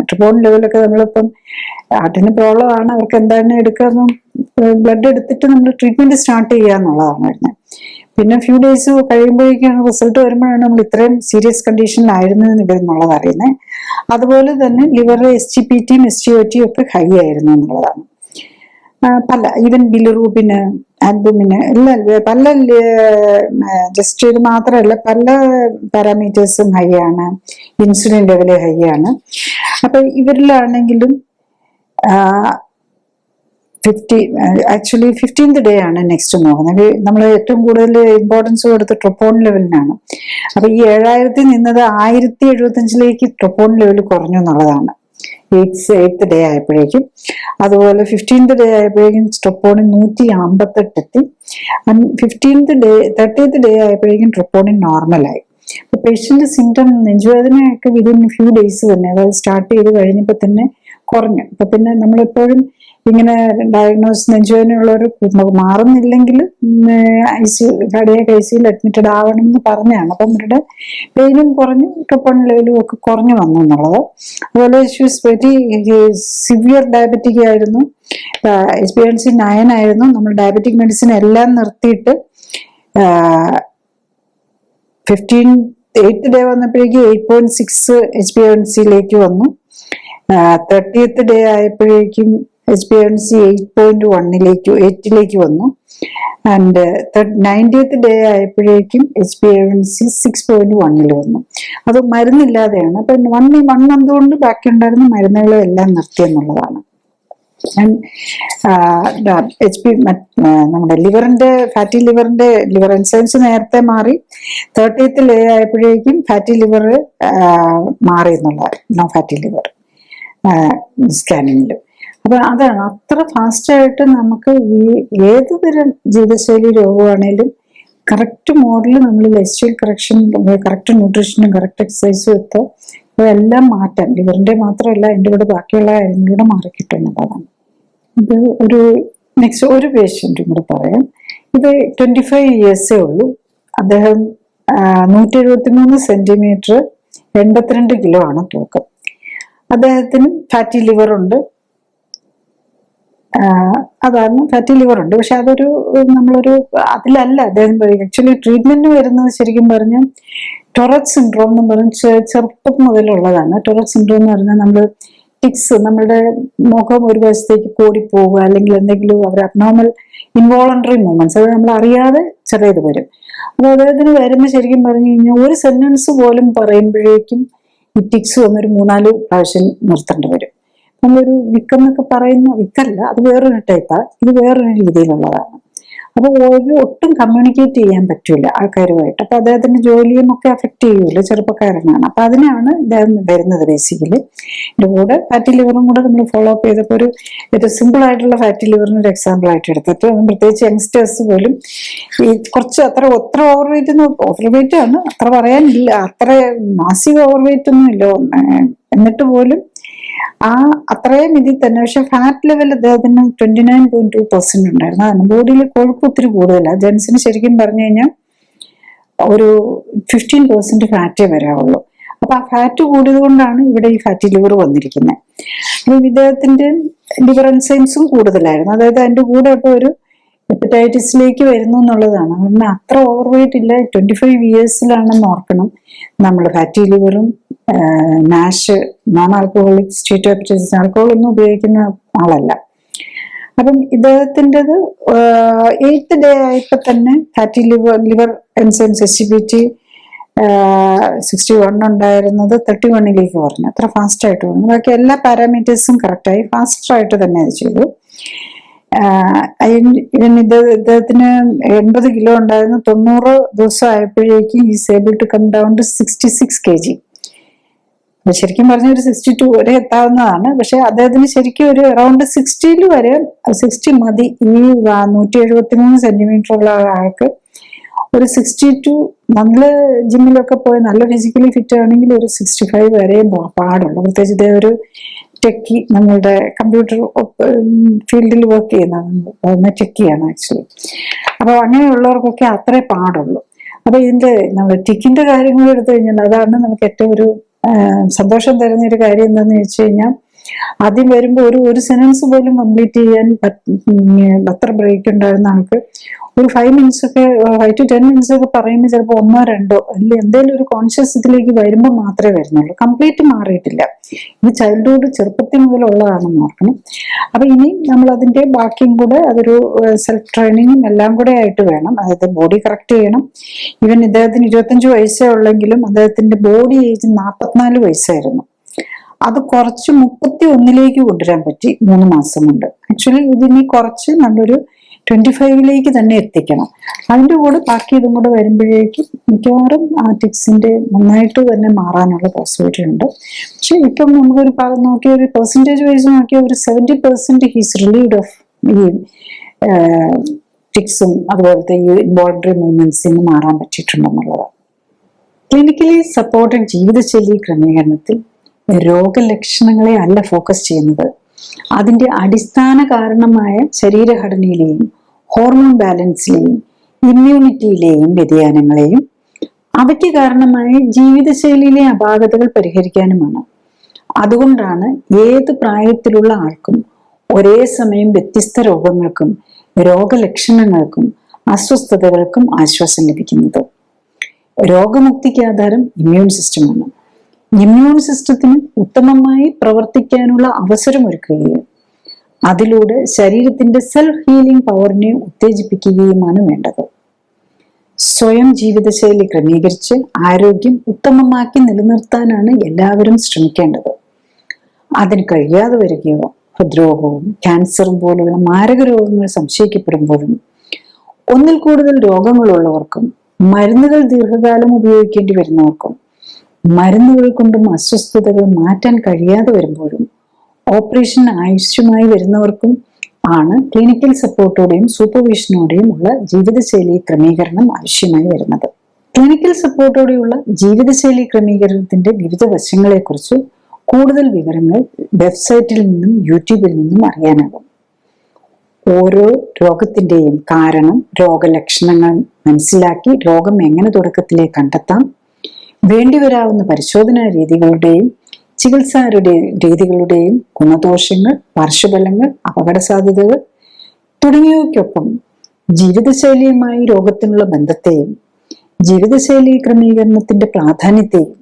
ട്രോപ്പോണിൻ ലെവലൊക്കെ നമ്മളിപ്പം ഹാർട്ടിന് പ്രോബ്ലം ആണ്, അവർക്ക് എന്താണ് എടുക്കുക, ബ്ലഡ് എടുത്തിട്ട് നമ്മൾ ട്രീറ്റ്മെന്റ് സ്റ്റാർട്ട് ചെയ്യാന്നുള്ളതാണ് വരുന്നത്. പിന്നെ ഫ്യൂ ഡേയ്സ് കഴിയുമ്പോഴേക്കാണ് റിസൾട്ട് വരുമ്പോഴാണ് നമ്മൾ ഇത്രയും സീരിയസ് കണ്ടീഷനിലായിരുന്നു എന്നുള്ളത് അറിയുന്നത്. അതുപോലെ തന്നെ ലിവർ SGPT-യും SGOT-യും ഒക്കെ ഹൈ ആയിരുന്നു എന്നുള്ളതാണ്. ഈവൻ ബിലിറൂബിന്, ആൽബുമിന് എല്ലാം പല ജസ്റ്റ് ഇത് മാത്രമല്ല പല പാരാമീറ്റേഴ്സും ഹൈ ആണ്. ഇൻസുലിൻ ലെവല് ഹൈ ആണ്. അപ്പൊ ഇവരിലാണെങ്കിലും 15th ഡേ ആണ് നെക്സ്റ്റ് നോക്കുന്നത്. നമ്മൾ ഏറ്റവും കൂടുതൽ ഇമ്പോർട്ടൻസ് കൊടുത്ത് ട്രോപ്പോണിൻ ലെവലിനാണ്. അപ്പൊ ഈ 7000 നിന്നത് 1075 ട്രോപ്പോണിൻ ലെവൽ കുറഞ്ഞു എന്നുള്ളതാണ് 8th ഡേ ആയപ്പോഴേക്കും. അതുപോലെ 15th ഡേ ആയപ്പോഴേക്കും ട്രോപ്പോണിൻ 158 എത്തി. 30th ഡേ ആയപ്പോഴേക്കും ട്രോപ്പോണിൻ നോർമലായി. അപ്പൊ പേഷ്യന്റ് സിംറ്റം നെഞ്ചുവേദനയൊക്കെ വിതിൻ ഫ്യൂ ഡേയ്സ് തന്നെ, അതായത് സ്റ്റാർട്ട് ചെയ്ത് കഴിഞ്ഞപ്പോൾ തന്നെ കുറഞ്ഞു. അപ്പൊ പിന്നെ നമ്മളെപ്പോഴും ഇങ്ങനെ ഡയഗ്നോസ് നെഞ്ചുവേദനയുള്ളവർ മാറുന്നില്ലെങ്കിൽ കാർഡിയാക് ICUയിൽ അഡ്മിറ്റഡ് ആവണം എന്ന് പറഞ്ഞാണ്. അപ്പം അവരുടെ പെയിനും കുറഞ്ഞു, ട്രോപ്പോണിൻ ലെവലും ഒക്കെ കുറഞ്ഞു വന്നു എന്നുള്ളത്. അതുപോലെ വെരി സിവിയർ ഡയബറ്റിക് ആയിരുന്നു, HbA1c 9 ആയിരുന്നു. നമ്മൾ ഡയബറ്റിക് മെഡിസിൻ എല്ലാം നിർത്തിയിട്ട് 8th ഡേ വന്നപ്പോഴേക്ക് 8.6 HbA1c വന്നു. 30th ഡേ ആയപ്പോഴേക്കും HbA1c 8.1 വന്നു. ആൻഡ് 90th ഡേ ആയപ്പോഴേക്കും HbA1c 6.1 വന്നു. അത് മരുന്നില്ലാതെയാണ്. അപ്പൊ 1 month കൊണ്ട് ബാക്കി ഉണ്ടായിരുന്ന മരുന്നുകളും എല്ലാം നിർത്തി എന്നുള്ളതാണ്. നമ്മുടെ ലിവറിന്റെ ഫാറ്റി ലിവറിന്റെ ലിവർ എൻസൈംസ് നേരത്തെ മാറി. 30th ഡേ ആയപ്പോഴേക്കും ഫാറ്റി ലിവർ മാറി എന്നുള്ളതാണ്, നോ ഫാറ്റി ലിവർ സ്കാനിങ്ങിൽ. അപ്പൊ അതാണ് അത്ര ഫാസ്റ്റായിട്ട് നമുക്ക് ഈ ഏത് തരം ജീവിതശൈലി രോഗമാണേലും കറക്റ്റ് മോഡല് നമ്മൾ ലൈഫ് സ്റ്റൈൽ കറക്ഷൻ, കറക്റ്റ് ന്യൂട്രീഷനും കറക്റ്റ് എക്സസൈസും ഒക്കെ ഇതെല്ലാം മാറ്റാം. ലിവറിന്റെ മാത്രമല്ല അതിൻ്റെ കൂടെ ബാക്കിയുള്ള കാര്യങ്ങളുടെ മാറിക്കിട്ടും എന്നുള്ളതാണ്. ഇത് നെക്സ്റ്റ് ഒരു പേഷ്യൻറ്റും കൂടെ പറയാം. ഇത് 25 yearsേ ഉള്ളൂ. അദ്ദേഹം 173 സെന്റിമീറ്റർ, 82 കിലോ ആണ് തൂക്കം. അദ്ദേഹത്തിന് ഫാറ്റി ലിവർ ഉണ്ട്. അതാണ് ഫാറ്റി ലിവർ ഉണ്ട്. പക്ഷെ അതൊരു നമ്മളൊരു അതിലല്ല അദ്ദേഹം ആക്ച്വലി ട്രീറ്റ്മെന്റ് വരുന്നത് ശരിക്കും പറഞ്ഞാൽ ടൊററ്റ് സിൻഡ്രോം എന്ന് പറഞ്ഞ് ചെറുപ്പം മുതലുള്ളതാണ്. ടൊററ്റ് സിൻഡ്രോം എന്ന് പറഞ്ഞാൽ നമ്മൾ ടിക്സ്, നമ്മുടെ മുഖം ഒരു വശത്തേക്ക് കൂടിപ്പോവുക, അല്ലെങ്കിൽ എന്തെങ്കിലും അവർ അബ്നോർമൽ ഇൻവോളണ്ടറി മൂവ്മെന്റ്സ്, അത് നമ്മൾ അറിയാതെ ചെറിയത് വരും. അപ്പൊ അദ്ദേഹത്തിന് വരുമ്പോൾ ശരിക്കും പറഞ്ഞു കഴിഞ്ഞാൽ ഒരു സെന്റൻസ് പോലും പറയുമ്പോഴേക്കും ഈ ടിക്സ് വന്നൊരു 3-4 പ്രാവശ്യം നിർത്തേണ്ടി വരും. നമ്മളൊരു വിക്കെന്നൊക്കെ പറയുന്ന വിക്കല്ല, അത് വേറൊരു ടൈപ്പാണ്, ഇത് വേറൊരു രീതിയിലുള്ളതാണ്. അപ്പൊ ഒട്ടും കമ്മ്യൂണിക്കേറ്റ് ചെയ്യാൻ പറ്റൂല ആൾക്കാരുമായിട്ട്. അപ്പൊ അദ്ദേഹത്തിന്റെ ജോലിയും ഒക്കെ അഫക്ട് ചെയ്യൂല, ചെറുപ്പക്കാരനാണ്. അപ്പൊ അതിനാണ് ഇദ്ദേഹം വരുന്നത് ബേസിക്കലി. ഇതിന്റെ കൂടെ ഫാറ്റി ലിവറും കൂടെ നമ്മൾ ഫോളോ അപ്പ് ചെയ്തപ്പോൾ ഒരു സിമ്പിൾ ആയിട്ടുള്ള ഫാറ്റി ലിവറിന് ഒരു എക്സാമ്പിൾ ആയിട്ട് എടുത്തിട്ട്, പ്രത്യേകിച്ച് യങ്സ്റ്റേഴ്സ് പോലും ഈ കുറച്ച് അത്ര ഓവർവെയിറ്റ് ആണ്, അത്ര പറയാനില്ല, അത്ര മാസീവ് ഓവർവെയിറ്റ് ഒന്നും ഇല്ല, എന്നിട്ട് പോലും അത്രയും ഇതിൽ തന്നെ. പക്ഷെ ഫാറ്റ് ലെവൽ അദ്ദേഹത്തിന് 29.2% ഉണ്ടായിരുന്നു. അതാണ് ബോഡിയിൽ കൊഴുപ്പ് ഒത്തിരി കൂടുതലാണ്. ജെൻസിന് ശരിക്കും പറഞ്ഞു കഴിഞ്ഞാൽ ഒരു 15% ഫാറ്റേ വരാവുള്ളൂ. അപ്പൊ ആ ഫാറ്റ് കൂടിയത് കൊണ്ടാണ് ഇവിടെ ഈ ഫാറ്റി ലിവർ വന്നിരിക്കുന്നത്. അപ്പൊ ഇദ്ദേഹത്തിന്റെ ലിവർ എൻസൈംസും കൂടുതലായിരുന്നു. അതായത് അതിന്റെ കൂടെ ഇപ്പൊ ഒരു ഹെപ്പറ്റൈറ്റിസിലേക്ക് വരുന്നു എന്നുള്ളതാണ്. കാരണം അത്ര ഓവർ വെയിറ്റ് ഇല്ല. 25 ഇയേഴ്സിലാണെന്ന് ഓർക്കണം. നമ്മൾ ഫാറ്റി ലിവറും NASH, non alcoholic steatohepatitis, alcohol ഒന്നും ഉപയോഗിക്കുന്ന ആളല്ല. അപ്പം ഇദ്ദേഹത്തിൻ്റെത് 8th ഡേ ആയപ്പോ തന്നെ ഫാറ്റി ലിവർ എൻസൈംസ് SGPT 61 ഉണ്ടായിരുന്നത് 31 പറഞ്ഞു. അത്ര ഫാസ്റ്റ് ആയിട്ട് പറഞ്ഞു. ബാക്കി എല്ലാ പാരാമീറ്റേഴ്സും കറക്റ്റായി ഫാസ്റ്ററായിട്ട് തന്നെ അത് ചെയ്തു. ഇദ്ദേഹത്തിന് 80 കിലോ ഉണ്ടായിരുന്നു. 90 ദിവസം ആയപ്പോഴേക്കും is able to come down to 66 kg. ശരിക്കും പറഞ്ഞ ഒരു 62 വരെ എത്താവുന്നതാണ്. പക്ഷെ അദ്ദേഹത്തിന് ശരിക്കും ഒരു അറൌണ്ട് 60 വരെ 60 മതി. ഈ 173 സെന്റിമീറ്റർ ഉള്ള ആൾക്ക് ഒരു 62, നല്ല ജിമ്മിലൊക്കെ പോയി നല്ല ഫിസിക്കലി ഫിറ്റ് ആണെങ്കിൽ ഒരു 65 വരെയും പാടുള്ളൂ. പ്രത്യേകിച്ച് ഇതേ ഒരു ടെക്കി, നമ്മളുടെ കമ്പ്യൂട്ടർ ഫീൽഡിൽ വർക്ക് ചെയ്യുന്ന ടെക്കിയാണ് ആക്ച്വലി. അപ്പൊ അങ്ങനെയുള്ളവർക്കൊക്കെ അത്രേ പാടുള്ളൂ. അപ്പൊ ഇതിന്റെ നമ്മൾ ടിക്കിന്റെ കാര്യങ്ങൾ എടുത്തു കഴിഞ്ഞാൽ അതാണ് നമുക്ക് ഏറ്റവും ഒരു സന്തോഷം തരുന്ന ഒരു കാര്യം എന്താന്ന് വെച്ച് കഴിഞ്ഞാൽ, ആദ്യം വരുമ്പോൾ ഒരു സെന്റൻസ് പോലും കംപ്ലീറ്റ് ചെയ്യാൻ അത്ര ബ്രേക്ക് ഉണ്ടായിരുന്ന ആൾക്ക് ഒരു 5 minutes ഒക്കെ 5 to 10 minutes ഒക്കെ പറയുമ്പോൾ ചിലപ്പോൾ 1 or 2 അല്ലെങ്കിൽ എന്തെങ്കിലും ഒരു കോൺഷ്യസ് ഇതിലേക്ക് വരുമ്പോൾ മാത്രമേ വരുന്നുള്ളൂ. കംപ്ലീറ്റ് മാറിയിട്ടില്ല. ഇത് ചൈൽഡ്ഹുഡ്, ചെറുപ്പത്തിൽ മുതലുള്ളതാണെന്ന് ഓർക്കണം. അപ്പൊ ഇനി നമ്മൾ അതിന്റെ ബാക്കിയും കൂടെ അതൊരു സെൽഫ് ട്രെയിനിങ്ങും എല്ലാം കൂടെ ആയിട്ട് വേണം. അതായത് ബോഡി കറക്റ്റ് ചെയ്യണം. ഈവൻ ഇദ്ദേഹത്തിന് 25 വയസ്സേ ഉള്ളെങ്കിലും അദ്ദേഹത്തിന്റെ ബോഡി ഏജ് 44 വയസ്സായിരുന്നു. അത് കുറച്ച് 31 കൊണ്ടുവരാൻ പറ്റി 3 മാസം കൊണ്ട്. ആക്ച്വലി ഇതിനി കുറച്ച് നല്ലൊരു 25 തന്നെ എത്തിക്കണം. അതിൻ്റെ കൂടെ ബാക്കി ഇതും കൂടെ വരുമ്പോഴേക്കും മിക്കവാറും ആ ടിക്സിന്റെ നന്നായിട്ട് തന്നെ മാറാനുള്ള പോസിബിലിറ്റി ഉണ്ട്. പക്ഷെ ഇപ്പം നമുക്കൊരു നോക്കിയ ഒരു പെർസെൻറ്റേജ് വൈസ് നോക്കിയ ഒരു 70% ഹീസ് റിലീവ്ഡ് ഓഫ് ഈ ടിക്സും അതുപോലത്തെ ഈ ഇൻവോളണ്ടറി മൂവ്മെന്റ്സിന് മാറാൻ പറ്റിയിട്ടുണ്ടെന്നുള്ളതാണ്. ക്ലിനിക്കലി സപ്പോർട്ടഡ് ജീവിതശൈലി ക്രമീകരണത്തിൽ രോഗലക്ഷണങ്ങളെ അല്ല ഫോക്കസ് ചെയ്യുന്നത്, അതിന്റെ അടിസ്ഥാന കാരണമായ ശരീരഘടനയിലെയും ഹോർമോൺ ബാലൻസിലെയും ഇമ്മ്യൂണിറ്റിയിലെയും വ്യതിയാനങ്ങളെയും അവയ്ക്ക് കാരണമായ ജീവിതശൈലിയിലെ അപാകതകൾ പരിഹരിക്കാനുമാണ്. അതുകൊണ്ടാണ് ഏത് പ്രായത്തിലുള്ള ആൾക്കും ഒരേ സമയം വ്യത്യസ്ത രോഗങ്ങൾക്കും രോഗലക്ഷണങ്ങൾക്കും അസ്വസ്ഥതകൾക്കും ആശ്വാസം ലഭിക്കുന്നത്. രോഗമുക്തിക്ക് ആധാരം ഇമ്മ്യൂൺ സിസ്റ്റമാണ്. ഇമ്മ്യൂൺ സിസ്റ്റത്തിന് ഉത്തമമായി പ്രവർത്തിക്കാനുള്ള അവസരമൊരുക്കുകയും അതിലൂടെ ശരീരത്തിന്റെ സെൽഫ് ഹീലിംഗ് പവറിനെ ഉത്തേജിപ്പിക്കുകയുമാണ് വേണ്ടത്. സ്വയം ജീവിതശൈലി ക്രമീകരിച്ച് ആരോഗ്യം ഉത്തമമാക്കി നിലനിർത്താനാണ് എല്ലാവരും ശ്രമിക്കേണ്ടത്. അതിന് കഴിയാതെ വരികയോ ഹൃദ്രോഗവും ക്യാൻസറും പോലുള്ള മാരക രോഗങ്ങൾ സംശയിക്കപ്പെടുമ്പോഴും ഒന്നിൽ കൂടുതൽ രോഗങ്ങളുള്ളവർക്കും മരുന്നുകൾ ദീർഘകാലം ഉപയോഗിക്കേണ്ടി വരുന്നവർക്കും മരുന്നുകൾ കൊണ്ടും അസ്വസ്ഥതകൾ മാറ്റാൻ കഴിയാതെ വരുമ്പോഴും ഓപ്പറേഷൻ ആവശ്യമായി വരുന്നവർക്കും ആണ് ക്ലിനിക്കൽ സപ്പോർട്ടോടെയും സൂപ്പർവിഷനോടെയും ഉള്ള ജീവിതശൈലി ക്രമീകരണം ആവശ്യമായി വരുന്നത്. ക്ലിനിക്കൽ സപ്പോർട്ടോടെയുള്ള ജീവിതശൈലി ക്രമീകരണത്തിന്റെ വിവിധ വശങ്ങളെക്കുറിച്ച് കൂടുതൽ വിവരങ്ങൾ വെബ്സൈറ്റിൽ നിന്നും യൂട്യൂബിൽ നിന്നും അറിയാനാകും. ഓരോ രോഗത്തിന്റെയും കാരണം, രോഗലക്ഷണങ്ങൾ മനസ്സിലാക്കി രോഗം എങ്ങനെ തുടക്കത്തിലേ കണ്ടെത്താം, വേണ്ടിവരാവുന്ന പരിശോധനാ രീതികളുടെയും ചികിത്സാ രീതികളുടെയും ഗുണദോഷങ്ങൾ, പാർശ്വഫലങ്ങൾ, അപകട സാധ്യതകൾ തുടങ്ങിയവയ്ക്കൊപ്പം ജീവിതശൈലിയുമായി രോഗത്തിനുള്ള ബന്ധത്തെയും ജീവിതശൈലി ക്രമീകരണത്തിന്റെ പ്രാധാന്യത്തെയും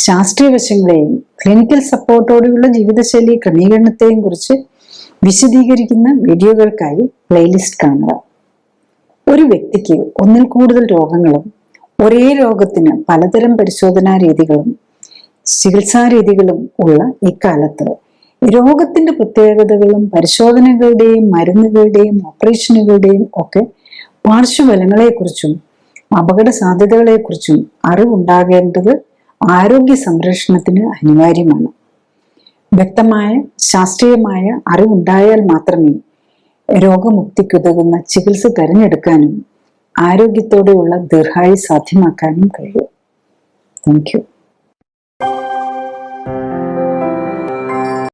ശാസ്ത്രീയ വശങ്ങളെയും ക്ലിനിക്കൽ സപ്പോർട്ടോടെയുള്ള ജീവിതശൈലി ക്രമീകരണത്തെയും കുറിച്ച് വിശദീകരിക്കുന്ന വീഡിയോകൾക്കായി പ്ലേലിസ്റ്റ് കാണുക. ഒരു വ്യക്തിക്ക് ഒന്നിൽ കൂടുതൽ രോഗങ്ങളും ഒരേ രോഗത്തിന് പലതരം പരിശോധനാ രീതികളും ചികിത്സാ രീതികളും ഉള്ള ഇക്കാലത്ത് രോഗത്തിന്റെ പ്രത്യേകതകളും പരിശോധനകളുടെയും മരുന്നുകളുടെയും ഓപ്പറേഷനുകളുടെയും ഒക്കെ പാർശ്വഫലങ്ങളെക്കുറിച്ചും അപകട സാധ്യതകളെക്കുറിച്ചും അറിവുണ്ടാകേണ്ടത് ആരോഗ്യ സംരക്ഷണത്തിന് അനിവാര്യമാണ്. വ്യക്തമായ ശാസ്ത്രീയമായ അറിവുണ്ടായാൽ മാത്രമേ രോഗമുക്തിക്കുതകുന്ന ചികിത്സ തിരഞ്ഞെടുക്കാനും ആരോഗ്യത്തോടെയുള്ള ദീർഘായുസ് സാധ്യമാക്കാനും കഴിയൂ. Thank you.